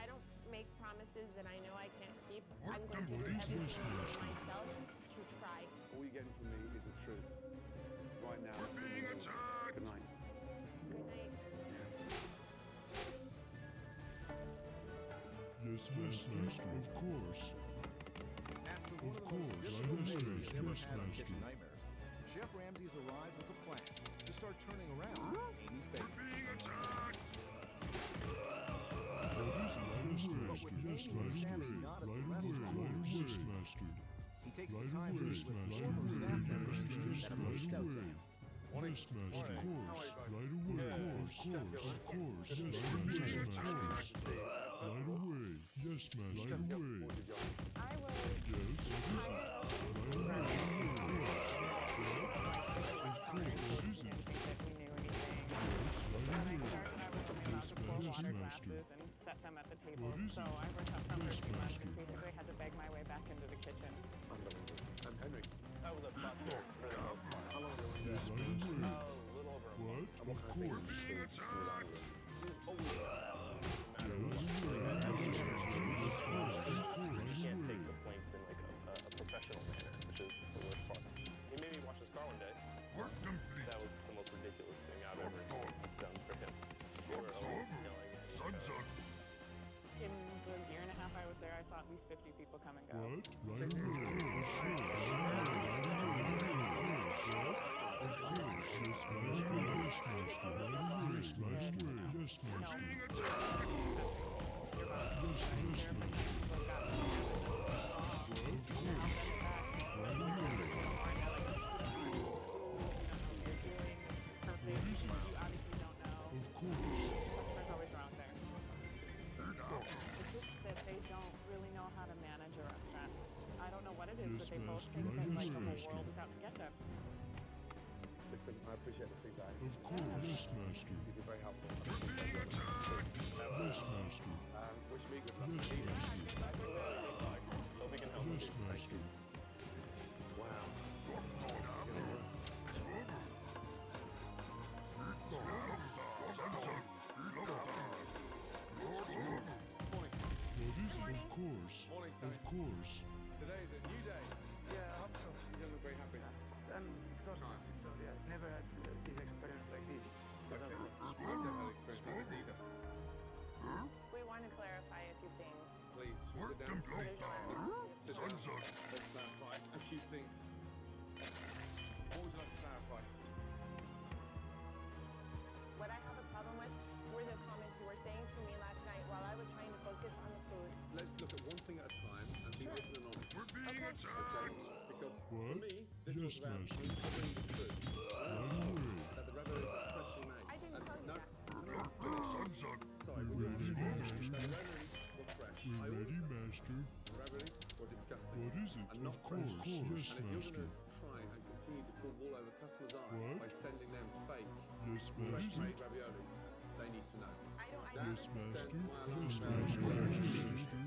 I don't make promises that I know I can't keep. I'm going to do everything within myself to try. All you're getting from me is the truth. Right now, that's what you need. Good night. Good night. Yes, Master, of course. After one of the most difficult days he's ever had on Kitchen Nightmares, Chef Ramsay has arrived with a plan to start turning around Amy's bakery. But with Amy and Sammy not at the restaurant, he takes the time to meet with former staff members that have reached out to him. Morning. Yes, Master. Of course. Right away. Of course. Yes, Master. Right away. Yes, Master. Right away. I was Yes. water glasses and set them at the table. So I worked out front for a few months and basically had to beg my way back into the kitchen. I'm Henry. I was a busser for the most part. How long ago was Yes, that? right away. A little over a month. What? Of course. She was always You can't take complaints in like a professional manner, which is the worst part. He made me watch his car one day. That was the most ridiculous thing I've ever done for him. We were always yelling at each other. In the year and a half I was there, I saw at least 50 people come and go. What? Right But they both think that like the whole world is out to get them. Listen, I appreciate the feedback. Of course. Yes, Master. You've been very helpful. I appreciate your honesty. Yes, Master. Wish me good luck. Yes, Master. Hope we can help Yes, you. Master. Wow. Of course. Morning, Sammy. Of course. Today is a new day. Yeah, I hope so. You don't look very happy. I'm exhausted, so yeah, never had this experience like this. It's disaster. I've never had an experience like this either. We want to clarify a few things. Please, should we sit down? So there's no Let's sit down. Let's clarify a few things. What would you like to clarify? What I have a problem with were the comments you were saying to me last night while I was trying to focus on the food. Let's look at one thing at a time and be open and honest. Okay. Because for What? me, this was Yes, about Master. uncovering the truth. Right I'm told away. that the raviolis are freshly made. I didn't tell you no, that. Can I finish? Sorry, when you asked me that the raviolis were fresh. I We're ready, ordered them. Master. The raviolis were disgusting. What is it? And not Of fresh. course. Yes, And if you're Master. going to try and continue to pull wool over customers' eyes What? by sending them fake, Yes, Master. fresh-made raviolis, they need to know. Yes, That Master. sends my Yes, alarm Master. bells. Master.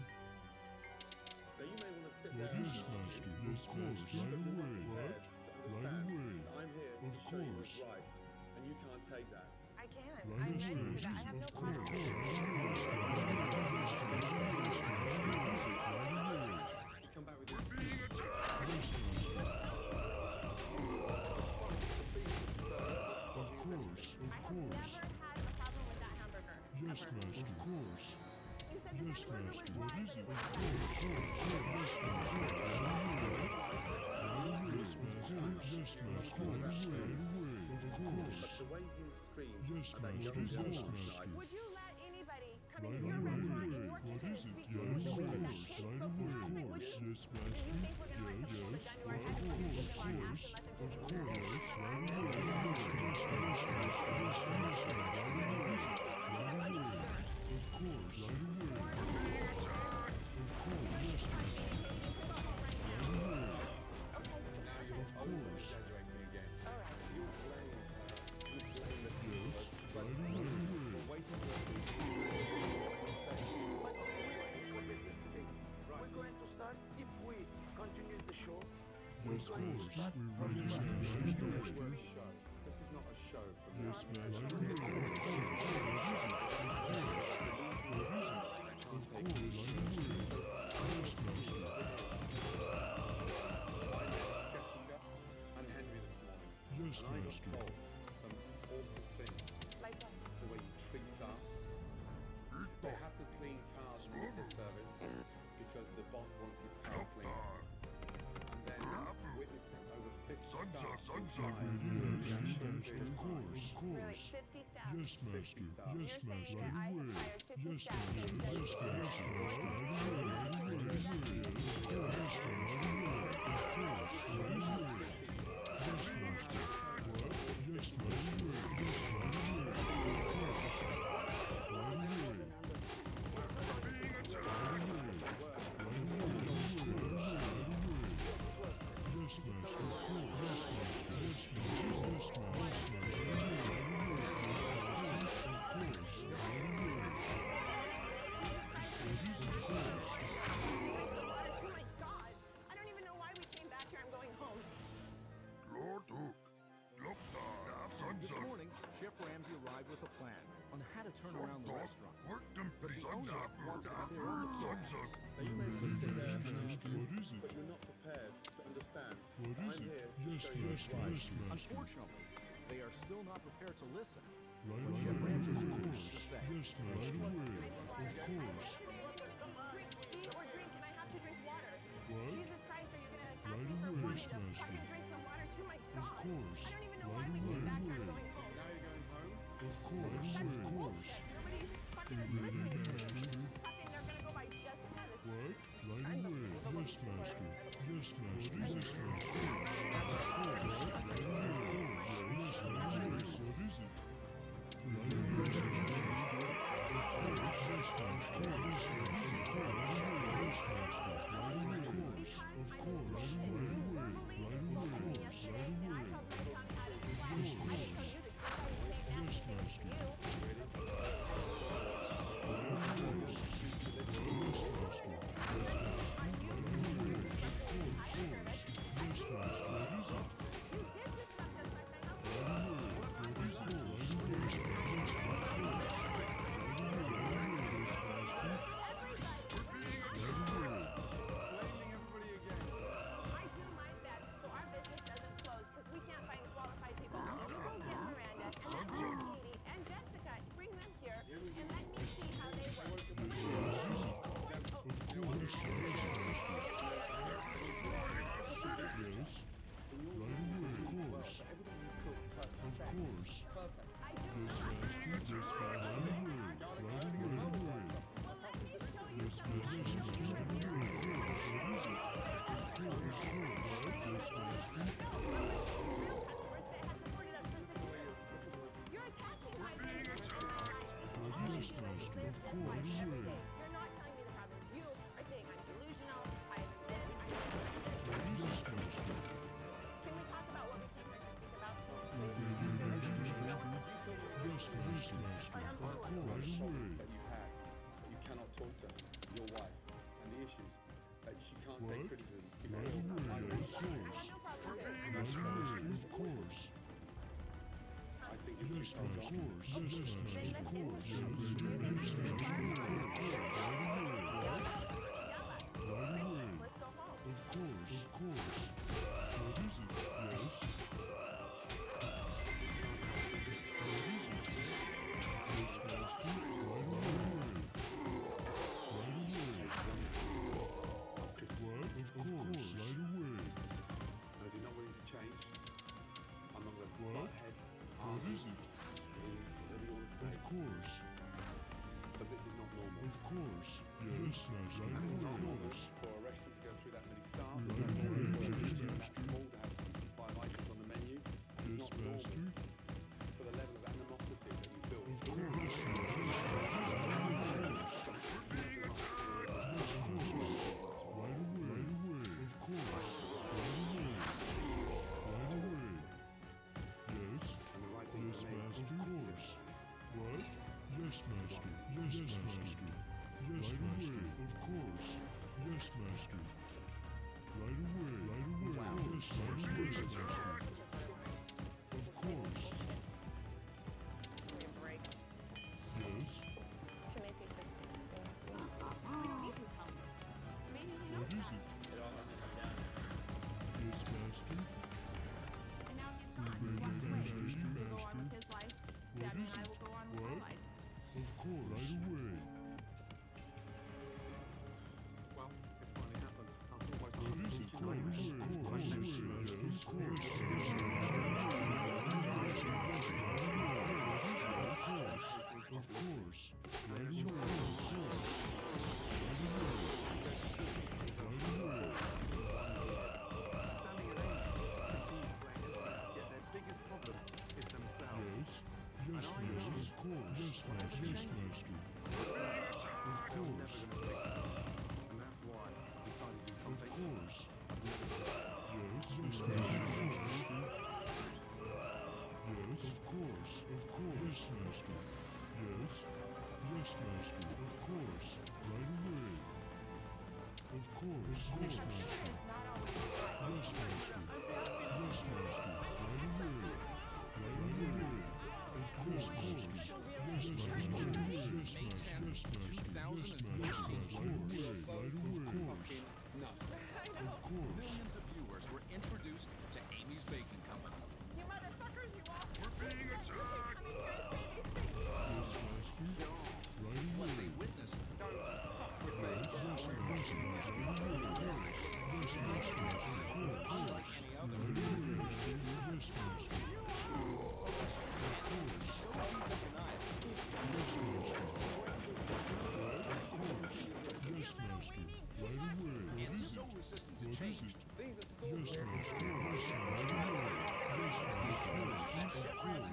Now you may want to sit What there is and it, argue, Master? Yes, Master. but Right you're not away. prepared to understand away. that I'm here Of to show you course. what's right, and you can't take that. I can. Right I'm ready away. for that. I have no Of problem with course. it. You come back with your excuse. Of course. I have never had a problem with that hamburger. Yes, ever. Master. Of course. You said the Yes, salmon burger was Master. dry, What but is it it? was Of wet. course. Yes, Master. Right away. Of course. But the way you screamed Yes, at that young Master. girl Yes, last Master. night, Would you let anybody come Right into your away. restaurant, in your What kitchen, is and it? speak to you the way that that Yes, kid right spoke to you last night? away. Would you? Yes, Do Master. you think we're going to let somebody hold a gun to our head and we're going to give them our ass and let them do anything? Right away. We're ready, This is not the master. word show. This is not a show for me. Yes, master. This is a can't take this. So I'm going to tell you as it is. I met Jessica and Henry this morning, Yes, and I got master. told some awful things. Like what? The way you treat staff. They have to clean cars in the middle of service because the boss wants his car cleaned. And then witnessing over 50 staff being fired in that short period of time. Really, 50 staff. Yes, 50 master. staff. Yes, You're saying master. that I have fired 50 staff since Jessica. This morning, Chef Ramsay arrived with a plan on how to turn around the restaurant. But the owners wanted to clear up a few items. Now you may just sit there and argue, but you're not prepared to understand that I'm here to show you what's right. Unfortunately, they are still not prepared to listen. But Chef Ramsay has to say. Eat or drink, and I have to drink water. Jesus Christ, are you going to attack me for wanting to fucking drink some water too? My God. I don't even know why we came back here. I'm going home. Now you're going home? Such bullshit. Nobody fucking is listening to me. Fucking, they're going to go by Jessica. This Right away. Yes, master. Yes, master. Yes, Problems that you've had, that you cannot talk to your wife, and the issues that she can't take criticism before I raise it. That's fair. of course. I think you're too far gone. Let's go home. Of course. What is it? Yes? But this is not normal. Of course. Yes, master. And it's not normal for a restaurant to go through that many staff. It's not normal for a kitchen that small to have 65 items on the menu. And it's not normal for the level of animosity that you built. Yes, master. Yes, master. Yes, master. Of course. Yes, master. Right away. Millions of viewers were introduced to Amy's Baking Company. You motherfuckers, you all. We're being attacked! You keep coming here to say these things. What they witnessed and so resistant to change. These are still Chef Ramsay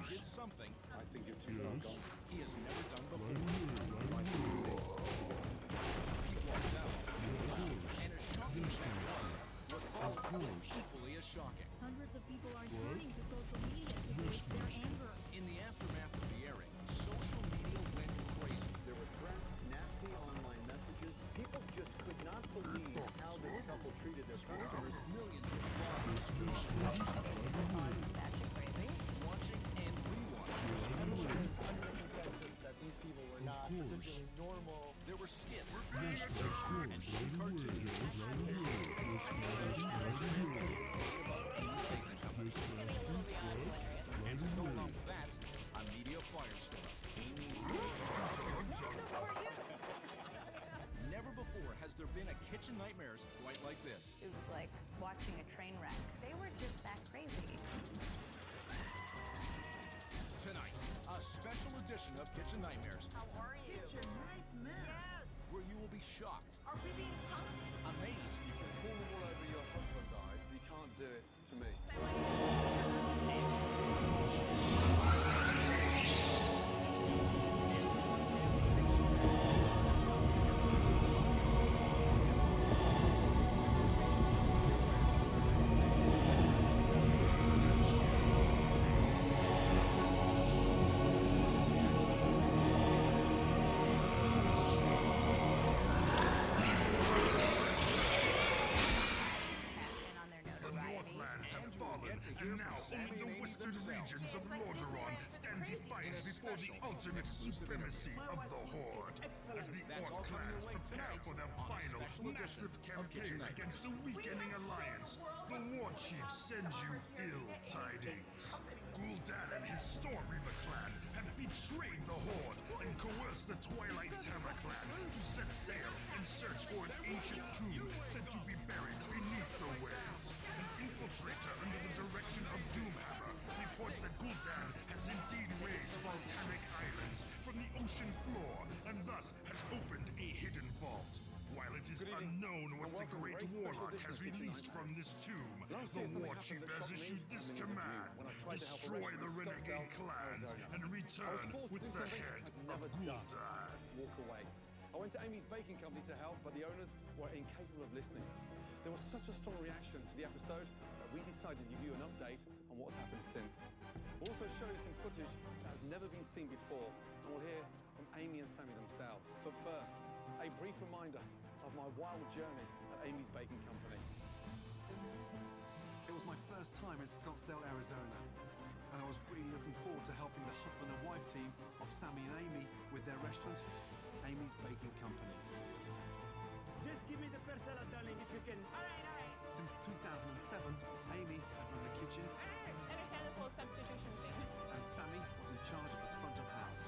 did something I think you're too far gone. he has never done before. He walked out, and as shocking as that was, what followed was equally as shocking. Hundreds of people are turning to social media to voice their anger. In the aftermath of the airing, social media went crazy. There were threats, nasty online messages. People just could not believe how this couple treated their customers. Millions of bloggers, Crazy. watching and rewatching. Everyone was under the consensus that these people were not particularly normal. There were skits and cartoons. And to go along with that, a media firestorm. Never before has there been a Kitchen Nightmares quite like this. It was like watching a train wreck. They were just that crazy. Tonight, a special edition of Kitchen Nightmares. How are you? Kitchen Nightmares. Yes. Where you will be shocked, Are we being punked? amazed, You can pull the wool over your husband's eyes, but you can't do it to me. The Northlands have fallen, and now only the western regions of Lordaeron stand defiant before the ultimate supremacy of the Horde. As the Orc clans prepare for their final massive campaign against the weakening alliance, the War Chief sends you ill tidings. Gul'dan and his Stormreaver clan have betrayed the Horde and coerced the Twilight's Hammer clan to set sail in search for an ancient tomb said to be buried beneath the waves. An infiltrator under the direction of Doomhammer reports that Gul'dan has indeed raised volcanic islands from the ocean floor and thus has opened a hidden vault. While it is unknown what the Great Warlock has released from this tomb, the War Chief has issued this command: destroy the renegade clans and return with the head of Gul'dan. Walk away. I went to Amy's Baking Company to help, but the owners were incapable of listening. There was such a strong reaction to the episode that we decided to give you an update on what's happened since. We'll also show you some footage that has never been seen before, and we'll hear from Amy and Sammy themselves. But first, a brief reminder of my wild journey at Amy's Baking Company. It was my first time in Scottsdale, Arizona, and I was really looking forward to helping the husband and wife team of Sammy and Amy with their restaurant, Amy's Baking Company. Just give me the pear salad, darling, if you can. All right. Since 2007, Amy had run the kitchen, I understand this whole substitution thing. and Sammy was in charge of the front of house.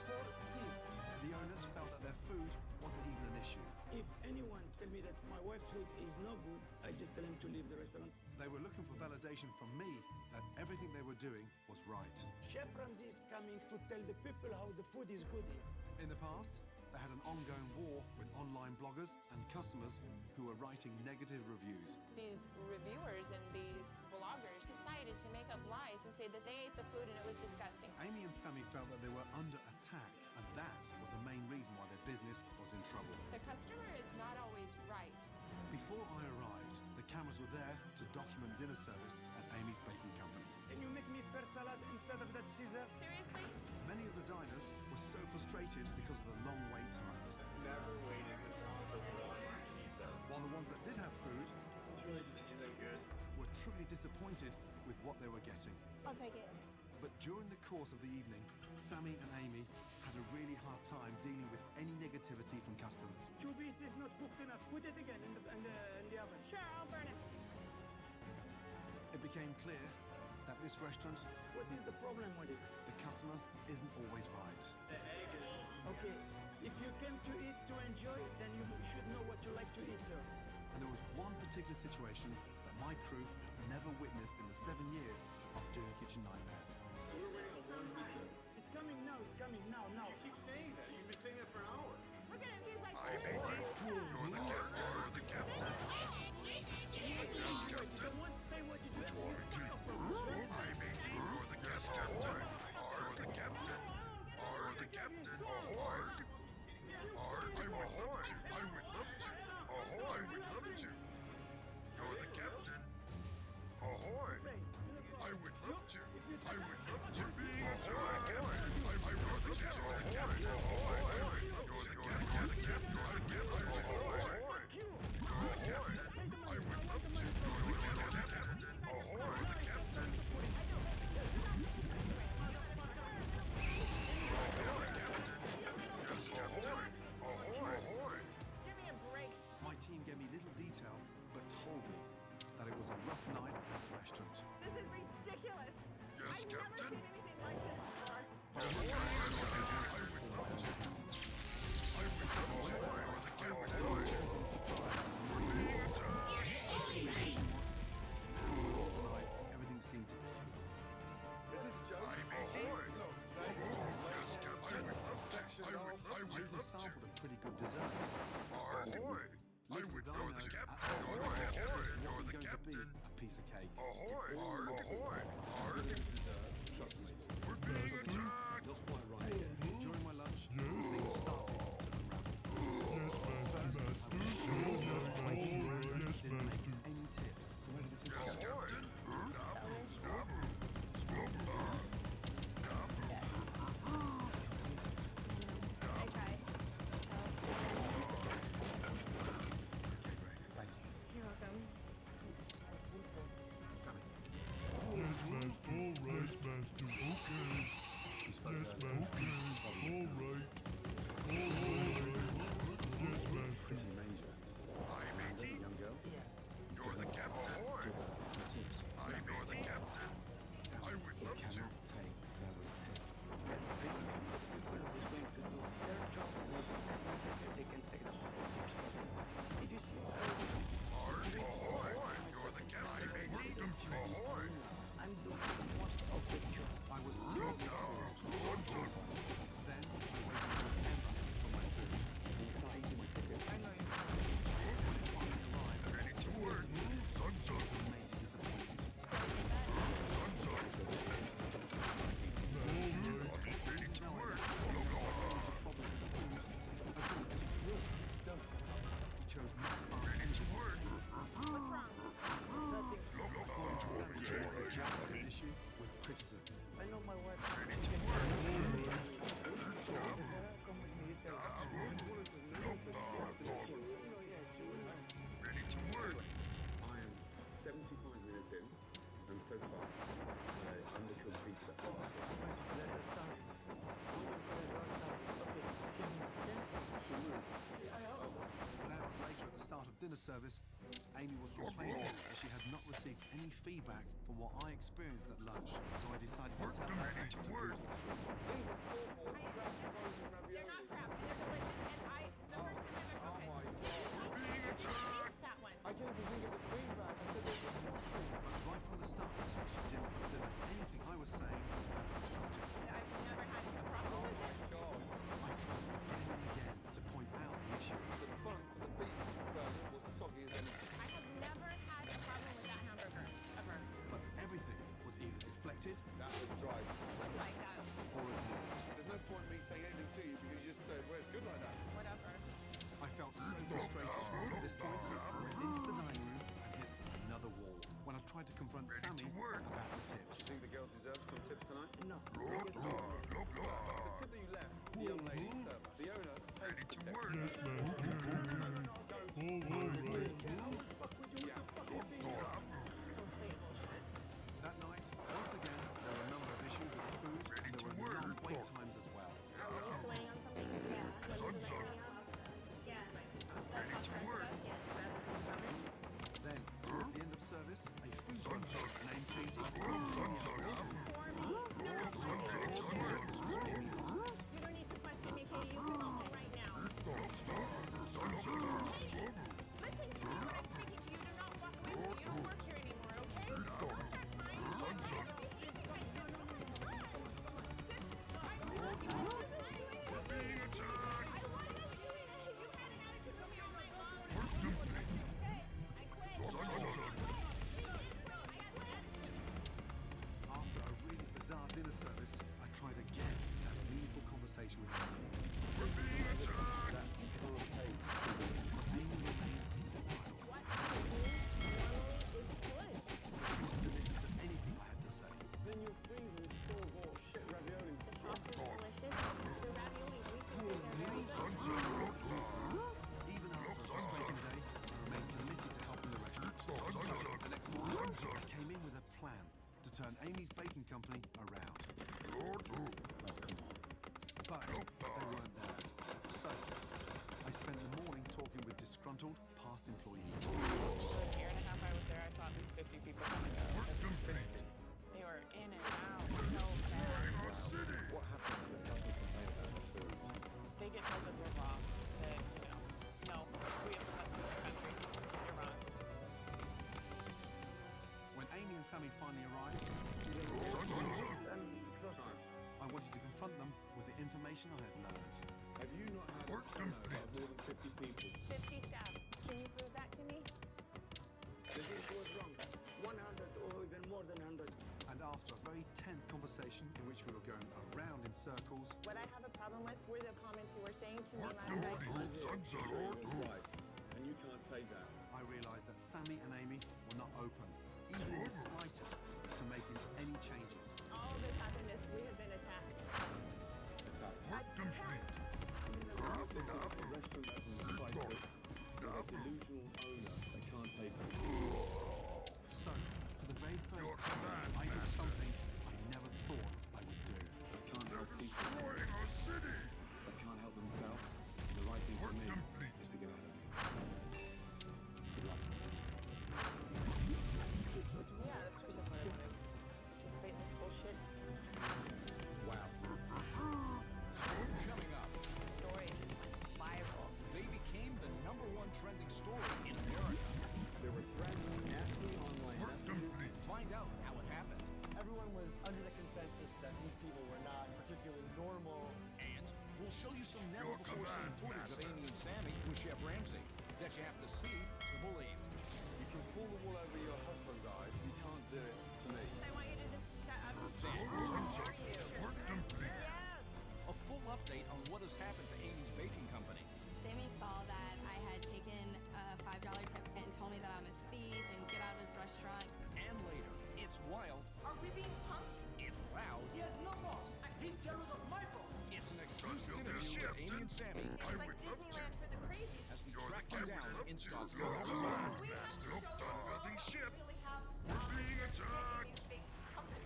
The owners felt that their food wasn't even an issue. If anyone tell me that my wife's food is no good, I just tell him to leave the restaurant. They were looking for validation from me that everything they were doing was right. Chef Ramsay is coming to tell the people how the food is good here. In the past, they had an ongoing war with online bloggers and customers who were writing negative reviews. These reviewers and these bloggers decided to make up lies and say that they ate the food and it was disgusting. Amy and Sammy felt that they were under attack, and that was the main reason why their business was in trouble. The customer is not always right. Before I arrived, the cameras were there to document dinner service at Amy's Baking Company. Can you make me pear salad instead of that Caesar? Seriously? Many of the diners were so frustrated because of the long wait times. Never waited this long for one pizza. While the ones that did have food This really just isn't good. were truly disappointed with what they were getting. I'll take it. But during the course of the evening, Sammy and Amy had a really hard time dealing with any negativity from customers. Chubis is not cooked enough. Put it again in the oven. Sure, I'll burn it. It became clear that this restaurant, What is the problem with it? the customer isn't always right. The egg is... Okay, if you came to eat to enjoy, then you should know what you like to eat, sir. And there was one particular situation that my crew has never witnessed in the 7 years of doing Kitchen Nightmares. We're waiting on one pizza. It's coming now, now. You keep saying that. You've been saying that for an hour. Look at him, he's like, I may be. You're the captain. You want to enjoy it. You don't want to pay what did you have? Fuck off from I may be. You're the captain. Are the captain. Are the captain. Ahoy. Ahoy. I would love to. Ahoy. I would love to. You're the captain. Ahoy. I would love to. I would love to be. Ahoy. I would the captain. Ahoy. You're the captain. Ahoy. I would love to. You're the captain. Ahoy. The captain. give me a break. My team gave me little detail, but told me that it was a rough night at the restaurant. This is ridiculous. I've never seen anything like this before. But I was for my own opinions. I was pleasantly surprised at the nice organized everything seemed to be. Is this a joke? Look, sectioned off. I even sampled a pretty good dessert. Ahoy. Little did I know at that time this wasn't going to be a piece of cake. Ahoy. As good as this dessert, trust me. Not quite right here. During my lunch, things started to unravel. First, I was sure that my team didn't make any tips. So where did the tips go? I tried to tell. Okay, great. Thank you. You're welcome. Sammy. Yes, Master. All right, Master. Okay. You spoke earlier. Okay. All right. Yes, Master. Pretty major. Young girl? You're the captain. Give her the tips. You're the captain. Sammy, you cannot take service tips. People who's going to do their job, they can take the whole tips for them. Did you see what I did? You're the captain. Ahoy. I'm doing the most of the job. I was terribly cold. Then I waited forever for my food. Can you start eating my chicken? I know you. When it finally arrived, it was a major disappointment. Because it is. Even though I had major problems with the food, I thought it was real. It's done. He chose not to ask anything to Amy. What's wrong? Nothing. According to Sammy, his wife had an issue with criticism. I know my wife is chicken. Come with me, you tell her. Yes, she will. I am 75 minutes in, and so far, I undercooked pizza. I'm going to let her start. Okay, she move, okay? She moved. But hours later at the start of dinner service, Amy was complaining that she had not received any feedback from what I experienced at lunch, so I decided to tell her the brutal truth. These are store-bought crab frozen ravioli. They're not crappy, they're delicious, and the first time I ever Oh my did you taste it? I didn't taste that one. I gave Brazil the feedback. I said it was disgusting. But right from the start, she didn't consider anything I was saying as constructive. I've never had a problem with it. God. I tried again and again to point out the issues. The bun for the beef burger was soggy as anything. I have never had a problem with that hamburger, ever. But everything was either deflected That was dry. Look like that. or ignored. There's no point in me saying anything to you because you just well, it's good like that. Whatever. I felt so frustrated. At this point, I went into the dining room and hit I've tried to confront Sammy about the tips. Do you think the girls deserve some tips tonight? No. The tip that you left the young lady server, the owner takes the tips. That night, once again, there were a number of issues with the food and there were long wait times as well. Are you just waiting on something? Yeah. When is the next Then, towards the end of service, a food truck named Katie was You don't need to question me, Katie. You can go home right now. Katie, listen to me when I'm speaking to you. Do not walk away from me. You don't work here anymore, okay? Don't start crying. You behave like this. After a really bizarre dinner service, I tried again to have a meaningful conversation with Amy. There's some evidence that you can't take. Amy remained in denial. What I do normally is good. Refused to listen to anything I had to say. Then you're freezing store-bought shit raviolis. The sauce is delicious. The raviolis, we think that they're very good. Even after a frustrating day, I remained committed to helping the restaurant. So, the next morning, I came in with a plan to turn Amy's baking company around. Oh, come on. But they weren't there. So, I spent the morning talking with disgruntled past employees. For the year and a half I was there, I saw at least 50 people come and go. 50. They were in and out so fast. What happens when customers complain about the food? They get told that they're wrong. That, no, we have the best food in the country. You're wrong. When Amy and Sammy finally arrived, I'm exhausted. I wanted to confront them with the information I had learned. Have you not had a turnover of more than 50 people? 50 staff. Can you prove that to me? The dish was wrong. 100 or even more than 100. And after a very tense conversation in which we were going around in circles, What I have a problem with were the comments you were saying to me last night. I'm here to say what's right, and you can't take that. I realised that Sammy and Amy were not open, even in the slightest, to making any changes. All that's happened is we have been attacked. Attacked. Attacked! This is a restaurant that's in a crisis, with a delusional owner that can't take that. So, for the very first time, I did something I never thought I would do. They can't help people. They can't help themselves. The right thing for me is to get out of here. Good luck. Yeah, of course that's what I want to participate in this bullshit. Wow. Coming up, The story just went viral. they became the #1 trending story in America. There were threats, nasty online messages. Find out how it happened. Everyone was under the consensus that these people were not particularly normal. And we'll show you some never before seen footage of Amy and Sammy with Chef Ramsay that you have to see to believe. You can pull the wool over your husband's eyes, you can't do it to me. I want you to just shut up. Yes! A full update on what has happened to Amy's Baking Company. Sammy saw that I had taken a $5 tip and told me that I'm a thief and get out of his restaurant. And later, it's wild, Are we being punked? it's loud, He has no boss. He's jealous of my boss. it's an exclusive interview with Amy and Sammy It's like Disneyland for the crazies. as we track them down in Scottsdale, Arizona. We have to show the world what we really have to offer here at Amy's Big Company.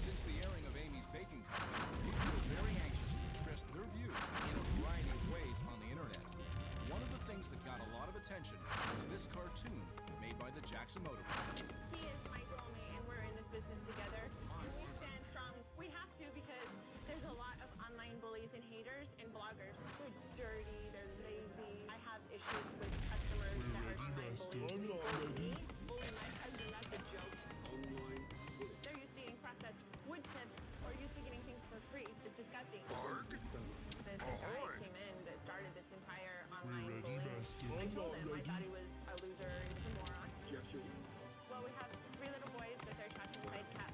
Since the airing of Amy's Baking Company, people are very anxious to express their views in a variety of ways on the internet. One of the things that got a lot of attention was this cartoon made by the Jackson Motor Company. He is my soulmate, and we're in this business together. And we stand strong. We have to because there's a lot of online bullies and haters and bloggers. They're dirty, they're lazy. I have issues with customers that are online bullies. They bully me, bully my husband. That's a joke. Online bullying. They're used to eating processed wood chips or used to getting things for free. It's disgusting. This guy came in that started this entire online bullying. I told him I thought he was a loser, he was a moron. Do you have children? Well, we have 3 little boys, but they're trapped inside cat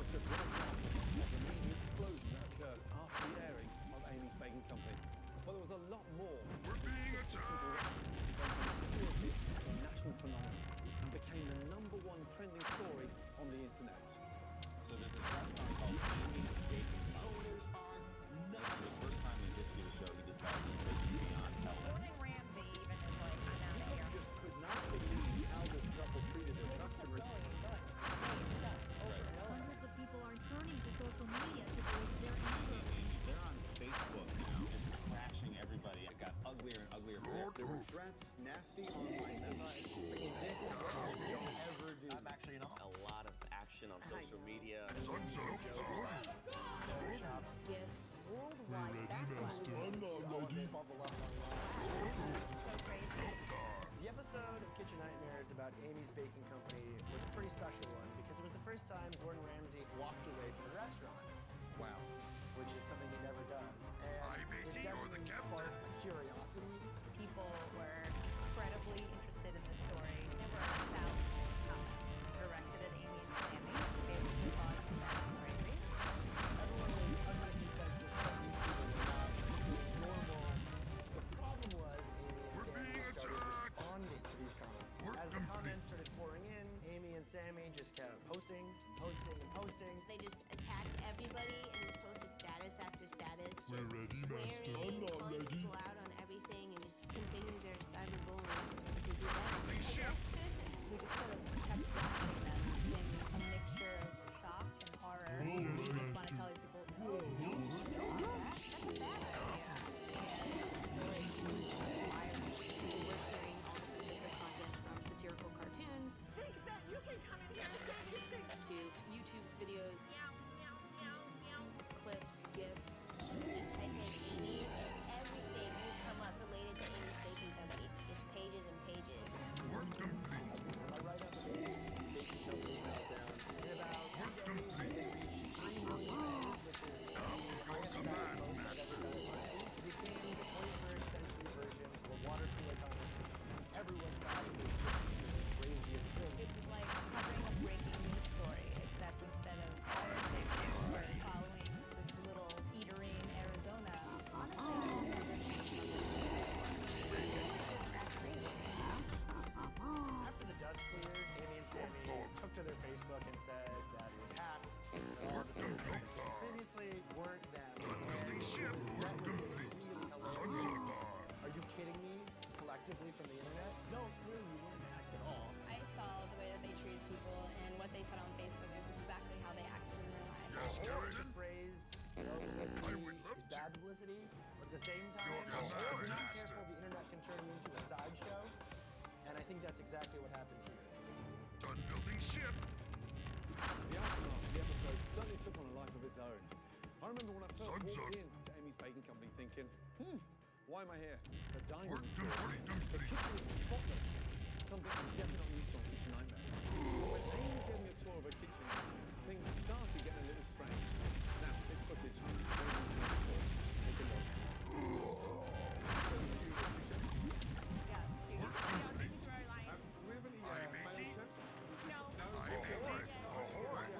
That's just one example of the media explosion that occurred after the airing of Amy's Baking Company. But there was a lot more. This 50-seater restaurant went from obscurity to a national phenomenon and became the #1 trending story on the internet. So there's this restaurant called Amy's Baking Company. This is the first time in the history of the show he decided this place is beyond hell. Gordon Ramsay even is like, I'm out of People here. just could not believe how this couple treated their customers. Hundreds of people are turning to social media to voice their anger. They're on Facebook now, just trashing everybody. It got uglier and uglier. There were threats, nasty online messages. This is what you don't ever do. I'm actually in awe. A lot of action on social media. Shops, gifts, worldwide backlash. Bubble up online. So crazy. The episode of Kitchen Nightmares about Amy's Baking Company was a pretty special one because it was the first time Gordon Ramsay walked away from the restaurant. Wow. Which is something he never does. And it definitely sparked a curiosity. People were incredibly interested in this story. There were thousands of comments directed at Amy and Sammy, basically calling them bad and crazy. Everyone was under the consensus that these people were not particularly normal. The problem was Amy and Sammy started responding to these comments. As the comments started pouring in, Amy and Sammy just kept posting. They just attacked everybody and just posted status after status, just swearing, calling people out on everything, and just continuing their cyberbullying. They do best, I guess. We just sort of kept watching them in a mixture of shock and horror. We just want to tell these people, no, don't do that. That's a bad idea. And the story continued to go viral. People were sharing all different types of content from satirical cartoons. Think that you can come in here and say these things. To YouTube videos, clips, GIFs. Just type in Amy's, everything will come up related to Amy's Baking Company. Just pages and pages. I write up with Amy's Baking Company's meltdown. In about 3 days, it reached 3 million views, which is the highest traffic post I've ever done last week. It became the 21st century version of a water cooler conversation. Everyone thought it was just the craziest thing. It was like covering a breaking news story, except instead of politics or following this little eatery in Arizona. Honestly, I've never seen something like this before. It's just that crazy. After the dust cleared, Amy and Sammy took to their Facebook and said that it was hacked, that all the stories that came previously weren't them, and it was met with this really hilarious, "Are you kidding me?" collectively from the internet. No, clearly you weren't hacked at all. I saw the way that they treated people, and what they said on Facebook is exactly how they acted in their lives. The phrase, no publicity is bad publicity, but at the same time, if you're not careful, the internet can turn you into a sideshow, and I think that's exactly what happened here. Done building ship. The aftermath of the episode certainly took on a life of its own. I remember when I first walked in to Amy's Baking Company thinking, why am I here? The dining room is gorgeous. The kitchen is spotless. Something I'm definitely not used to on Kitchen Nightmares. But when Amy gave me a tour of her kitchen, things started getting a little strange. Now, this footage has never been seen before. Take a look. So are you a sous chef? Yes. I'll take you through our line. Do we have any male chefs? No. No? Why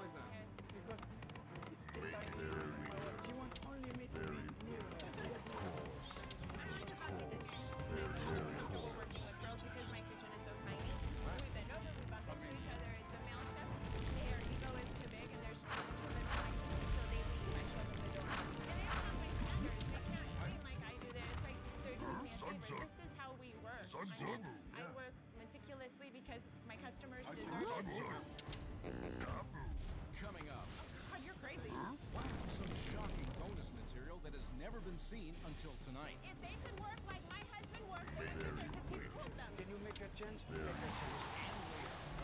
is that? Because it's tiny. She wants only me to be near her. She doesn't know. I like about me that she's comfortable working with girls because my kitchen is so tiny. We bend over, we bump into each other. The male chefs, their ego is too big and it's too little in my kitchen, so they leave. I show them the door. And they don't have my standards. They can't clean like I do. It's like they're doing me a favor. This is how we work. I work meticulously because my customers deserve it. Coming up. God, you're crazy. Wow, some shocking bonus material that has never been seen until tonight. If they could work like my husband works, they would give their tips. He's told them. Can you make a change? Make a change.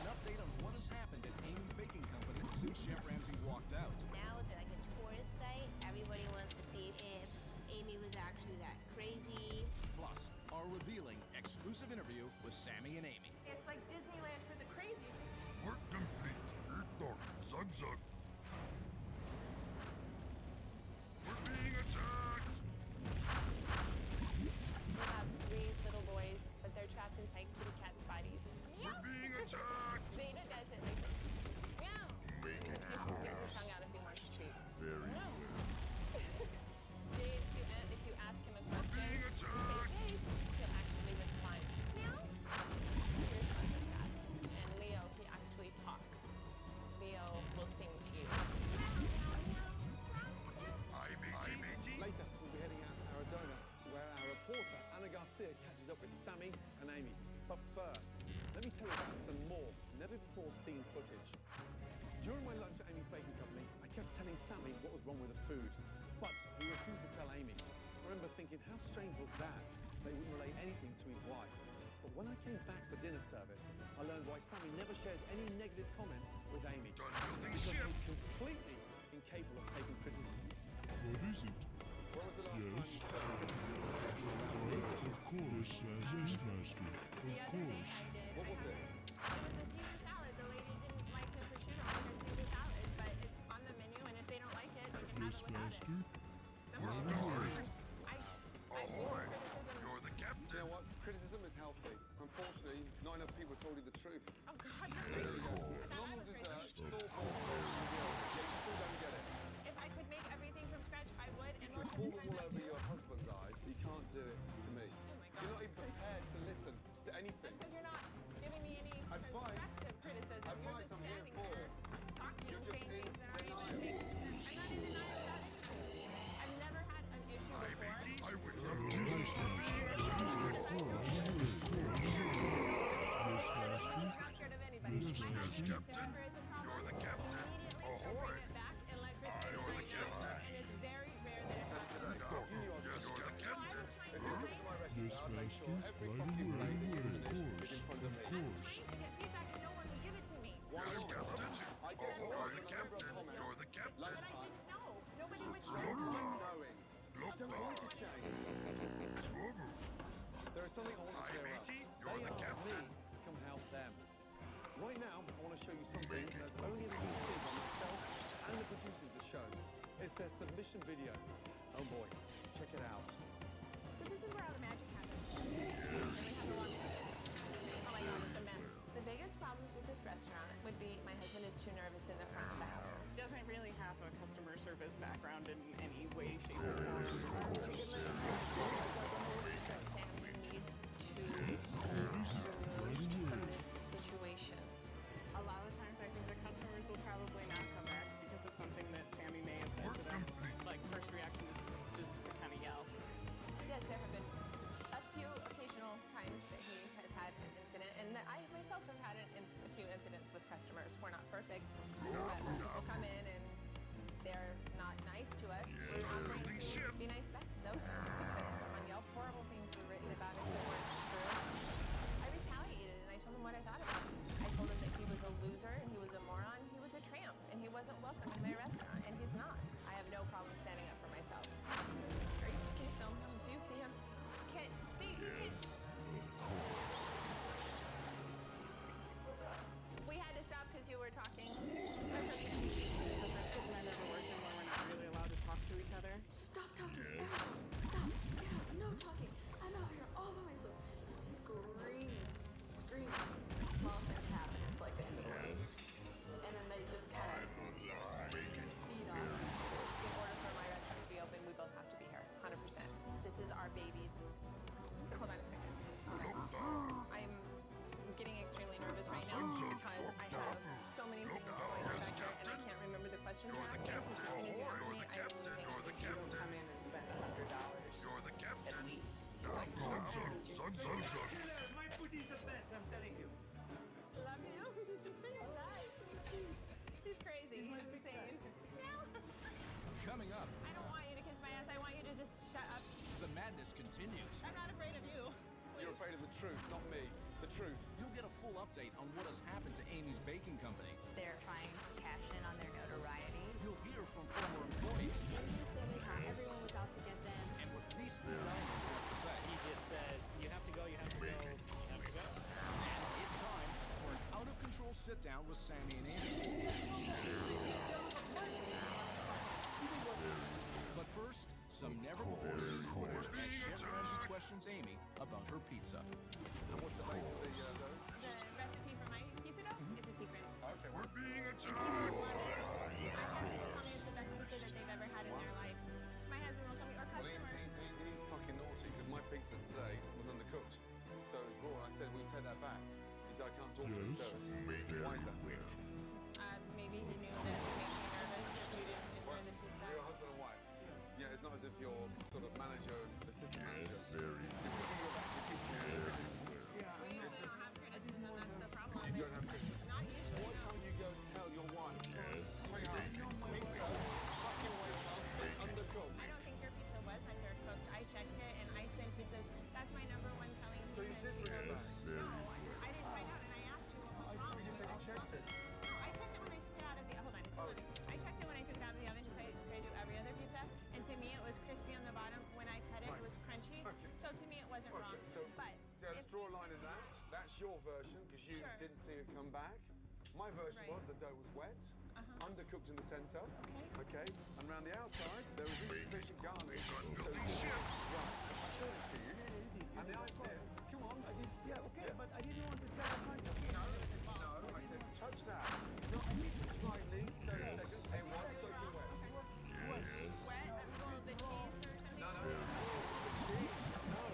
An update on what has happened at Amy's Baking Company since Chef Ramsay walked out. Now it's like a tourist site. Everybody wants to see if Amy was actually that crazy. Plus, our revealing exclusive interview with Sammy and Amy. It's like Disneyland for the crazies. Work complete. Zug zug. We're being attacked. We have 3 little boys, but they're trapped inside kitty cat's bodies. Meow. We're being attacked. Zeta does it like this. Meow. He sticks his tongue out unforeseen footage. During my lunch at Amy's Baking Company, I kept telling Sammy what was wrong with the food, but he refused to tell Amy. I remember thinking, how strange was that he wouldn't relay anything to his wife. But when I came back for dinner service, I learned why Sammy never shares any negative comments with Amy. Because he's completely incapable of taking criticism. What is it? When was the last Yes. time you took criticism from a customer about Of big issues? course, yes, Master. The Of other day course. I did. What was it? It was a Caesar salad. The lady didn't like the prosciutto in her Caesar salad, but it's on the menu, and if they don't like it, they can have Yes, it without it. Master. Simple. Right away. I do criticism. You're the captain. Do you know what? Criticism is healthy. Unfortunately, not enough people told you the truth. Oh God. There you go. Phenomenal dessert, store-bought fresh and grilled, yet you still don't get it. If I could make everything from scratch, I would. And You most pull people the say wool that over too. your husband's eyes, but you can't do it to me. You're not even prepared to listen to anything. That's because you're not giving me any Advice. constructive criticism. Advice You're just I'm here standing for. there talking, You're just saying in things that aren't denial. even making sense. I'm not in denial about anything. I've never had an issue before. I wish Yes, Master. Not scared of anybody. Yes, My husband, Master. if there ever is a problem, immediately he'll bring it back and let Christina bring it up. And it's very rare that it's not You knew I was going to do that. No, I was trying If to you come to my restaurant, Yes, I'll make sure Master. every Right fucking away, plate that right gets away. finished is in front of me. Of course. trying to get feedback and no one will give it to me. Why not? I gave your husband a number of comments But I lunchtime. didn't know. Nobody would You show don't me. like knowing. You just don't want to change. There is something I want to clear up. They asked me to come help them. Right now, I want to show you something that's only ever been seen by myself and the producers of the show. It's their submission video. Oh boy, check it out. So this is where all the magic happens. Then we have the long pivot. Oh my God, it's a mess. The biggest problems with this restaurant would be my husband is too nervous in the front of the house. Doesn't really have a customer service background in any way, shape, or form. Particularly, Sammy needs to be removed from this situation. A lot of times I think the customers will probably not come back because of something that Sammy may have said to them. Like, first reaction is just to kind of yell. Yes, there have been a few occasional times that he has had an incident, and that I myself have had a few incidents with customers. We're not perfect, but when people come in and they're not nice to us, we're not going to be nice back to them. On Yelp, horrible things were written about us that weren't true. I retaliated and I told him what I thought about him. I told him that he was a loser and he was a moron, he was a tramp, and he wasn't welcome in my restaurant, and he's not. I have no problem standing up for myself. Can you film him? Do you see him? Can we had to stop because you were talking. That's okay. This is the first kitchen I've ever worked in where we're not really allowed to talk to each other. Stop talking. Everyone, stop. Get out. No talking. I'm out here all by myself. Screaming. Screaming. Small things happen. It's like the end of the world. And then they just kind of feed off each other. In order for my restaurant to be open, we both have to be here, 100%. This is our baby. Hold on a second. Okay. I'm getting extremely nervous right now because I have so many things going on back here, and I can't remember the questions you're asking because as soon as you ask me, I will lose it. You don't come in and spend $100 at least. Killer, my food is the best, I'm telling you. Love you. He's nice. He's crazy. He's insane. No. Coming up, I don't want you to kiss my ass. I want you to just shut up. the madness continues. I'm not afraid of you. You're afraid of the truth, not me. The truth. You'll get a full update on what has happened to Amy's Baking Company. They're trying to cash in on their notoriety. You'll hear from former employees Amy and Sammy thought everyone was out to get them. and what recent diners have to say. He just said, you have to go, you have to go, you have to go. And it's time for an out-of-control sit-down with Sammy and Amy. But first, some never-before-seen footage as Chef Ramsay questions Amy about her pizza. And what's the base of the dough? The recipe for my pizza dough? It's a secret. Okay, we're being And people love it. I have people tell me it's the best pizza that they've ever had in their life. My husband will tell me, or Well, customers. he's fucking naughty because my pizza today was undercooked. So it was raw, and I said, will you take that back? He said, I can't talk to the service. Why is that? Maybe he knew that it would make me nervous if you didn't enjoy the pizza. You're a husband and wife. Yeah, it's not as if you're sort of manager, assistant manager. You're cooking your back to the kitchen. We usually don't have criticism, that's the problem. You don't have criticism. Not usually. come back. My version was the dough was wet, undercooked in the center. Okay. And around the outside, there was insufficient garnish, so it was just dry. I showed it to you. And the idea, come on. Yeah, okay, but I didn't want to tell a bunch of people. No, I said touch that. No, slightly, 30 seconds. It was soaking wet. Wet? Well, the cheese or something? No. The cheese, no.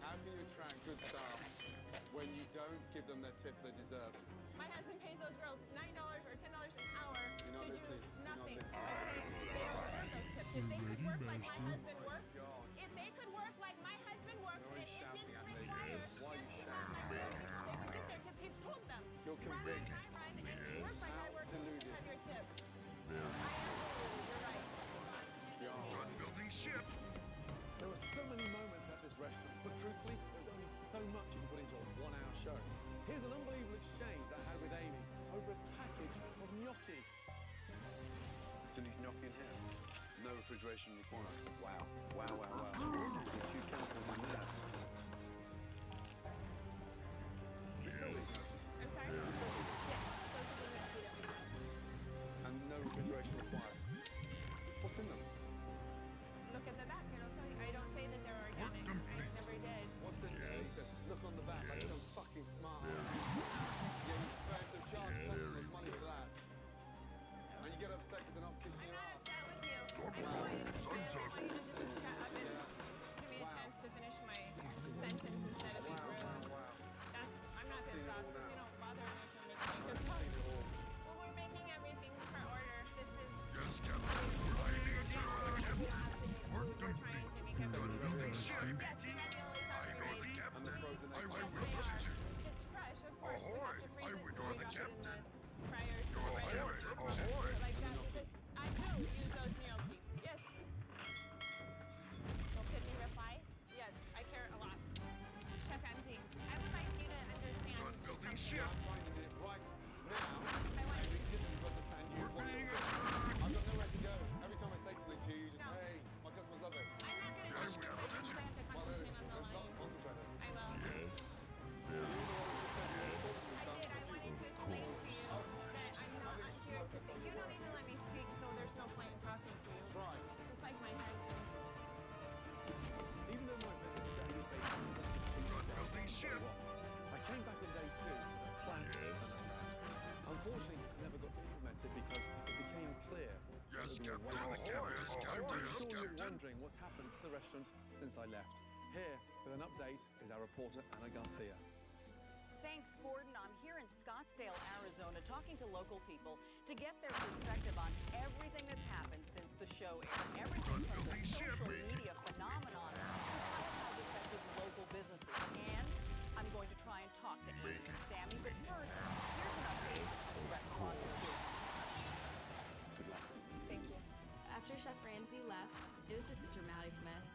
How can you attract good staff when you don't give them their tips they deserve? My husband pays those girls $9 or $10 an hour You're not to listening. do You're not nothing. listening. Okay? They don't deserve those tips. If they could work like my husband worked, if they could work like my husband works, Why are and you it shouting didn't at me? require Why are you them to shouting run at like me? they would get their tips. He's told them. You're Run like convinced. I run and work like I work, and you can have your tips. I am deluded. You're right. Building ship. There were so many moments at this restaurant, but truthfully, there's only so much you can put into a 1-hour show. Here's an unbelievable exchange that I had with Amy over a package of gnocchi. Cindy's gnocchi in here. No refrigeration required. Wow. Must be a few chemicals in there. We sell these. I'm sorry? We sell these. Yes, those are the gnocchi that we sell. And no refrigeration required. What's in them? Look at the back. It'll tell you. I don't say that they're organic. I never did. What's in there? He said, look on the back like some fucking smart ass. Yeah, he's prepared to charge customers money for that. And you get upset because they're not kissing your ass. I'm not upset with you. I just want you to just shut up and give me a chance to finish my sentence instead of being rude. I'm not pissed off because you don't bother me for making it. Well, we're making everything per order. This is. We're trying to make everything. Yes, the raviolis are pre-made. And the frozen egg. Yes, they are. It's fresh, of course. We have to freeze it before we drop it in the fryer so we're ready to do it like that because I do use those gnocchi. Yes. Well, can we reply? Yes, I care a lot. Chef Ramsay, I would like you to understand just something. I'm finding it right now. Very difficult to understand you. I've got nowhere to go. Every time I say something to you, you just, hey, my customers love it. I'm not going to touch the food because I have to concentrate on the Let's not line. concentrate then. I will. You're the one who just said you want to talk to me, so I'm I wanted to explain to you that I'm not here to say. You don't even let me speak, so there's no point in talking to you. Try. Just like my husband. Even though my visit to Amy's bakery was completely successful, I came back on day 2 with a plan to turn it around. Unfortunately, I never got to implement it because it became clear that it would be a waste of time. I'm sure you're wondering what's happened to the restaurant since I left. Here, with an update, is our reporter, Anna Garcia. Thanks, Gordon. I'm here in Scottsdale, Arizona, talking to local people to get their perspective on everything that's happened since the show aired. Everything from the social media phenomenon to how it has affected local businesses. And I'm going to try and talk to Amy and Sammy, but first, here's an update on how the restaurant is doing. Good luck. Thank you. After Chef Ramsay left, it was just a dramatic mess.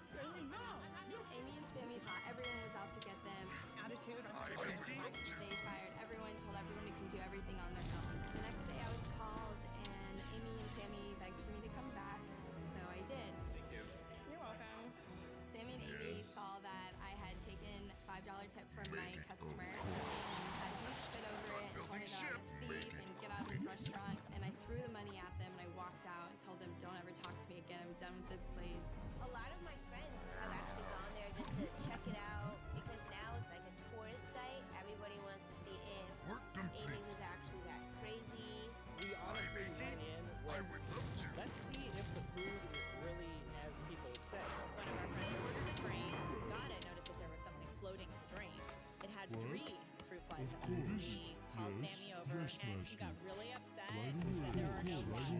Amy and Sammy thought everyone was out to get them. Attitude. They fired everyone, told everyone they can do everything on their own. The next day I was called and Amy and Sammy begged for me to come back, so I did. Thank you. You're welcome. Sammy and Amy saw that I had taken $5 tip from my customer and had a huge fit over it and told me that I'm a thief and get out of this restaurant. And I threw the money at them and I walked out and told them, don't ever talk to me again. I'm done with this place. A lot of my friends have actually gone there just to check it out because now it's like a tourist site. Everybody wants to see if Amy was actually that crazy. We honestly went in with, let's see if the food is really as people say. One of our friends ordered a drink. God, I noticed that there was something floating in the drink. It had 3 fruit flies in it. He called Sammy over and he got really upset. He said there are no flies.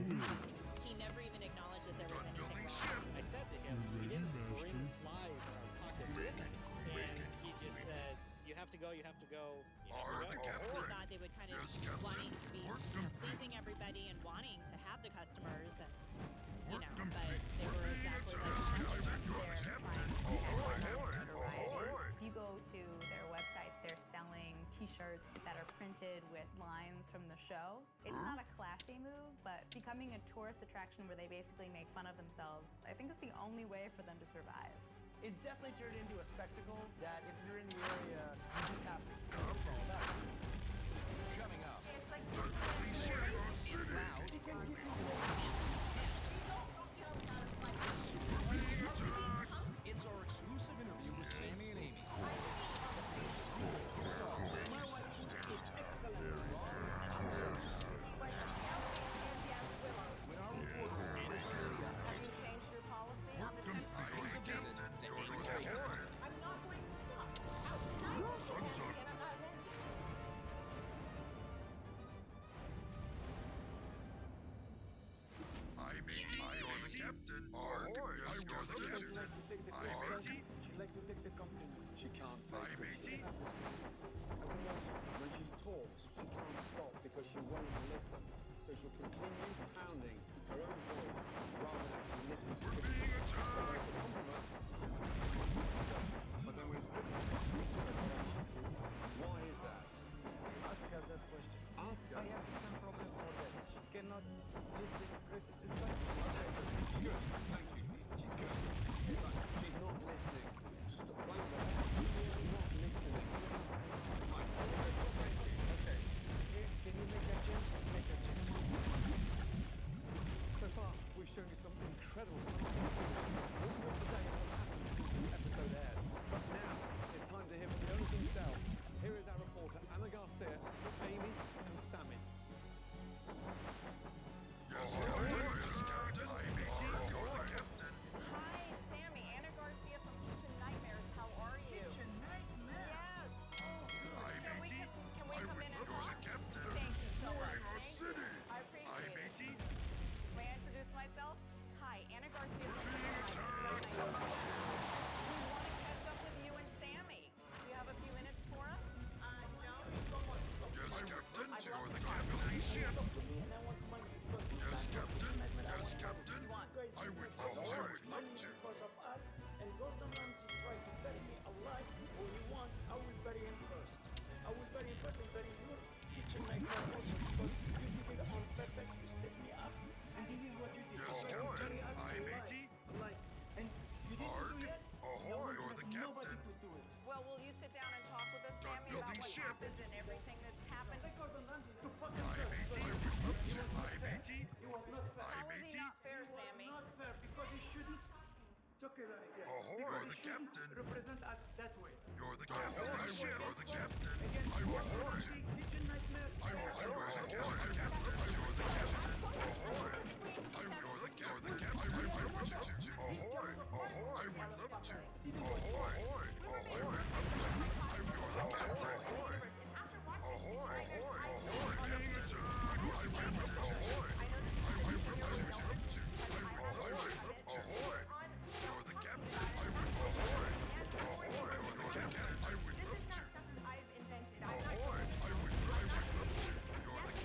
He never even acknowledged that there was anything wrong. I said to him, we didn't bring flies in our pockets with us. And he just said, you have to go, you have to go, you have to go. We thought they would kind of wanting to be pleasing everybody and wanting to have the customers and but they were exactly like we thought they were. They're trying to cash in on notoriety. If you go to their website, they're selling t-shirts that are printed with lines from the show. It's not a classy move, but becoming a tourist attraction where they basically make fun of themselves, I think is the only way for them to survive. It's definitely turned into a spectacle that if you're in the area, you just have to see what it's all about. Coming up. It's like Disneyland for the crazy. It's loud. You can keep using it. It's our exclusive interview with Sammy and Amy. My wife's food is excellent. With our reporter, Anna Garcia. Have you changed your policy on the text? Pays a visit to Amy's bakery. I'm not going to stop. How can I be Nancy and I'm not Nancy? You're the captain. You're the captain. She'd like to take the company. She can't take criticism. Have you noticed when she's taught, she can't stop because she won't listen. So she'll continue pounding her own voice rather than actually listen to criticism. When it's a compliment, but then when it's criticism, it's so anxious. Why is that? Ask her that question. Ask her. I have the same problem for that. She cannot listen criticism. Good. Thank you. She's good. But she's not listening. Just wait a minute. She's not listening. Right. Thank you. Okay. Can you make that change? Make that change. So far, we've shown you some incredible unseen footage brought you up to date on what's happened since this episode aired. But now, it's time to hear from the owners themselves. Here is our reporter, Anna Garcia, with Amy and Sammy. Hi, Sammy. Anna Garcia from Kitchen Nightmares. How are you? Kitchen Nightmare? Yes. Can we come in and talk? Thank you so much. Thank you. I appreciate it. May I introduce myself? Hi, Anna Garcia from Kitchen Nightmares. Very nice to meet you. We want to catch up with you and Sammy. Do you have a few minutes for us? I'd love to talk. Talk to me and I want money because this time Kitchen Nightmare I want money. You want? You guys give me so much money because of us, and Gordon Ramsay tried to bury me alive. What he wants, I will bury him first. I will bury him first and bury your Kitchen Nightmare also because you did it on purpose. You set me up, and this is what you did. Bury us alive. And you didn't do yet. Now we have nobody to do it. Well, will you sit down and talk with us, Sammy, about what happened and everything that's happened? Let Gordon Ramsay to fuck himself because he was not fair. He was not fair. How was he not fair, Sammy? He was not fair because he shouldn't. It's okay, because he shouldn't represent us that way. You're the captain. You're the captain. Against Gordon Ramsay, Kitchen Nightmare. This is what he was. We were made to look like the most iconic universe in the universe, and after watching Kitchen Nightmares, I see all the reasons. I'm not saying that I know the people that do hear me yell this because I have a lot of it. We're on talking about it, not talking about it, and this is not stuff that I've invented. I'm not doing it. I'm not doing it. Yes,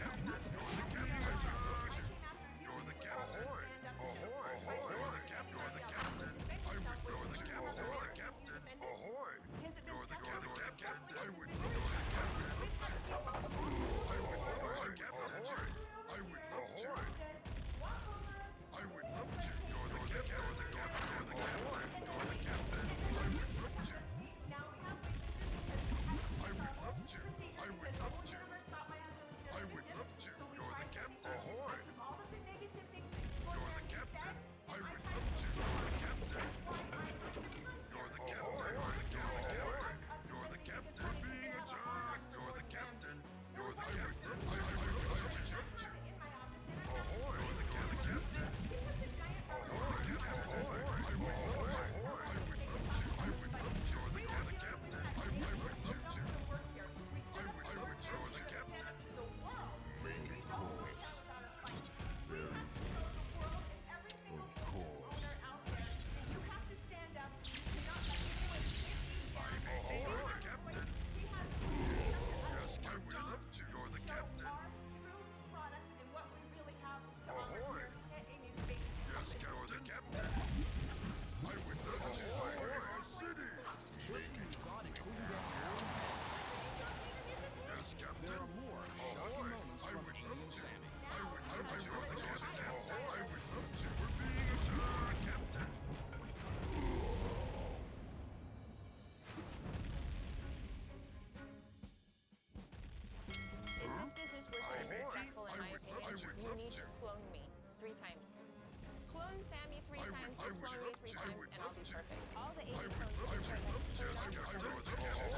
3 times, clone me 3 times, and I'll be perfect. All the Amy clones just start like killing off each other. They just get so sick of each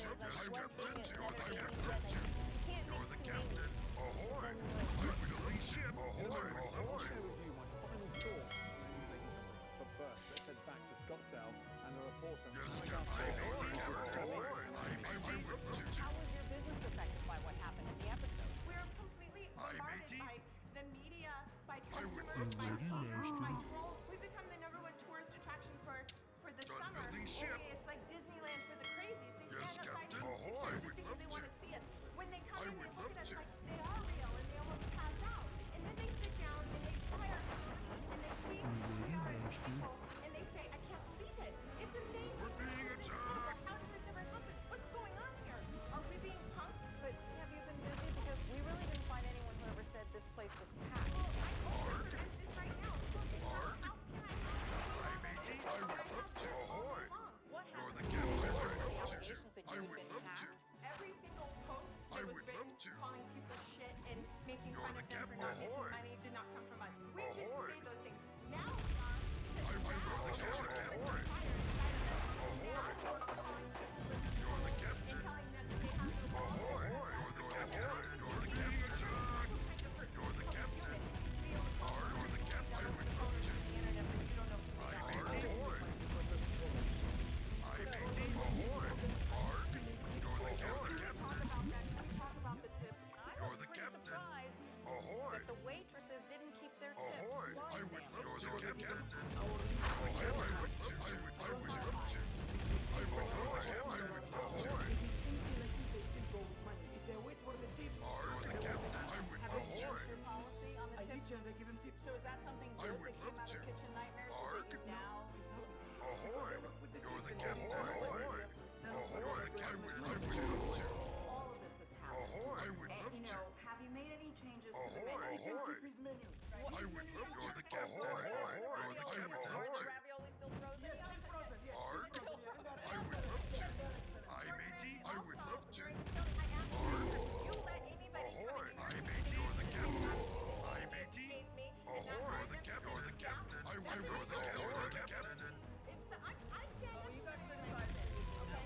other. Like one thing that another Amy said, like you can't mix two Amy's. It doesn't work. I'll share with you my final thought on Amy's Baking Company. But first, let's head back to Scottsdale and the reporter, Anna Garcia, with Sammy and Amy. How was your business affected by what happened in the episode? We're completely bombarded by the media, by customers, by haters, by trolls. We've become the #1 tourist attraction for the summer. Only it's like Disneyland for the crazies. They stand outside and take pictures just because they want to see us. When they come in, they look at us like they are real and they almost pass out. And then they sit down and they try our food and they see who we are as people and they say, I can't believe it. It's amazing. It's incredible. How did this ever happen? What's going on here? Are we being punked? But have you been busy? Because we really didn't find anyone who ever said this place was packed. Well, I'm open for business right now. Look, how can I have any normal business when I have this all day long? What happened with Facebook with the allegations that you had been hacked? Every single post that was written calling people shit and making fun of them for not making money did not come from us. We didn't say those things. Now we are, because now we're lit the fire inside of us. Now we're calling people the trolls and telling them that they have no balls because that's us. And I think it takes a very special kind of person. It's called a eunuch to be able to call someone that over the phone or through the internet that you don't know who they are. Because there's trolls. Can we talk about the tips? I was pretty surprised that the waitresses didn't keep their tips. Why, Sammy? If it's empty like this, they still go with money. If they wait for the tip, Have they changed your policy on the I did tips? change, I give him tip. So is that something good that came out of Kitchen Nightmares? Is that you now... Because they work with the tip and there is no money. Then of course they're going to make money. All of this that's happened. And, you know, have you made any changes to the menu? He can keep his menus. His menu can keep the captain. Are the ravioli still frozen? Yes, still frozen. Yes, still frozen. Yeah, and they're excellent. They're excellent. Also, during the filming, I asked him, I said, would you let anybody come into your kitchen and give you the kind of attitude that Katie gave me and not fire them? He said, yeah. That's an issue. If so, I stand up to women in my kitchen, okay?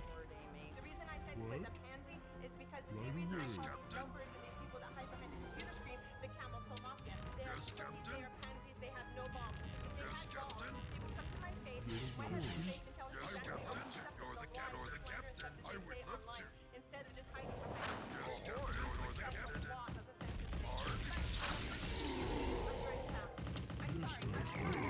The reason I said he was a pansy is because the same reason I call these jumpers and these people that hide behind the computer screen the camel toe mafia. They are pussies, they are pansies, they have no balls. Because if they had balls, they would come to my face, my husband's face, and tell us exactly all the stuff that the lies, the slander stuff that they say online, instead of just hiding behind the computer screen. I said a lot of offensive things. But I'm a person who's completely under attack. I'm sorry, I love to control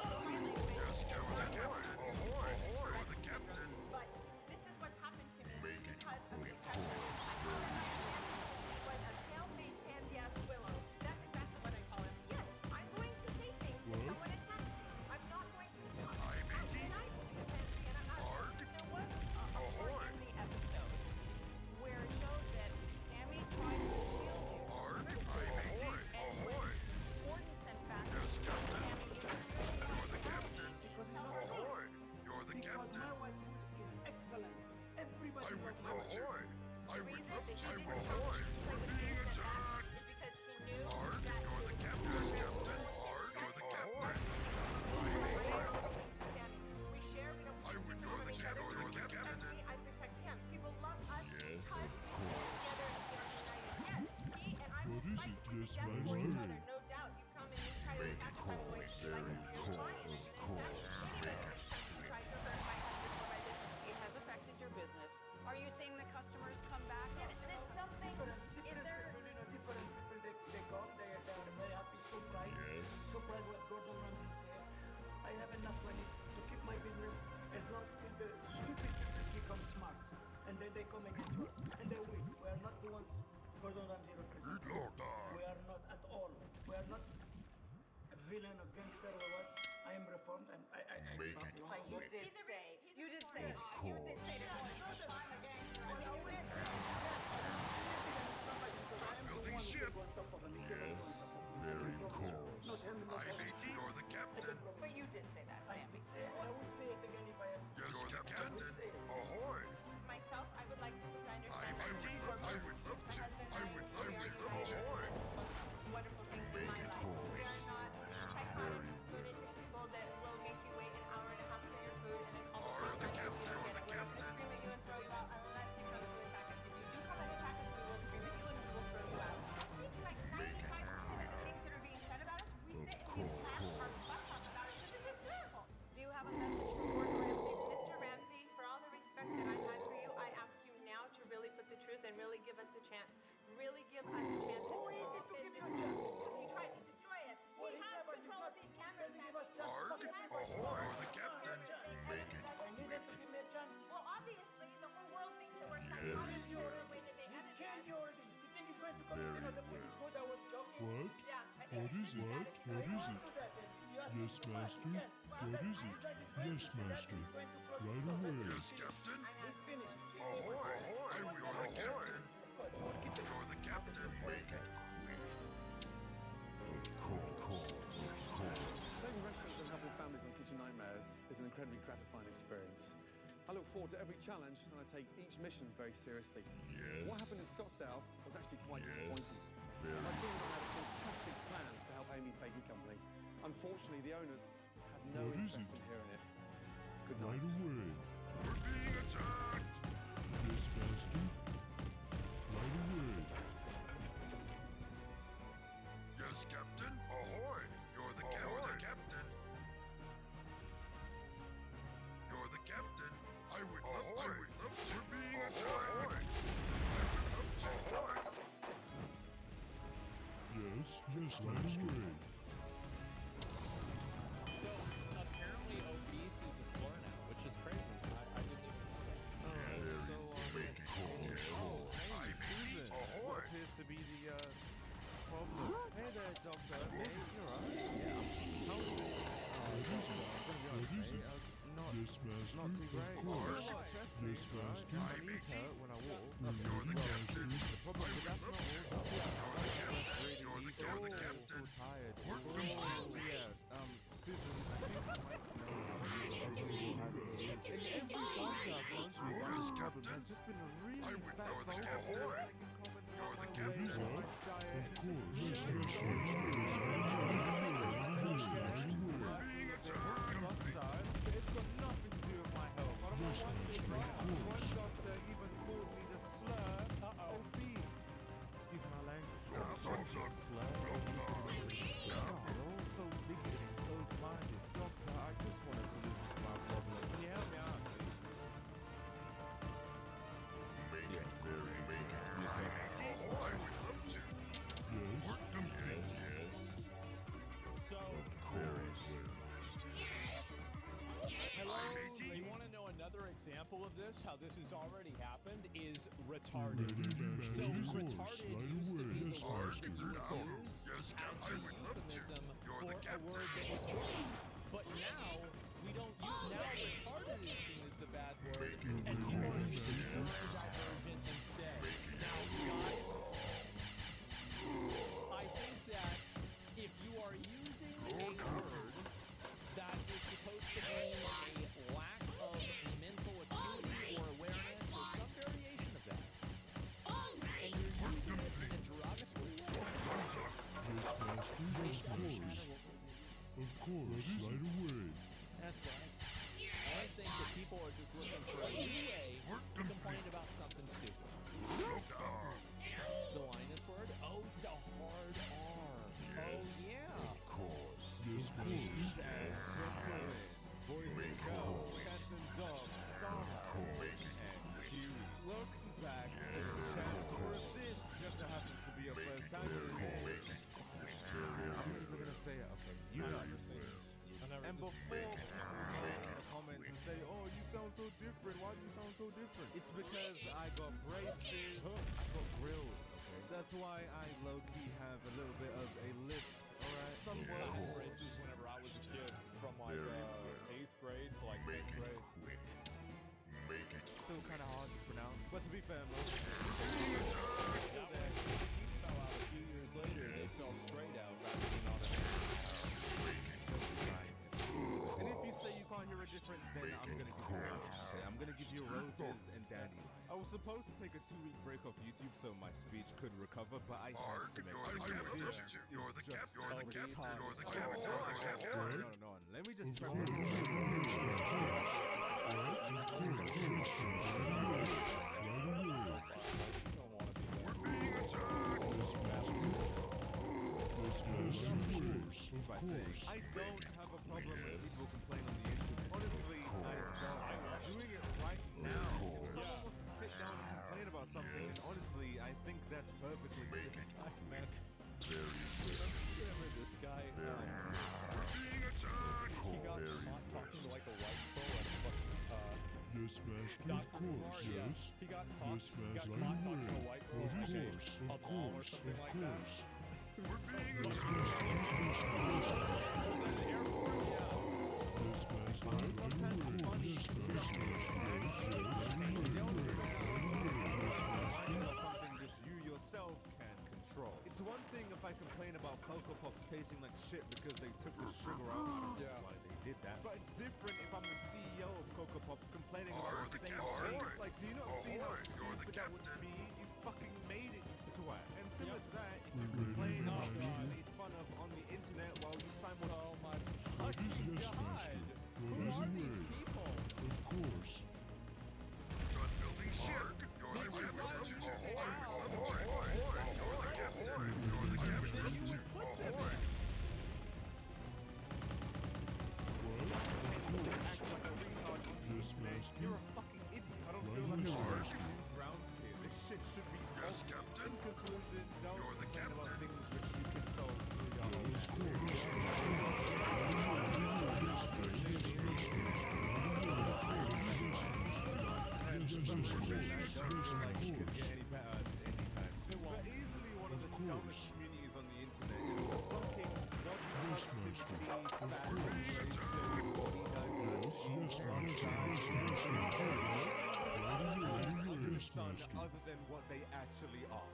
my language and not have a severe Tourette's syndrome. But this is what's happened to me because of the pressure. I call that man pansy because he was a pale-faced pansy-ass willow. That's exactly what I call him. Yes, I'm going to say things if someone attacks me. I'm not going to stop. And I will be a pansy, and I'm not a pansy. There was a part in the episode where it showed that Sammy tries to shield you from criticism. And when Gordon sent back to film Sammy, you didn't really want to tell me. Because it's not true. Because my wife's food is excellent. Everybody loves my wife's food. The reason that he didn't tell me each plate was being sent back is because he knew that Gordon was full of shit. Sammy tells nothing to me. I tell everything to Sammy. We share, we don't keep secrets from each other. He protects me, I protect him. People love us because we stand together and we are united. Yes, he and I will fight to the death for each other. No doubt. You come and you try to attack us, I'm going to be like a fierce lion. I'm going to attack anybody that's coming to try to hurt my husband or my business. It has affected your business. Are you seeing the customers come back? Did something... Is there... Different people, they come, they're very happy, surprised. Surprised what Gordon Ramsay said. I have enough money to keep my business as long till the stupid people become smart. And then they come again to us. And they win. We are not the ones Gordon Ramsay represents. We are not at all. We are not a villain, a gangster, or what. I am reformed. I But you did say to Gordon, I'm a gangster. I mean, you did say somebody because I am the one who can go on top of him. He cannot go on top of me. I can promise you. Not him, not others. I can promise. But you did say that, Sammy. I did say it. I will say it again if I have to. I will say it. Myself, I would like people to understand that first and foremost, my husband and I, we are united, and that's the most wonderful thing in my life. We are not a chance. Really give us a chance. Who is it to give you a chance? Because he tried to destroy us. Well, He has but he's control not- of these he cameras. doesn't give us chance. Arg, Fuck everybody. ahoy, the Give captain. us a chance. They edited us. I need him to give me a chance. Well, obviously, the whole world thinks that we're He psychotic killed you because of already. the way that they He edited killed us. you already. You think he's going to come and say, no, the food is good? I was joking. What? Yeah, I think What it is should be that what? if What He is won't it? do that. Then. If you ask Yes, him too much, he master. can't. What is it? He's like he's going Yes, to say that and master. he's going to close Right his store. That's away. it. Yes, He's finished. Captain. He's finished. Ahoy, ahoy, He will you're never the say captain. it. Of course, he will keep it. You're the captain. Saving restaurants and helping families on Kitchen Nightmares is an incredibly gratifying experience. I look forward to every challenge and I take each mission very seriously. Yes. What happened in Scottsdale was actually quite Yes. disappointing. Very. My team and I had a fantastic plan to help Amy's Baking Company. Unfortunately, the owners had no What is interest it? in hearing it. Good Right night. away. We're being attacked. Yes, master. Right away. Yes, Captain. Ahoy, you're the captain. You're the captain. I would love to. We're being attacked. Ahoy. Yes, yes, right away. So apparently obese is a slur now, which is crazy. I didn't even know that. Hey, Susan, ahoy. what appears to be the problem. Hey there, Doctor. Hey, you're right. Yeah. How are you? Doctor, I'm gonna be honest, mate. Not, Yes, master. not too great. Of I course. feel a lot of chest pain, Yes, right? master. My knees hurt when I walk. You're Well, the Susan, master. the problem, but that's not all, Doctor. I breath really easy. You're the Oh, captain. so tired. Oh, yeah. Susan, I think you might know how you have it is. And every doctor I've gone to about this problem has just been really fat you're the folk captain. making comments about my You're the weight and my captain. diet. Of course. It's Yes, really plus size, but it's got nothing to do with my health. I don't know why they brought it up. One doctor even called me the slur obese. Excuse my language. Slur obese. They're all so bigoted and closed-minded. Doctor, I just want a solution to my problem. Can you help me out, please? So, hello. You want to know another example of this? How this has already happened is retarded. So retarded used to be the word that you would use as a euphemism for a word that was worse. But now we don't use. Now retarded is seen as the bad word, and people are using neurodivergent instead. Now, guys, I think that if you are using a word that is supposed to mean a lack of mental acuity or awareness or some variation of that, and you're using it in a derogatory way, Of course, right away. that's right. I think that people are just looking for a new way to complain about something stupid. The Linus word? Oh, the hard R. Oh, yeah. Of course. Yes, Ladies master. and gentlemen, boys and girls, cats and dogs, starlight and you. Welcome back to the channel. Or if this just so happens to be your first time here, I'm not even gonna say it. Okay, you know. And before the comments and say, "Oh, you sound so different. Why do you sound so different?" It's because I got braces, I got grills. Okay, that's why I low-key have a little bit of a list. All right, some I words. had braces whenever I was a kid, from like 8th grade to like 10th grade. Still kind of hard to pronounce, but to be fair, most of it is still That way, there. when my teeth fell out a few years later, they fell straight out rather than on an Just right. And if you say you can't hear a difference, then I'm gonna give you flowers. Okay, I'm gonna give you roses and dandelions. I was supposed to take a 2-week break off YouTube so my speech could recover, but I had to make this video. This is just retarded. No. Let me just preface this. By saying, I don't have a problem when people complain on the internet. Honestly, I don't. I'm doing it right now. If someone wants to sit down and complain about something, then honestly, I think Yes, master. Dr. Of course. Kumar, yeah. Yes. He got Yes, caught master. talking Right to a away. white girl Of at course. a Of mall or course. something Of like that. course. It was so Yes, funny. master. Was at an airport, yeah. Yes, master. Right away. Yes, master. The only thing reminding of something that you yourself can control. It's one thing if I complain about Cocoa Pops tasting like shit because they took the sugar out. I don't know why they did that. But it's different if I'm the CEO of Cocoa Pops complaining about the same thing. Like, do you not see how stupid that would be? You fucking made it to it. And similar to that, if you complain about being made fun of on the internet while you simultaneously... Oh my fucking god! Who are these people? Of course. This is why we used to have places that you would put them in. You're a fucking idiot. I don't feel like I'm working new grounds here. This shit should be in conclusion, don't complain about things which you can solve through your own and for some reason, I don't feel like it's gonna get any better anytime soon. But easily one of the dumbest communities on the internet is the fucking body positivity, fat liberation, body under the sun other than what they actually are.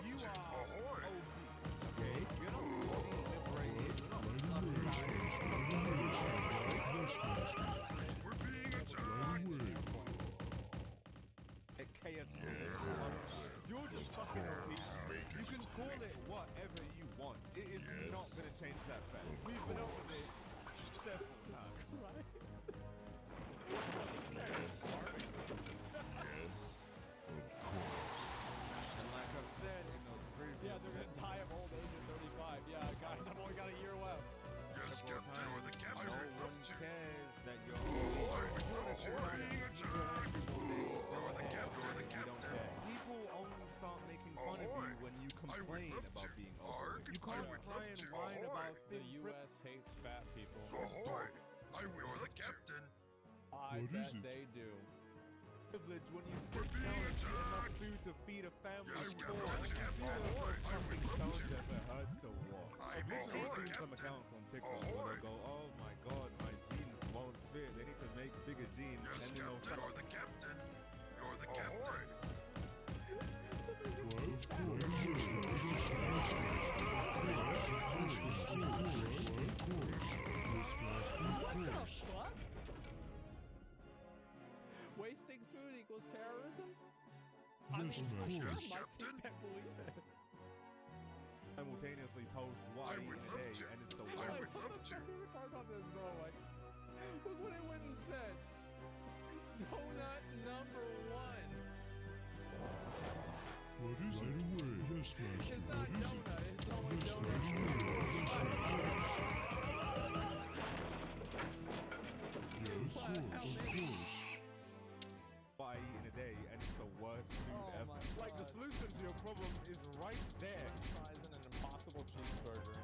You are obese, okay? You're not body liberated, you're not plus size. At KFC, you're just fucking obese. You can call it whatever you want. It is not going to change that fact. We've been over this several times. And like I've said in those previous... Yeah, they're gonna die of old age at 35. Yeah, guys, I've only got a year left. No one cares that you're old. If you want to sit down and eat your ass people, go ahead. We don't care. People only start making fun of you when you complain about being overweight. You can't cry and whine about The thin U.S. hates fat people. I will the captain. I bet they do. privilege when you sit down and eat enough food to feed a family of four. These people are so fucking dumb that it hurts to walk. I've literally seen some accounts on TikTok where they go, oh my god, my jeans won't fit. They need to make bigger jeans. And you know, some... You're the captain. You're the captain. What the fuck? Wasting food equals terrorism? I mean, for sure, my team can't believe it. Simultaneously post what I eat in a day, and it's the worst. My favorite part about this, bro, like, look what it went and said. Donut number one. What is it? Away. Yes, master. It's not donut, it's only donut. What I eat in a day, and it's the worst food ever. Like, the solution to your problem is right there. Fries and an impossible cheeseburger.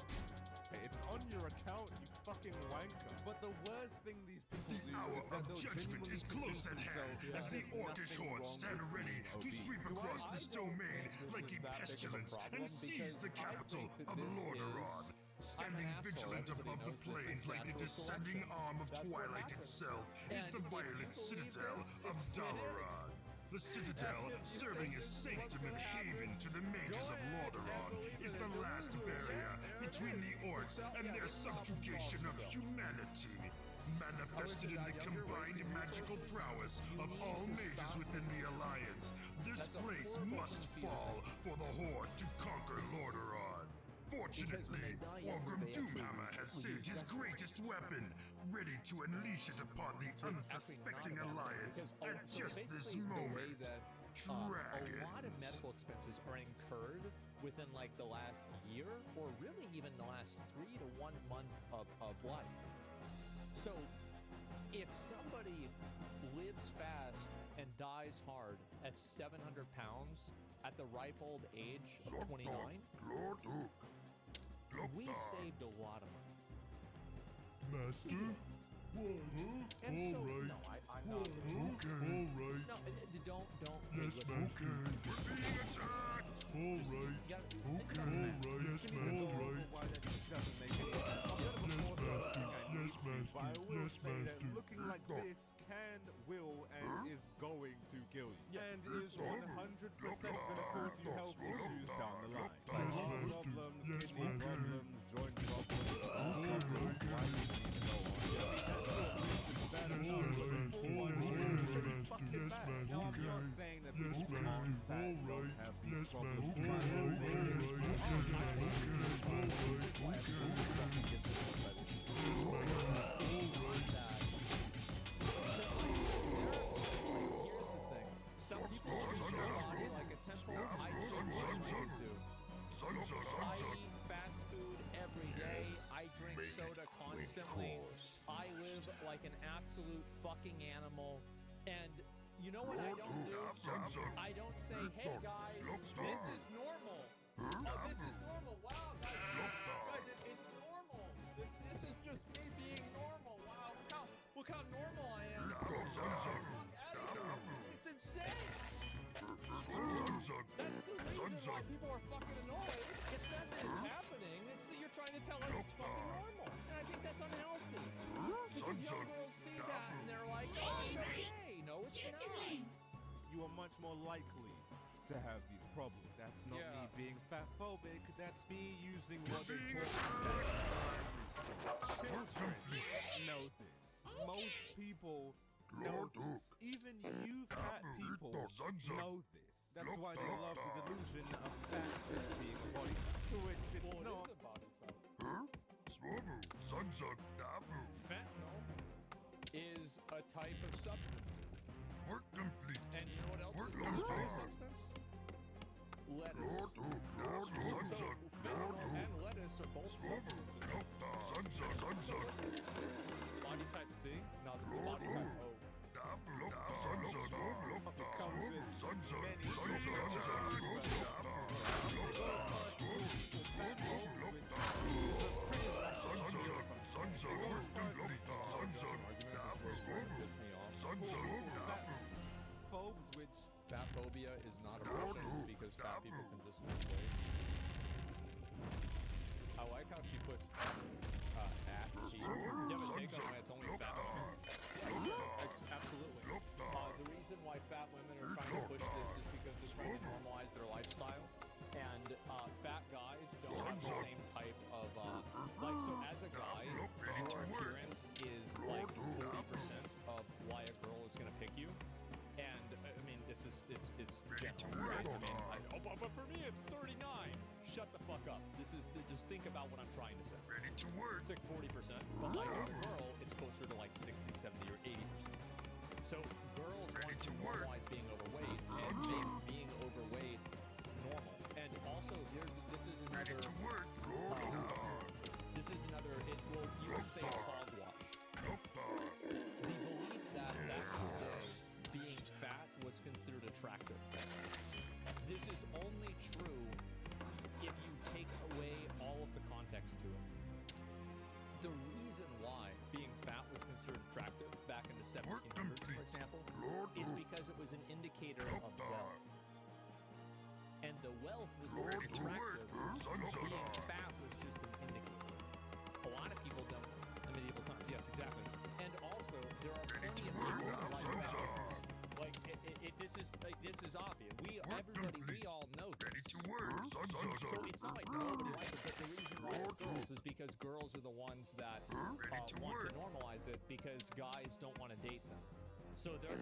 It's on your account, you fucking wanker. But the worst thing these people do Hour is that of they'll judgment genuinely is close convince at hand themselves as that the there's orcish nothing hordes wrong stand with ready being to obese. sweep across this domain like a pestilence and seize the capital of Lordaeron. Standing vigilant above the plains like the descending arm of Twilight itself is the violent citadel of Dalaran. The citadel, serving as sanctum and haven to the mages of Lordaeron, is the last barrier between the orcs and their subjugation of humanity. Manifested in the combined magical prowess of all mages within the Alliance, this place must fall for the Horde to conquer Lordaeron. Fortunately, Orgrim Doomhammer has saved his greatest weapon, ready to unleash it upon the unsuspecting Alliance at just this moment. A lot of medical expenses are incurred within like the last year or really even the last 3 to 1 month of life. So if somebody lives fast and dies hard at 700 pounds at the ripe old age of 29, we saved a lot of money. Master? What? And so, Alright. no, I'm not. Okay. Alright. No, don't. Yes, listen. okay. Alright. Okay. Alright. Yes, man. Alright. Why that just doesn't make any sense. I've done it before, so I don't think I need to, but I will say that looking like this can, will, and is going to kill you. And is 100% going to cause you health issues down the line. Like heart problems, kidney problems, joint problems, eye problems, why you need to go on. That short list is bad enough, but the full one is pretty fucking bad. Now, I'm not saying that people who aren't fat don't have these problems. But I'm saying that if you are fat, This is why everyone fucking gets annoyed by this shit. It's not that. Because, here's the thing. Some people treat their body like a temple. I treat mine like a zoo. I eat fast food every day. I drink soda constantly. I live like an absolute fucking animal. And you know what I don't do? I don't say, hey guys, this is normal. Oh, this is normal. Wow, guys, it's normal. This is just me being normal. Wow, look how normal I am. It's insane. That's the reason why people are fucking annoyed. It's not that it's happening. It's that you're trying to tell us it's fucking normal. And I think that's unhealthy. Because young girls see that and they're like, oh, it's okay. No, it's not. You are much more likely to have these problems. That's not me being fatphobic. That's me using what they taught me back in primary school. Children know this. Most people know this. Even you fat people know this. That's why they love the delusion of fat just being a body type, to which it's not. It is a body type. Fentanyl is a type of substance. And you know what else is not a type of substance? Lettuce. So fentanyl and lettuce are both substances. So listen, body type C? No, this is body type O. It comes with many issues, which fat phobia is not abortion because fat people can just lose weight. I like how she puts F at T. Do you have a take on why it's only fat women? Yeah, absolutely. The reason why fat women are trying to push this is because they're trying to normalize their lifestyle. And fat guys don't have the same type of, so as a guy, your appearance is like 40% of why a girl is going to pick you. And, I mean, it's general, right? I mean, but for me, it's 39. Shut the fuck up. Just think about what I'm trying to say. Ready to work. It's like 40%, but like as a girl, it's closer to like 60, 70, or 80%. So girls want to normalize being overweight and make being overweight normal. And also, this is another, you would say it's hogwash. The belief that back in the day, being fat was considered attractive. This is only true if you take away all of the context to it. The reason why being fat was considered attractive back in the 1700s, for example, is because it was an indicator of wealth. And the wealth was what was attractive. Being fat was just an indicator. A lot of people don't. In medieval times, yes, exactly. And also, there are plenty of people who like fat women. Like, this is obvious. We all know this. So it's not like nobody likes it, but the reason why it's girls is because girls are the ones that want to normalize it because guys don't want to date them. So they're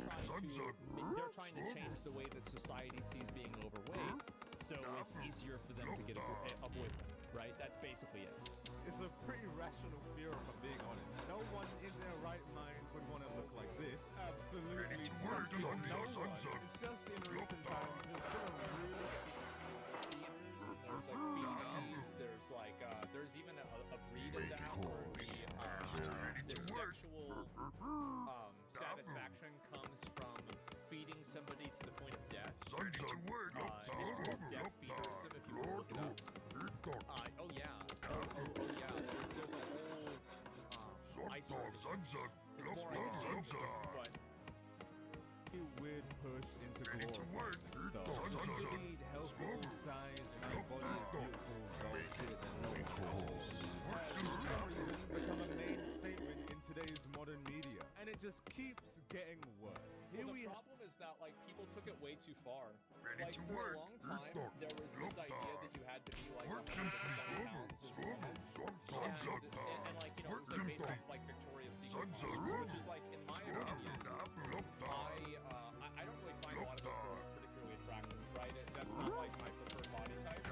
trying to change the way that society sees being overweight, so it's easier for them to get a boyfriend, right? That's basically it. It's a pretty rational fear, if I'm being honest. No one in their right mind would want to look like this. Absolutely fucking no one. It's just in recent times, there's been a really... There's like females, there's even a breed of that where the sexual satisfaction comes from feeding somebody to the point of death. It's called death feederism if you want to look it up. Oh yeah, there's a whole iceberg. It's more like a weird push into glorifying this stuff. The silly, healthy, old-sized, my body is beautiful bullshit that no one has for some reason become a main statement in today's modern media. And it just keeps getting worse. Well, the problem is that like people took it way too far. Like for a long time, there was this idea that you had to be like 120 pounds as a woman, and like it was like based off like Victoria's Secret models, which is like in my opinion, I don't really find a lot of those girls particularly attractive, right? That's not like my preferred body type.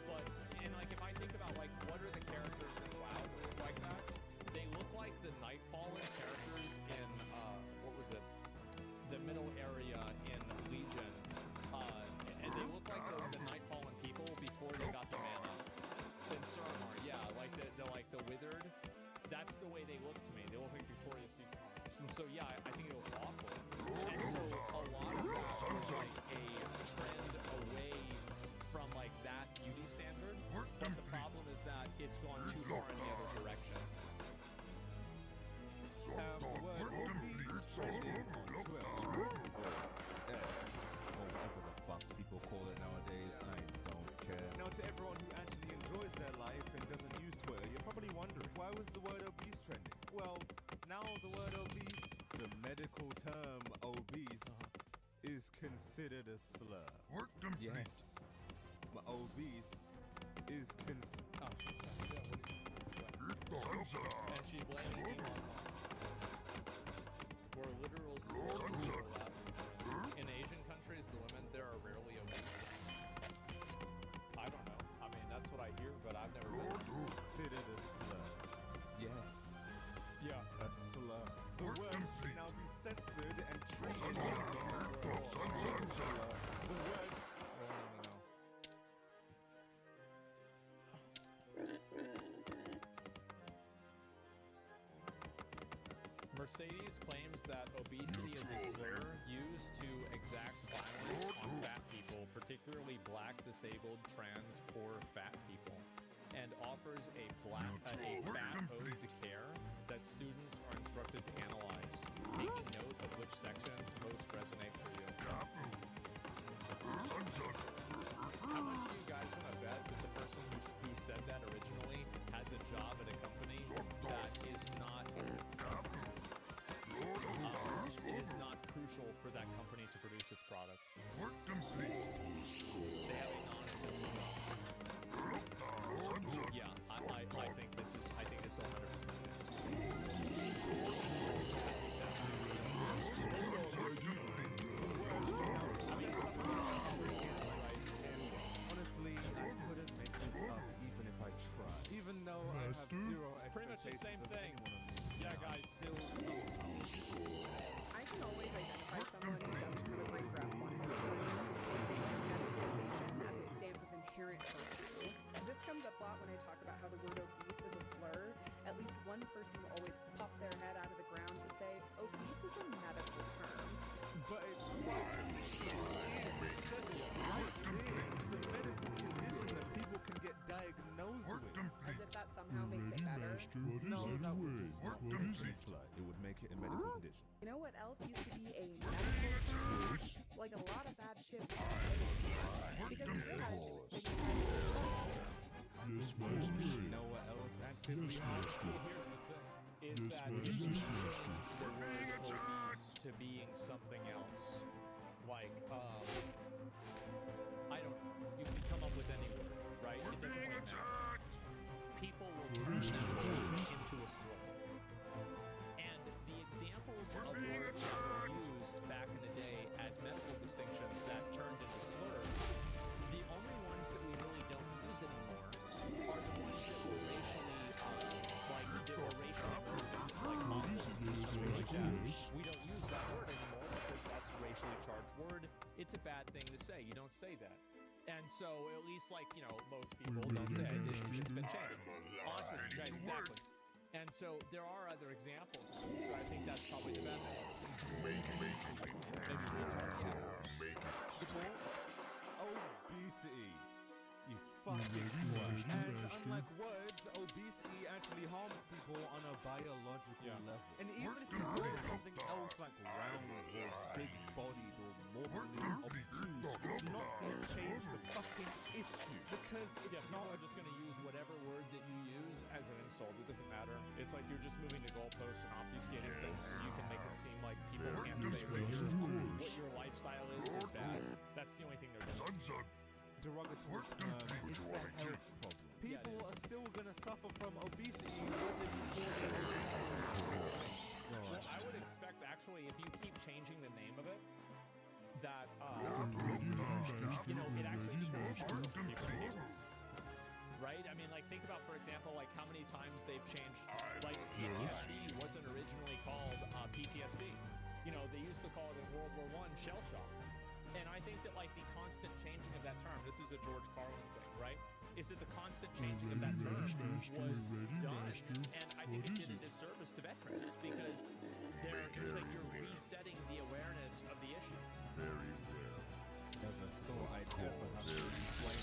But and like if I think about like what are the characters in WoW that look like that, they look like the Nightfallen characters in what was it? The middle area in Legion, and they look like the Nightfallen people before they got the mana. In Suramar, yeah, like the withered. That's the way they look to me. They look like Victoria's Secret models. And so yeah, I think it was awful. And so a lot of that was like a trend away from like that beauty standard. But the problem is that it's gone too far in the other direction. The word obese trending on Twitter. Or whatever the fuck people call it nowadays, I don't care. Now to everyone who actually enjoys their life and doesn't use Twitter, you're probably wondering, why was the word obese trending? Well, now the word obese, the medical term obese, is considered a slur. Yes, obese is considered... And she blaming Elon Musk. Where literal slurs overlap. In Asian countries, the women there are rarely obese. I don't know. I mean, that's what I hear, but I've never been. Considered a slur. Yes. Yeah. A slur. The word should now be censored and treated like a slur. The word... Mercedes claims that obesity is a slur used to exact violence on fat people, particularly black, disabled, trans, poor, fat people, and offers a fat ode to care that students are instructed to analyze, taking note of which sections most resonate for you. How much do you guys want to bet that the person who said that originally has a job at a company that is not... it is not crucial for that company to produce its product. They have a non-essential job. Yeah, I think this is 100% Honestly, I couldn't make this up even if I tried. Even though I have zero expectations pretty much the same thing. Yeah, guys, still I can always identify someone who doesn't have a great grasp on history based on medicalization as a stamp of inherent virtue. This comes up a lot when I talk about how the word obese is a slur. At least one person will always pop their head out of the ground to say, obese is a medical term. But it says it right there. It's a medical condition that people can get diagnosed with. As if that somehow makes it better. No, that would just not make it a slur. It would make it a medical condition. You know what else used to be a medical term? Like a lot of bad shit we can't say anymore. Because we realized it was stigmatizing as fuck. You know what else actively helps? Here's the thing, is that if you change the word obese to being something else, like, I don't know, you can come up with any word, right? It doesn't really matter. People will turn that word into a slur. And the examples of words that were used back in the day as medical distinctions that turned into slurs, the only ones that we really don't use anymore are the ones that were racially, like Mongol or something like that. We don't use that word anymore because that's a racially charged word. It's a bad thing to say. You don't say that. And so, at least, like, you know, most people don't say it. It's been changed. Autism, right, exactly. And so, there are other examples, but I think that's probably the best one. Maybe retard, yeah. The bull? Obesity. You fucking twat. And unlike words, obesity actually harms people on a biological level. And even if you call it something else like round or big-bodied or Because it's Yeah, people are just going to use whatever word that you use as an insult. It doesn't matter. It's like you're just moving the goalposts and obfuscating things so you can make it seem like people can't say what your lifestyle is bad. That's the only thing they're doing. derogatory term. It's a health problem. People are still gonna suffer from obesity whether you call it obesity. Well, I would expect, actually, if you keep changing the name of it, that, you know, it actually becomes harder for people to deal with. Right? I mean, like, think about, for example, like, how many times they've changed, like, PTSD wasn't originally called PTSD. You know, they used to call it in World War I shell shock. And I think that, like, the constant changing of that term, this is a George Carlin thing, right? Is that the constant changing of that term was done, and I think it did a disservice to veterans because it was like you're resetting the awareness of the issue. Very well. Never thought I'd ever have to explain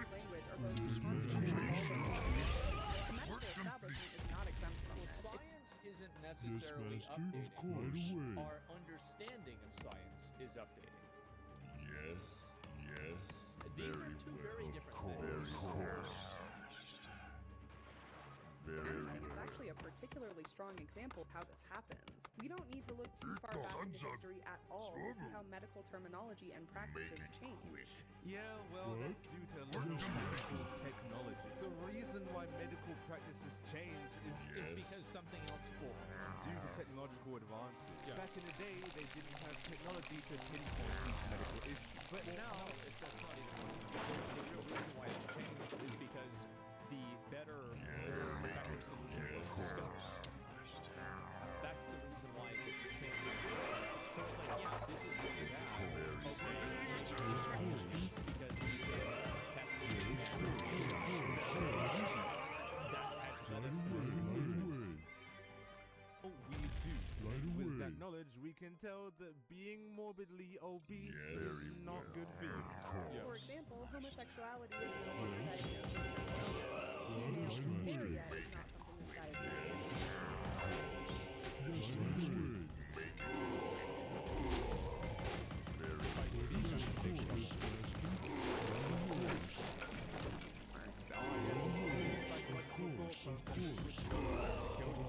Language are both constantly evolving. The medical establishment is not exempt from Well, this. science isn't necessarily updating. Our understanding of science is updating. Yes. These are two very different things. It's actually a particularly strong example of how this happens. We don't need to look too far back into history at all to see how medical terminology and practices change. Yeah, well, that's due to medical technology. The reason why medical practices change is because something else will. Due to technological advances. Yeah. Back in the day, they didn't have technology to pinpoint each medical issue. But now, that's not even the reason. The real reason why it's changed is because the better, more effective solution was discovered. That's the reason why it's changed. So it's like, yeah, this is really bad. Okay, maybe we should measure these because we can test it and that has led us to this conclusion. we do. With that knowledge, we can tell that being morbidly obese is not good for you. For example, homosexuality is no longer diagnosed as a mental illness. Female hysteria is not something that's diagnosed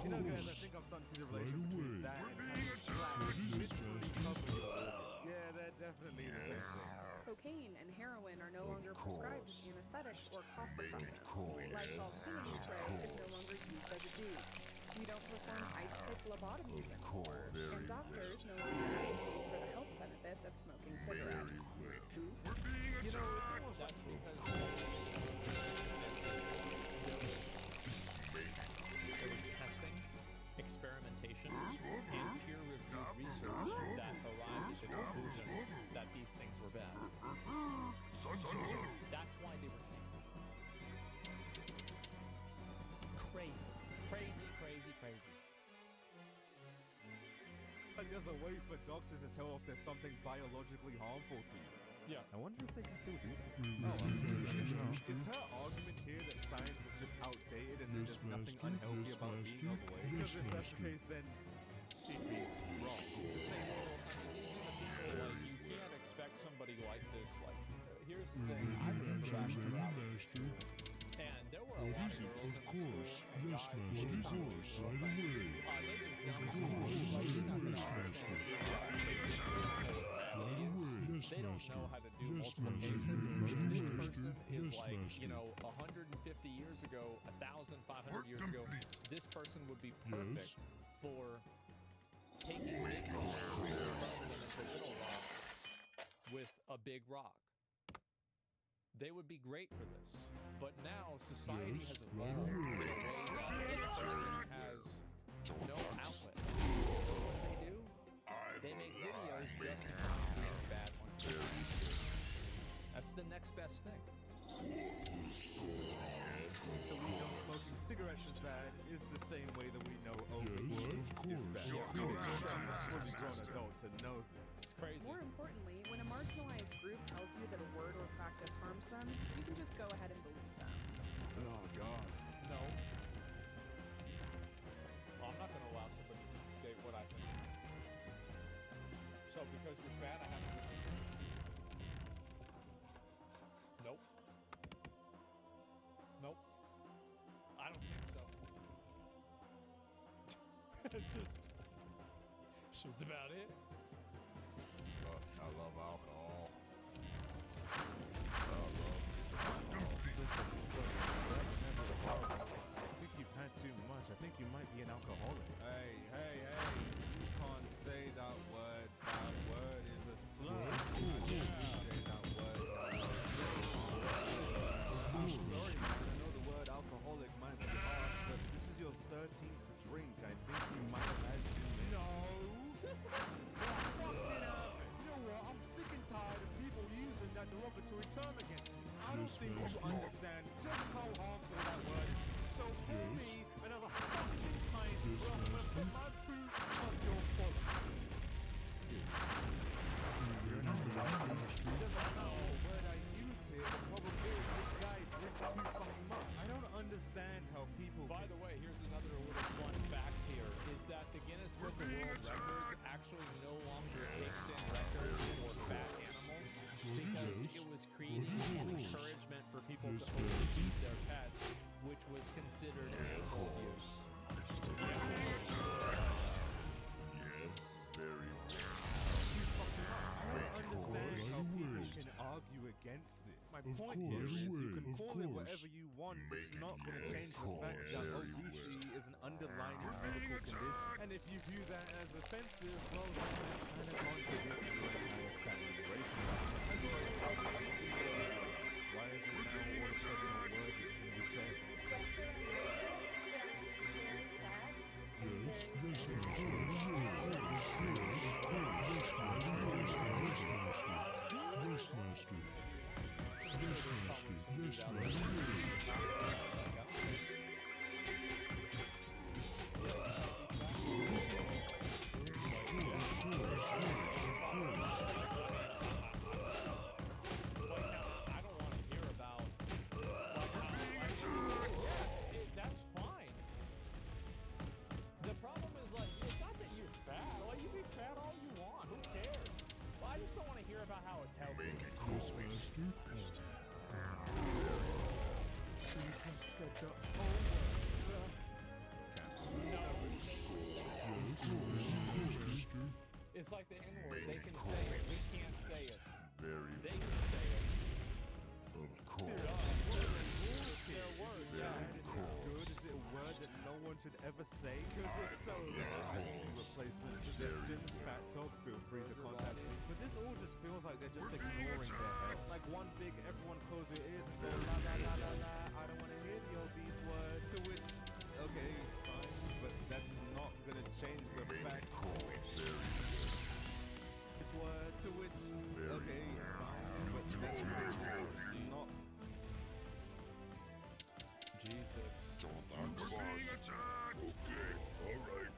You know, guys, I think I'm starting to see the relation between that and black literally cover your organs. Yeah, they're definitely the same thing. Cocaine and heroin are no longer prescribed as anesthetics or cough suppressants. Lysol cleaning spray is no longer used as a douche. We don't perform ice pick lobotomies anymore. And doctors no longer advocate for the health benefits of smoking cigarettes. Oops. You know, it's almost that's because there was testing, experimentation, and peer-reviewed research that arrived at the conclusion that these things were bad. That's why they were changed. Crazy. Like there's a way for doctors to tell if there's something biologically harmful to you. Yeah. I wonder if they can still do that. Is her argument here that science is just outdated and there's nothing unhealthy about being overweight? Because if that's the case, then she'd be wrong. The same rule. I mean, these are the people, like, you can't expect somebody like this. Like, here's the thing. I remember back in the and there were a lot of girls in the school and guys who were just not really sure. They just dumb as fuck. Like, you're not going to understand it. They don't know how to do multiplication. This person is like, you know, 150 years ago, 1,500 years ago, this person would be perfect for taking big rocks and turning them into little rocks with a big rock. They would be great for this. But now society has evolved in a way that this person has no outlet. So what do? They make videos justifying being fat on TV. That's the next best thing. The we know smoking cigarettes is bad is the same way that we know overeating is bad. You'd expect a fully grown adult to know this. It's crazy. More importantly, when a marginalized group tells you that a word or practice harms them, you can just go ahead and believe them. Oh, God. No. Well, I'm not going to allow somebody to dictate what I think. So because you're fat, I have to. Nope. That's just about it. I love alcohol. I love me some alcohol. Listen, I think you've had too much. I think you might be an alcoholic. Hey. You can't say that word. That word is a slur. Say that word. I'm sorry, man. I know the word alcoholic might be harsh, but this is your 13th drink. I think you might have had too many. No. You know what? I'm sick and tired of people using that derogatory term against me. I don't think you understand just how harmful that word is. So pour me another fucking pint, or else I'm gonna put my boot up your bollocks. You're not welcome. It doesn't matter what word I use here. The problem is this guy drinks too fucking much. I don't understand how people. By the way, here's another little fun fact here: is that the Guinness Book of World Records actually no longer takes in records for fat animals because it was creating an encouragement for people to overfeed their pets, which was considered animal abuse. Yes, very well. I don't understand how people can argue against this. My point here is you can call it whatever you want. It's not going to change the fact that obesity is an underlying medical condition. And if you view that as offensive, well, then that kind of contradicts the entire fat liberation movement. I thought it was okay to be obese. Why is it now all of a sudden a word that shouldn't be said? That's fine. The problem is, like, it's not that you're fat. Like, you be fat all you want. Who cares? Well, I just don't want to hear about how it's healthy. So you can set the It's like the N-word. They can say it. We can't say it. They can say it. Of course. It's their word. Yeah. Is it good? Is it a word that no one should ever say? Because if so, then I have replacement suggestions. Fat Talk, feel free to contact me. But this all just feels like they're just ignoring their health. Like one big, everyone close your ears and go la la la la la. I don't want to hear the obese word. To which, okay, fine, but that's not gonna change the fact. This word, to which, okay, fine, but that's not. Jesus. Okay, alright.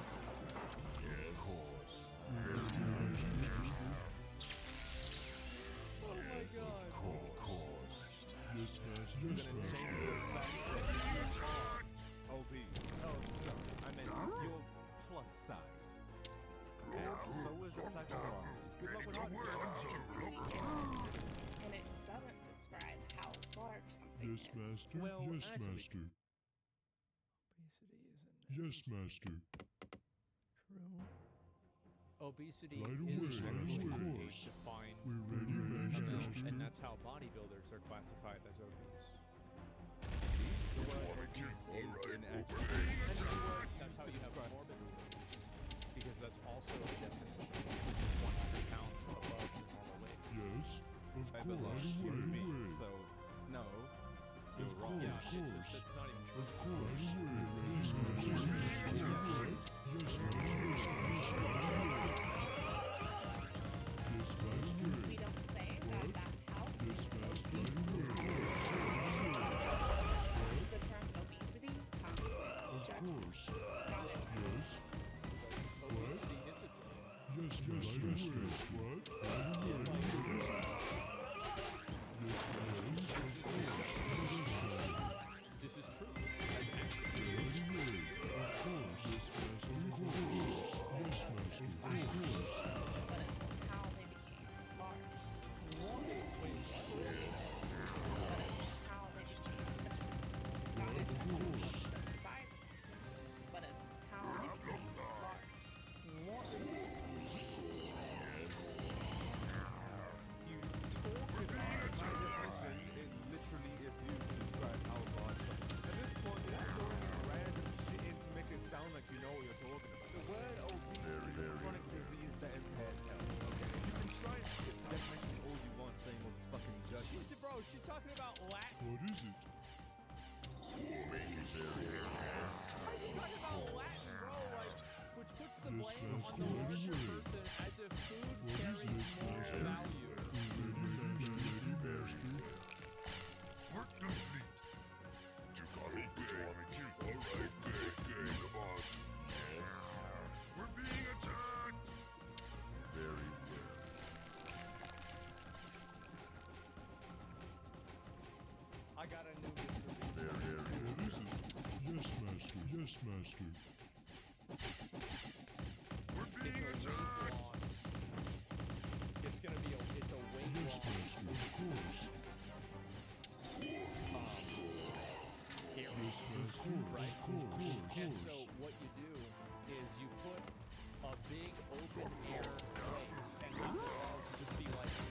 Of course. Oh my god. Of course. Yes, master. You're gonna change the fact that you are obese. Oh, sorry. I meant you're plus sized. And so is the plaque of arteries. Good luck with And it doesn't describe how large something Yes, is. master. Well, Yes, actually- master. Obesity isn't Yes, master. true. Obesity Right is away, actually of a course. defined We're ready, amount, master. and that's how bodybuilders are classified as obese. The word obese is an adjective. And is a word That's how used to you have describe. morbidly obese, because that's also a definition, which is 100 pounds above the normal weight. Yes, of I course. belong Right to away. me, so no, you're Of wrong. course, Yeah, of course. that's not even true. Of course. Right away. Yes, master. Yes, master. Yes, We don't say that that house is obese. The term obesity comes with judgment. Got it. Obesity discipline. Yes, master. What? It's like It's a weight loss. It's gonna be it's a weight loss. Right? And so what you do is you put a big open air place and have the walls just be like 6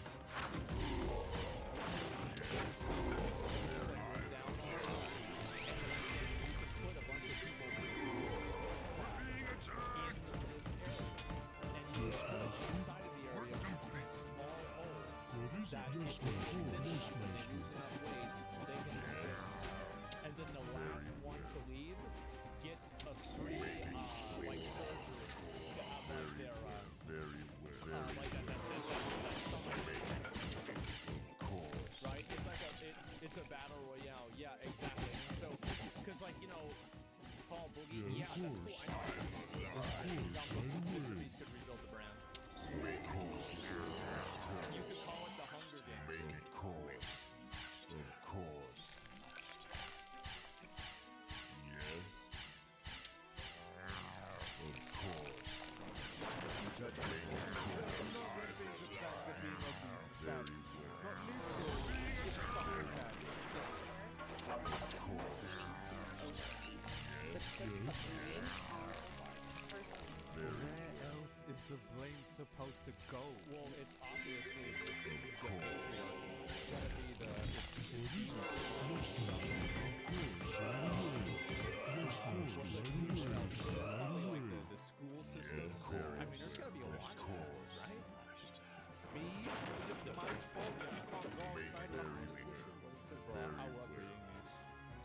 feet tall. So just like look down on it, and then you can put a bunch of people in this area. And you can put them inside of the area with these small holes that if they get thin enough and they lose enough weight, they can stay. And then the last one to leave gets a free like surgery to have like their like that stomach surgery. Right? It's like it's a battle royale. Yeah, exactly. And so, because like Fall Boogie. Yeah, that's cool. I know. Mr. Beast could rebuild the brand. You could call it the Hunger Games. Of course. Yes. Of course. Judge me. Let's not change the fact that being obese is bad. It's not neutral. It's fucking bad. Where else is the blame supposed to go? Well, it's obviously the patriarchy. It's gotta be it's evil. Let's see what else. It's probably like the school system. I mean, there's gotta be a lot of reasons, right? Me? Is it my fault that you can't go outside of the system? Bro, I love reading these.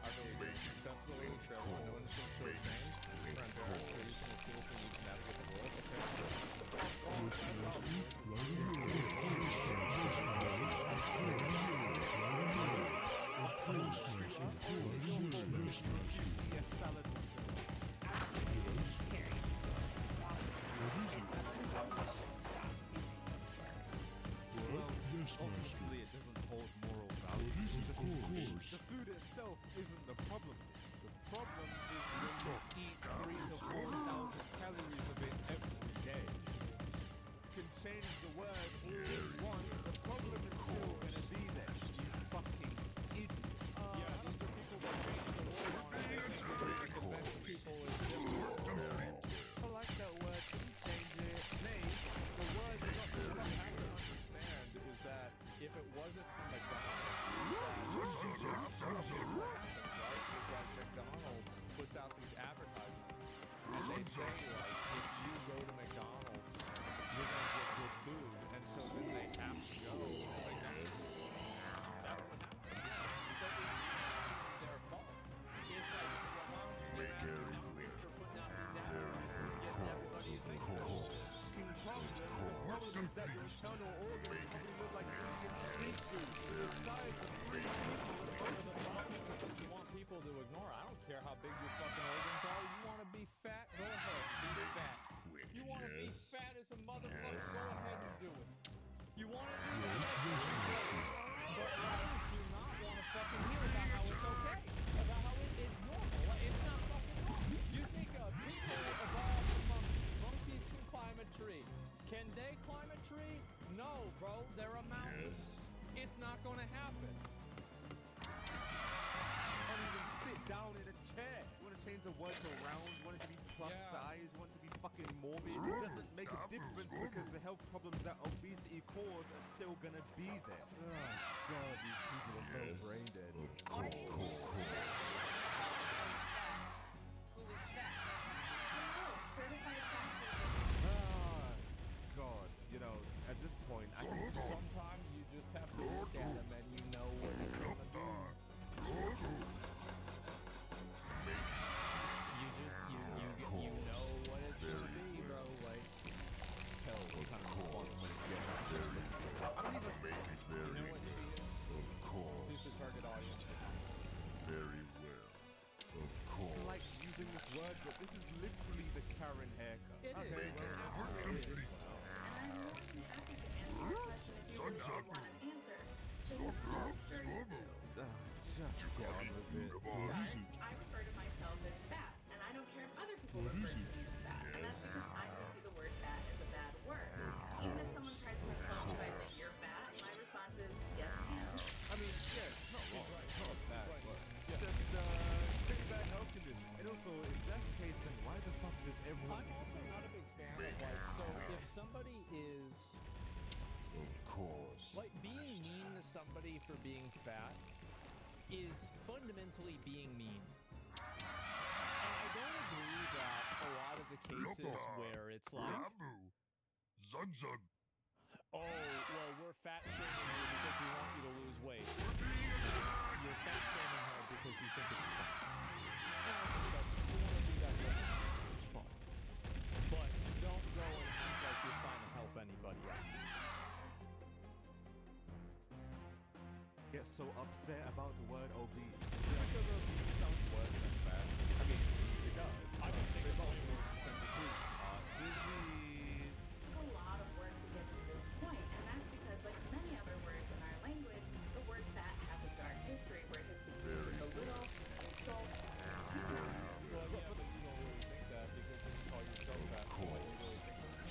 I really do. Accessibility is for everyone. No one's been short-changed. We're embarrassed for using the tools they need to navigate the world. Obviously it doesn't hold moral value. It's just food. The food itself isn't the problem. The problem is when you eat 3,000 to 4,000 calories of it every day. You can change the word all you want. The problem is still gonna be there. You fucking idiot. Yeah, these are people that change the word on it. They think it's going to convince people is different. I like that word. Can you change it? Nay, the word's not the What you have to understand is that if it wasn't for McDonald's, McDonald's puts out these advertisements, and they say like, if you go to McDonald's, you're gonna get good food, and so then they have to go to McDonald's. That's what happens. So it's their fault. It's like, well, why don't you get mad at McDonald's for putting out these advertisements, getting everybody to think this? The problem is that your internal organs probably look like Indian street food, the size of 3 people. You want people to ignore. I don't care how big your fucking organs are. You want to be fat? Go ahead, be fat. You want to be fat as a motherfucker? Go ahead and do it. You want to do that? That sounds great. But others do not want to fucking hear about how it's okay, about how it is normal. It's not fucking normal. You think people evolved from monkeys. Monkeys can climb a tree. Can they climb a tree? No, bro. They're a mountain. It's not going to happen. Can't even sit down in a chair. You want to change the word to round? You want it to be plus size? You want it to be fucking morbid? It doesn't make a difference because the health problems that obesity cause are still gonna be there. Oh god, these people are so brain dead. God, at this point, I can just... Sometimes you just have to look at him and you know what he's gonna do. You know what it's gonna be, bro. Like, tell what kind of response I'm gonna get. I don't even... You know what she is? Who's the target audience? Very well. Of course. I like using this word, but this is literally the Karen haircut. It is. Absolutely. And I'm more than happy to answer your question if you really want an answer. James, sure you do. Just get on with it. To start, I refer to myself as fat, and I don't care if other face, then why the fuck does everyone... I'm also not a big fan of, like, so if somebody is... Of course. Like, being mean to somebody for being fat is fundamentally being mean. And I don't agree that a lot of the cases where it's like... Oh, well, we're fat shaming you because we want you to lose weight. You're fat shaming her because you think it's fun. And I think that's, you want to do that, it's fun. But don't go and act like you're trying to help anybody out. Get so upset about the word obese? Is it because obese sounds worse than fat? I mean, it does. I don't think they it's both way reach worse. the same conclusion. Heart disease. Took a lot of work to get to this point, and that's because, like many other words in our language, the word fat has a dark history where it has been used to belittle, insult, Well, yeah, but you don't really think that because when you call yourself fat, so like, you really think that.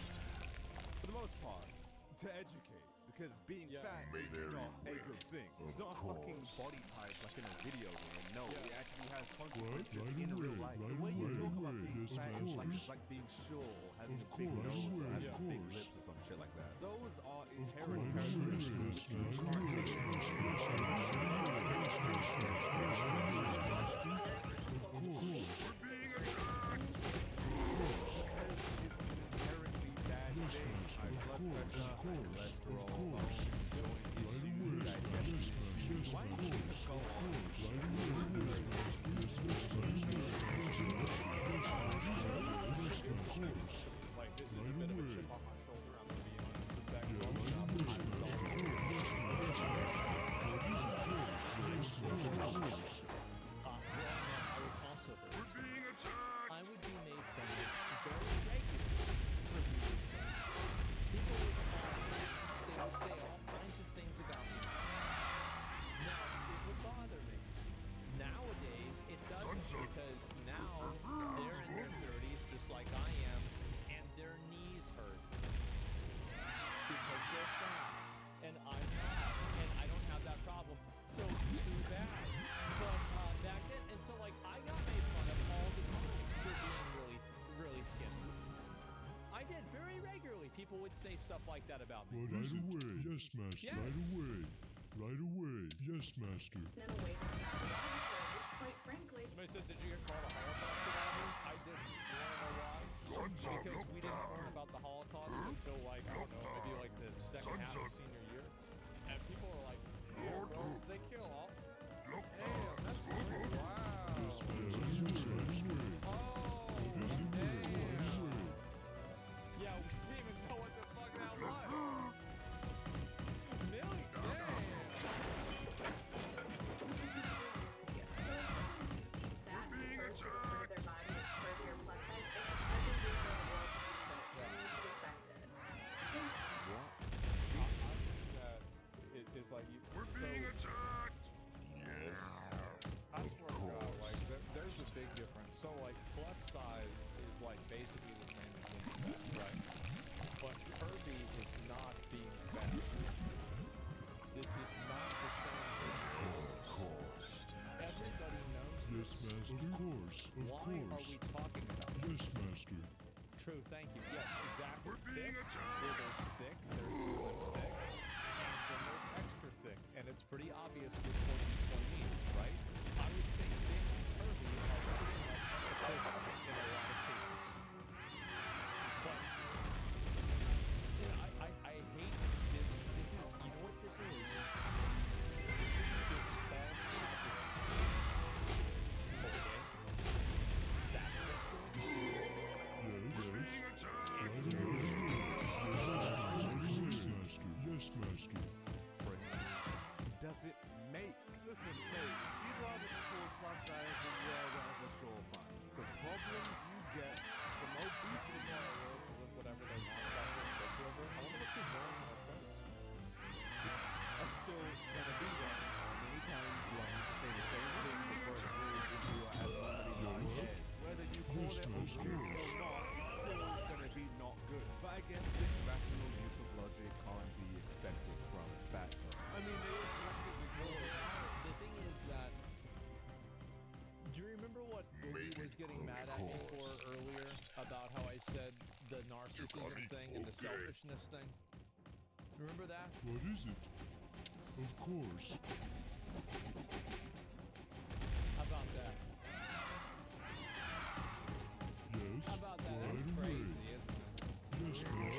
For the most part, to educate. Because being fat is not a good thing. It's not a fucking body type like in a video game. No, it actually has consequences in real life. The way you talk about being fat is like it's like being short or having a big nose or having big lips or some shit like that. Those are inherent characteristics which you can't change. High blood pressure, high cholesterol, joint issues, digestion issues. Why do you need to go on? Like, this is a bit of a chip on my shoulder, I'm gonna be honest, is that growing up, I was always growing up, I was also very skinny. I would be made fun of very regularly for being skinny. People would call me names, they would say all kinds of things about me. Now, it would bother me. Nowadays, it doesn't, because now they're in their 30s just like I am, and their knees hurt because they're fat, and I'm not, and I don't have that problem, so too bad. But back then, and so like I got made fun of all the time for being really skinny. I did very regularly. People would say stuff like that about me. Right away, yes, master. Yes. Right away. Right away, yes, master. in a way that's not derogatory, which quite frankly... Somebody said, did you get called a Holocaust survivor? I didn't. You want to know why? Because we didn't learn about the Holocaust until, like, I don't know, maybe like the second half of senior year. And people were like, damn, bros, they kill all. Damn, that's cool. Wow. Oh, damn. Yeah, we didn't even know what the fuck that was. Millie, damn. Fat refers to refer to their body as curvy or plus size. They have every reason in the world to do so. You need to respect it. What? I think that it is like you. So, I swear to God, like there's a big difference. So like plus sized is like basically the same as being fat, right? But curvy is not being fat. This is not the same thing. Of course. Everybody knows Yes, this. master. Of course. Of Why course. are we talking about it? Yes, master. True, thank you. Yes, exactly. Thick, where there's thick, there's slim thick, and then there's extra thick, and it's pretty obvious which one means, right? I would say thick and curvy are pretty much equivalent in a lot of cases. But you know, I hate this. This is, you know what this is? It's false advertising. Okay? That's what's going on. Yes, master. Friends. Does it make? Listen, hey, if you'd rather be called plus size Boogie was getting mad at me for earlier about how I said the narcissism thing and the selfishness thing? Remember that? What is it? Of course. How about that? Yes. How about that? Right That's away. crazy, isn't it? Yes, ma'am.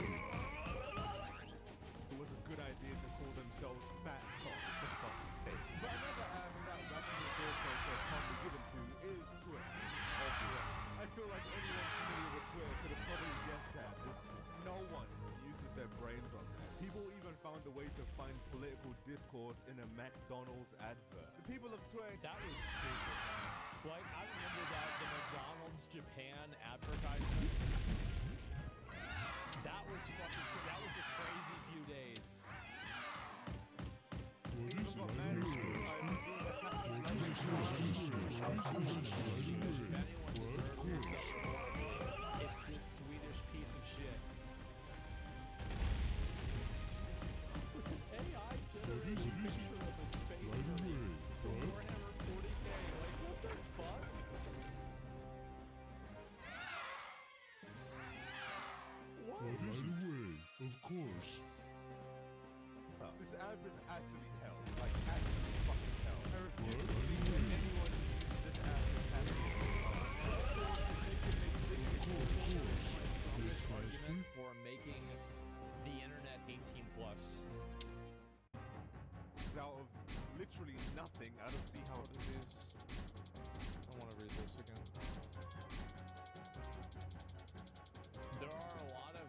It was a good idea to call themselves Fat Talk, for fuck's sake. But another app that rational thought process can't be given to is Twitter. Obvious. I feel like anyone familiar with Twitter could have probably guessed that at this point. No one uses their brains on that. People even found a way to find political discourse in a McDonald's advert. The people of Twitter... That was stupid, man. Like, I remember that, the McDonald's Japan advertisement. That was a crazy few days. What is it? Right away. If anyone deserves to suffer horribly, it's this Swedish piece of shit. With an AI-generated picture of a space marine from Warhammer 40k, like, what the fuck? What? Right away. Of course. This app is actually hell. Like, actually fucking hell. I refuse to believe that anyone who uses this app is happy. Of course, if they can make big issues. Here's my strongest argument for making the internet 18 plus. Because out of literally nothing, I don't see how it is. I want to read this again. There are a lot of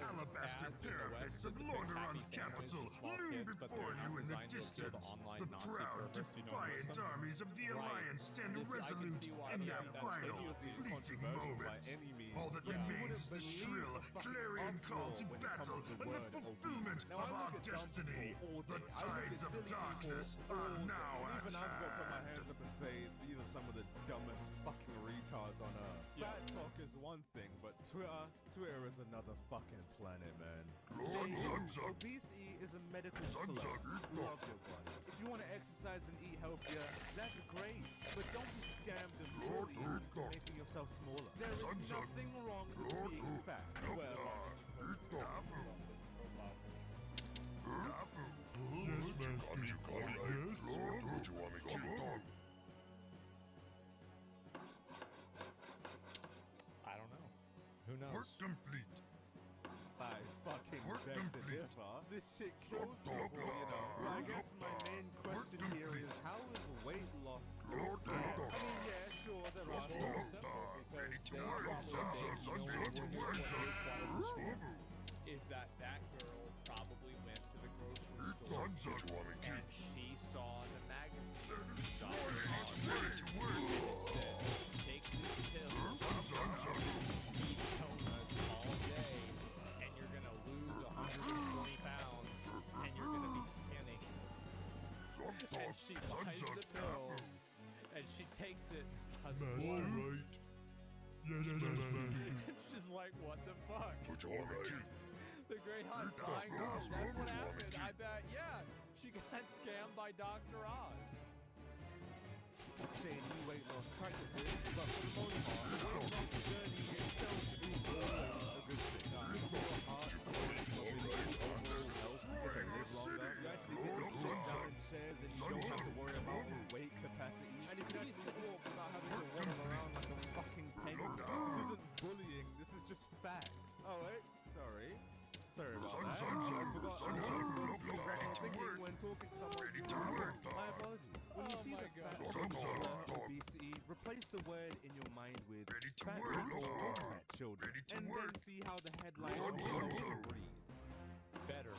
Alabaster ads in the pyramids West of that depict Lordaeron's happy families capital with small loom kids, but before they're not you in the designed to appeal to distance. online The Nazi proud, purpose. You know defiant what I'm armies of the Alliance stand resolute in their final, fleeting moments. All that remains is the shrill, clarion call to battle and the fulfillment of our destiny. The tides of darkness are now at Even I've got to put my hand. hands up and say these are some of the dumbest fucking retards on earth. Fat talk is one thing, but Twitter is another fucking planet, man. Obesity is a medical slur. Love your body. If you want to exercise and eat healthier, that's great. But don't be scammed and bullied into making yourself smaller. There is nothing wrong with being fat. Well, Yes, Master. Yes. I don't know. Who knows? Work complete. I fucking beg to differ. This shit kills people, you know. Well, I guess my main question here is how is weight loss a scam? I mean, yeah, sure, there are some Simple, because they probably think, you know, here's why it's a scam. Is that girl probably went to the grocery store and she saw in the magazine Dr. Oz said, take this pill, eat donuts all day, and you're gonna lose 120 pounds, and you're gonna be skinny. And she buys the pill, and she takes it, doesn't Master, work. right? Yes, Master. It's just like, what the fuck? The Great Oz buying off. That's what happened. I bet, yeah. She got scammed by Dr. Oz. shady weight loss practices, but for the most part, the weight loss journey itself is always a good thing. It's good for your heart, brain, mobility, overall health. You get to live longer. You actually get to sit down in chairs and you don't have to worry about weight capacity. And you can actually walk without having to waddle around like a fucking penguin. This isn't bullying, this is just facts. Oh wait, sorry. Sorry about that. I forgot I wasn't supposed to use rational thinking when talking to someone. My apologies. When you see the fat phobia slur obesity, replace the word in your mind with fat people or fat children, and then see how the headline of the post reads. Better.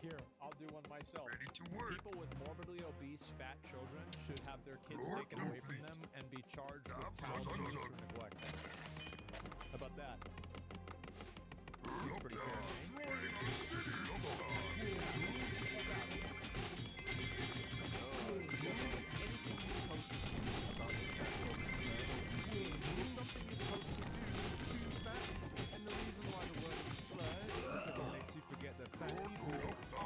Here, I'll do one myself. People with morbidly obese fat children should have their kids taken away from them and be charged with child abuse or neglect. How about that? Seems pretty fair to me. Something you're supposed to do to fat people. And the reason why the word is a slur is because it makes you forget that fat people are people.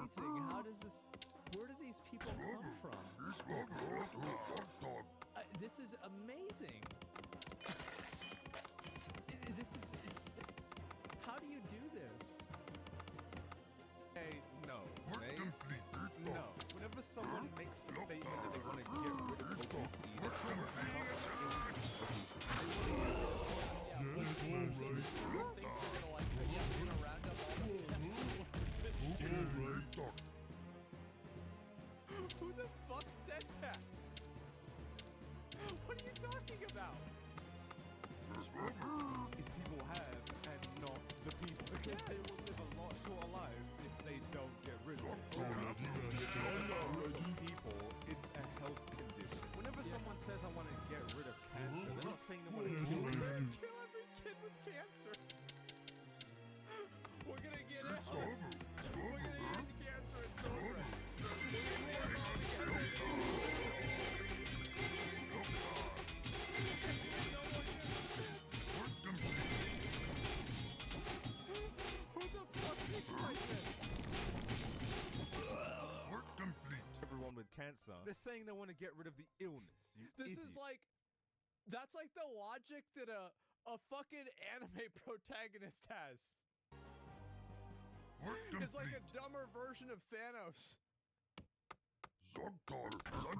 amazing. How does this? Where do these people come from? This is amazing. How do you do this? Hey, no, mate. No. Whenever someone makes the statement that they want to get rid of obesity, they're trying to become illness obesity. So this person thinks they're gonna like, yeah, we're gonna round up all the fat people. Who the fuck said that? What are you talking about? Is people have and not the people, because they will live a lot shorter lives if they don't get rid of it. Obesity is not about people, it's a health condition. Whenever someone says I want to get rid of cancer, they're not saying they want to kill it. Kill every kid with cancer. We're gonna get out. We're gonna end cancer in children. We're gonna get them all together. Who the fuck thinks like this? Everyone with cancer, they're saying they want to get rid of the illness. This is like, that's like the logic that a fucking anime protagonist has. It's like a dumber version of Thanos. Don't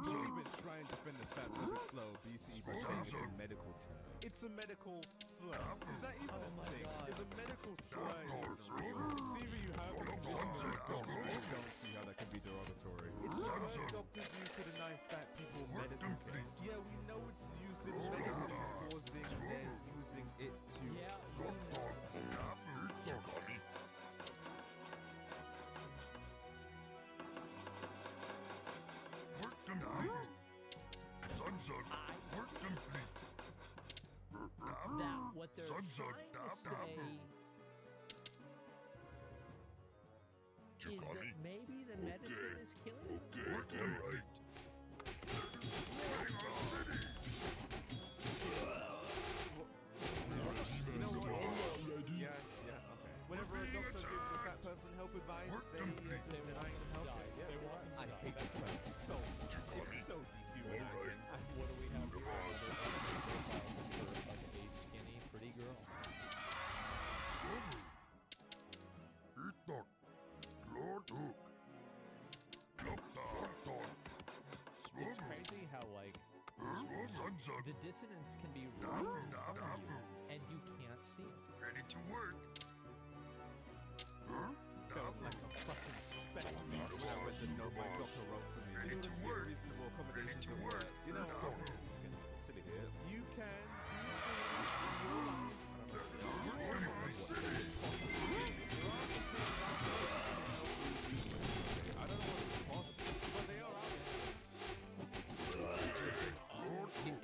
even try and defend the fat-phobic slur obesity by saying it's a medical term. It's a medical slur. Is that even a thing? Is a medical slur even real? It's either you have the condition or you don't. I don't see how that can be derogatory. It's the word doctors use to deny fat people medical care. Yeah, we know it's used in medicine, causing them using it to... That what they're trying to say is that maybe the medicine is killing them. You know what? Yeah, okay. Whenever a doctor gives a fat person health advice, they just denying them health care. Yeah, I hate this term so much. It's so dehumanizing. What do we have here? Another picture of a skinny, pretty girl. It's crazy how, like, the dissonance can be right in front of you, and you can't see it. Ready to work. Felt like a fucking specimen when I read the note my doctor wrote for me. You know, to get reasonable accommodations at work. You know, I'm just getting silly here. You can do your life. I don't know what they could possibly do. There are some things out there that can help you lose weight. I don't know what they could possibly do, but they are out there.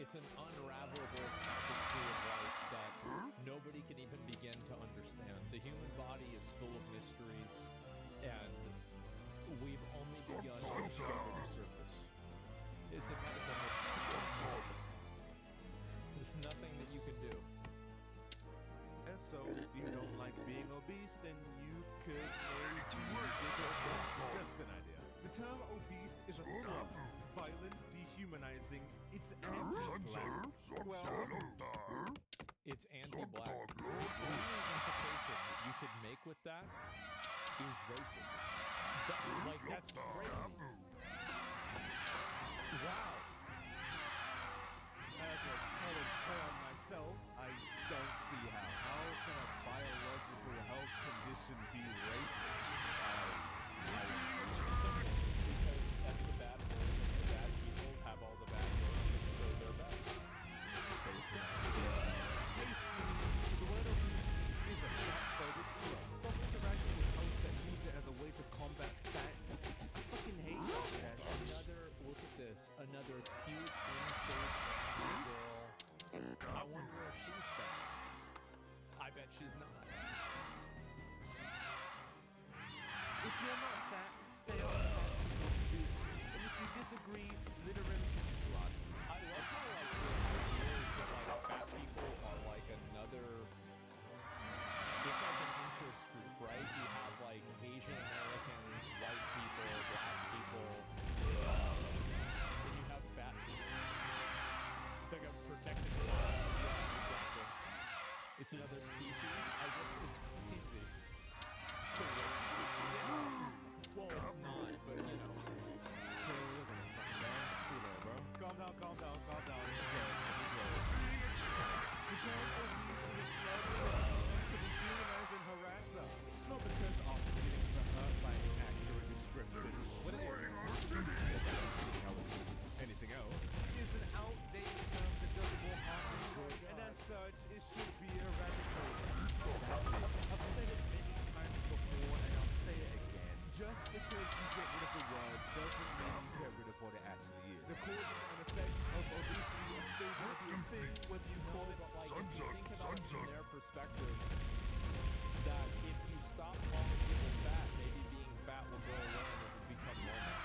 It's an unravelable tapestry of life that nobody can even begin to understand. The human body is full of mysteries, and we've only begun to discover the surface. It's a medical mystery. There's nothing that you can do. And so, if you don't like being obese, then you could maybe just an idea. The term obese is a slur, violent, dehumanizing. It's anti-black. Well, it's anti-black. The only implication that you could make with that is racist. That's crazy. Wow. As a colored clown myself, I don't see how. How can a biological health condition be racist? It's simple. It's because that's a bad word, and the bad people have all the bad words, and so they're bad. It's simple. Hey skinnies, the word obesity is a fat-phobic slur. Stop interacting with hosts that use it as a way to combat fatness. I fucking hate that shit. Look at this. Another cute, in-shape girl. I wonder if she's fat. I bet she's not. If you're not fat, stay out of fat people's business. And if you disagree, literally block. I love how the idea is that fat people are like another. It's like an interest group, right? You have Asian Americans, white protected class. Yeah, exactly. It's another species. I guess it's crazy. It's well, it's not, but you know. Okay, we're gonna find out. See you later, bro. Calm down, calm down, calm down. It's okay, it's okay. The term obese is a slur because it is used to dehumanize and harass us. It's not because our feelings are hurt by an accurate description. What it is, because I don't see how it can be anything else, is an outdated term that does more harm than good, and as such, it should be eradicated. That's it. I've said it many times before, and I'll say it again. Just because you get rid of the word doesn't mean you get rid of what it actually is. The causes and effects of obesity are still going to be a thing, whether you call it... But like, if you think about it from their perspective, that if you stop calling people fat, maybe being fat will go away and it will become normal.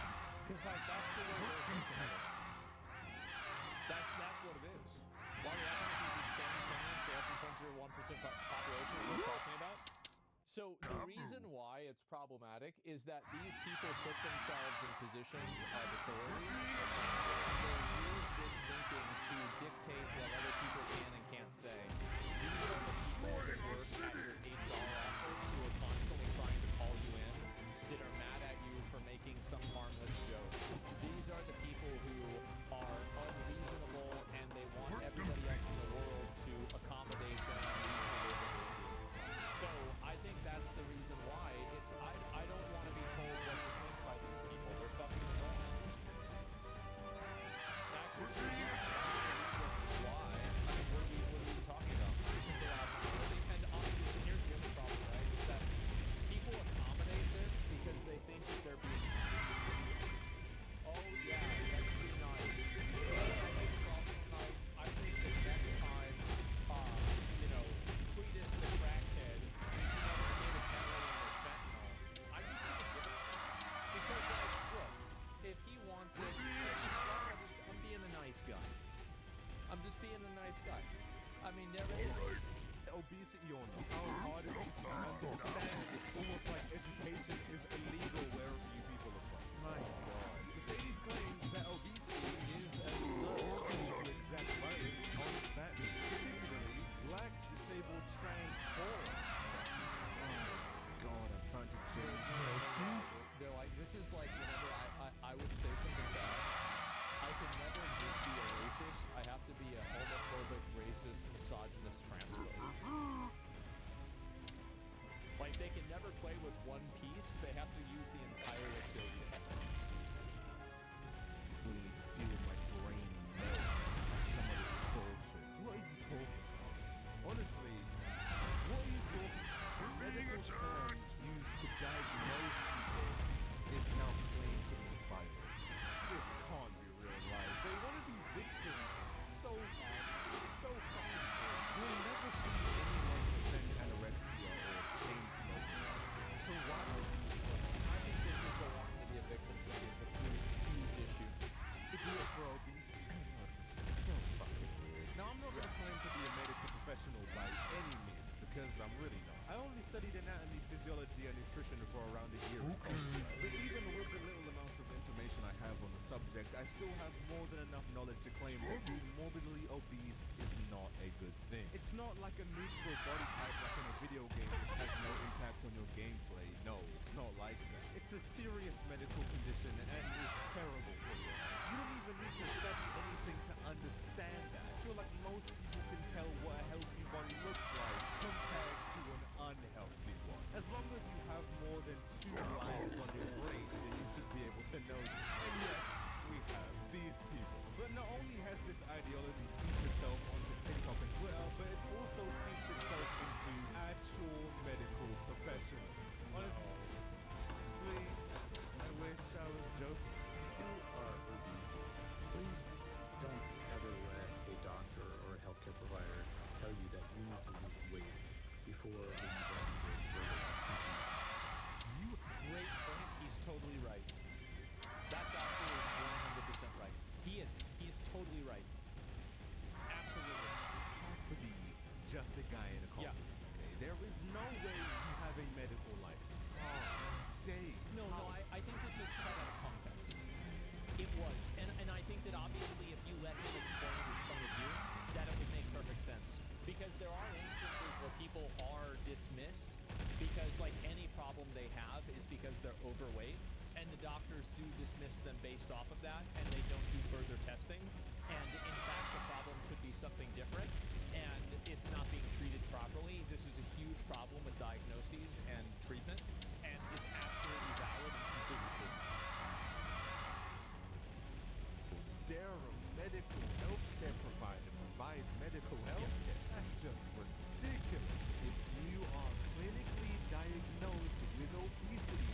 Because like, that's the way they're thinking of it. That's what it is. Why are we acting like these insane opinions? The less than 0.01% population we're talking about? So the reason why it's problematic is that these people put themselves in positions of authority and they use this thinking to dictate what other people can and can't say. These are the people that work at your HR office who are constantly trying to call you in, that are mad at you for making some harmless joke. These are the people who are unreasonable and they want everybody else in the world to accommodate them reasonable behavior. So I think that's the reason why I don't want to be told what to think by these people. They're fucking annoying. Actually, that's the reason why. I mean, what are we talking about? It's a lot of minority. And here's the other problem, right? Is that people accommodate this because they think that they're being nice. Oh yeah, let's be nice. I think it's also nice. I think that next time, you know, Cletus the crackhead needs another hit of heroin or fentanyl, I'm just gonna give it to him. Because like, look, if he wants it, it's just I'm being a nice guy. I'm just being a nice guy. I mean, there it is. Obesity or not, how hard it is to understand. It's almost like education is illegal wherever you people are from. My God. Mercedes claims that obesity is a slur used to exact violence on fat people, particularly black, disabled, trans, poor fat people. Oh God, I'm starting to change. They're like, this is like whenever I would say something bad, I could never just be a racist. I have to be a homophobic, racist, misogynist, transphobe. Like, they can never play with one piece. They have to use the entire exodia. Really feel my brain melt by some of this bullshit. What are you talking about? Honestly, what are you talking about? The medical term used to diagnose people is now claimed to be violent. This can't be real life. They want to be victims so bad. It's so fucking good. You'll never see anyone defend anorexia or chain smoking. So why would you? I think this is the wanting to be a victim thing. It's a huge, huge issue. To do it for obesity. God, this is so fucking weird. Now, I'm not going to claim to be a medical professional by any means, because I'm really not. I only studied anatomy, physiology, and nutrition for around a year. But even with the little amounts of information I have on the subject, I still have more than enough knowledge to claim that being morbidly obese is not a good thing. It's not like a neutral body type like in a video game which has no impact on your gameplay. No, it's not like that. It's a serious medical condition and is terrible for you. You don't even need to study anything to understand that. I feel like most people can tell what a healthy body looks like compared to an unhealthy one. As long as you have more than 2 lines on your brain, then you should be able to know that. And yet, we have these people. But not only has this ideology seeped itself onto TikTok and Twitter, but it's also seeped itself into actual medical professionals. Honestly, I wish I was joking. You are obese. Please don't ever let a doctor or a healthcare provider tell you that you need to lose weight before they investigate further a symptom. Great point. He's totally right. That doctor is 100% right. He is. He's totally right. Absolutely. You have to be just a guy in a costume. Yeah. Okay? There is no way you have a medical license. Days. No, I think this is cut out of context. It was. And I think that obviously if you let him explain his point of view, that it would make perfect sense. Because there are instances where people are dismissed because, like, any problem they have is because they're overweight, and the doctors do dismiss them based off of that, and they don't do further testing. And in fact, the problem could be something different, and it's not being treated properly. This is a huge problem with diagnoses and treatment, and it's absolutely valid and completely true. Dare a medical healthcare provider provide medical healthcare? That's just ridiculous. If you are clinically diagnosed with obesity,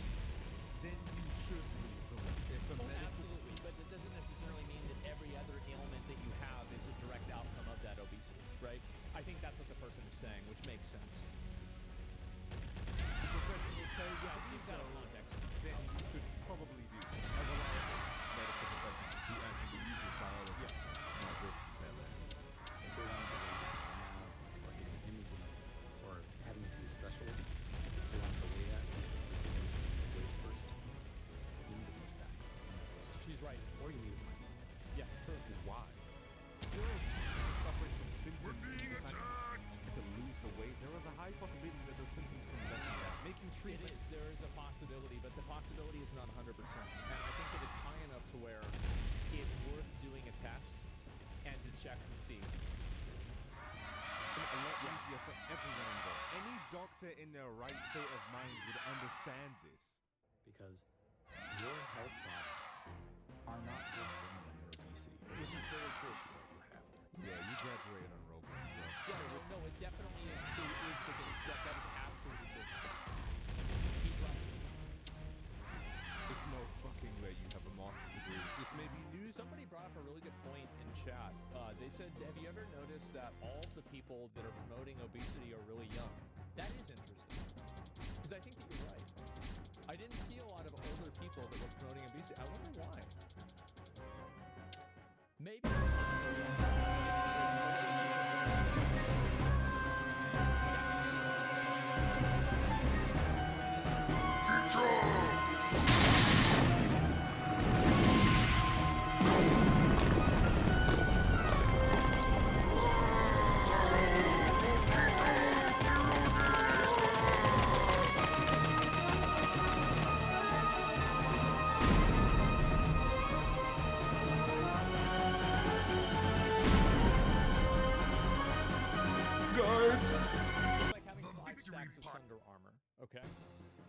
then you should lose the weight. If a medical Absolutely, but that doesn't necessarily mean that every other ailment that you have is a direct outcome of that obesity, right? I think that's what the person is saying, which makes sense. professional tell you Yeah, it to do seems so, out of context. then you should probably do so. A reliable medical professional who actually uses biology, not this melee. If they want to delay it now, or getting imaging, or having to see a specialist, if they want to delay that, the system is wait first. You need to push back. She's right. Or you need to find something else. Yeah, true. Why? If you're obese and suffering from symptoms and you decide to lose the weight, there is a high possibility that those symptoms can lessen that, making treatment. It is. There is a possibility, but the possibility is not 100%. And I think that it's high enough to where it's worth doing a test and to check and see. A lot easier for everyone involved. Any doctor in their right state of mind would understand this. Because your health problems are not just blamed on your obesity, Which is very true. that you have. Yeah, you graduated on Roblox, bro. Yeah, no, it definitely is. It is the case. That is absolutely true. He's right. There's no fucking way you have a master's degree. This may be news. Somebody brought up a really good point in chat. They said, have you ever noticed that all of the people that are promoting obesity are really young? That is interesting. Because I think that you're right. I didn't see a lot of older people that were promoting obesity. I wonder why. Maybe. Guards! Like having 5 stacks of Sunder armor, okay?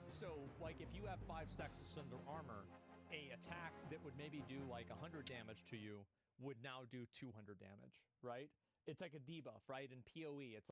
So, like, if you have 5 stacks of Sunder armor, a attack that would maybe do like 100 damage to you would now do 200 damage, right? It's like a debuff, right? In PoE, it's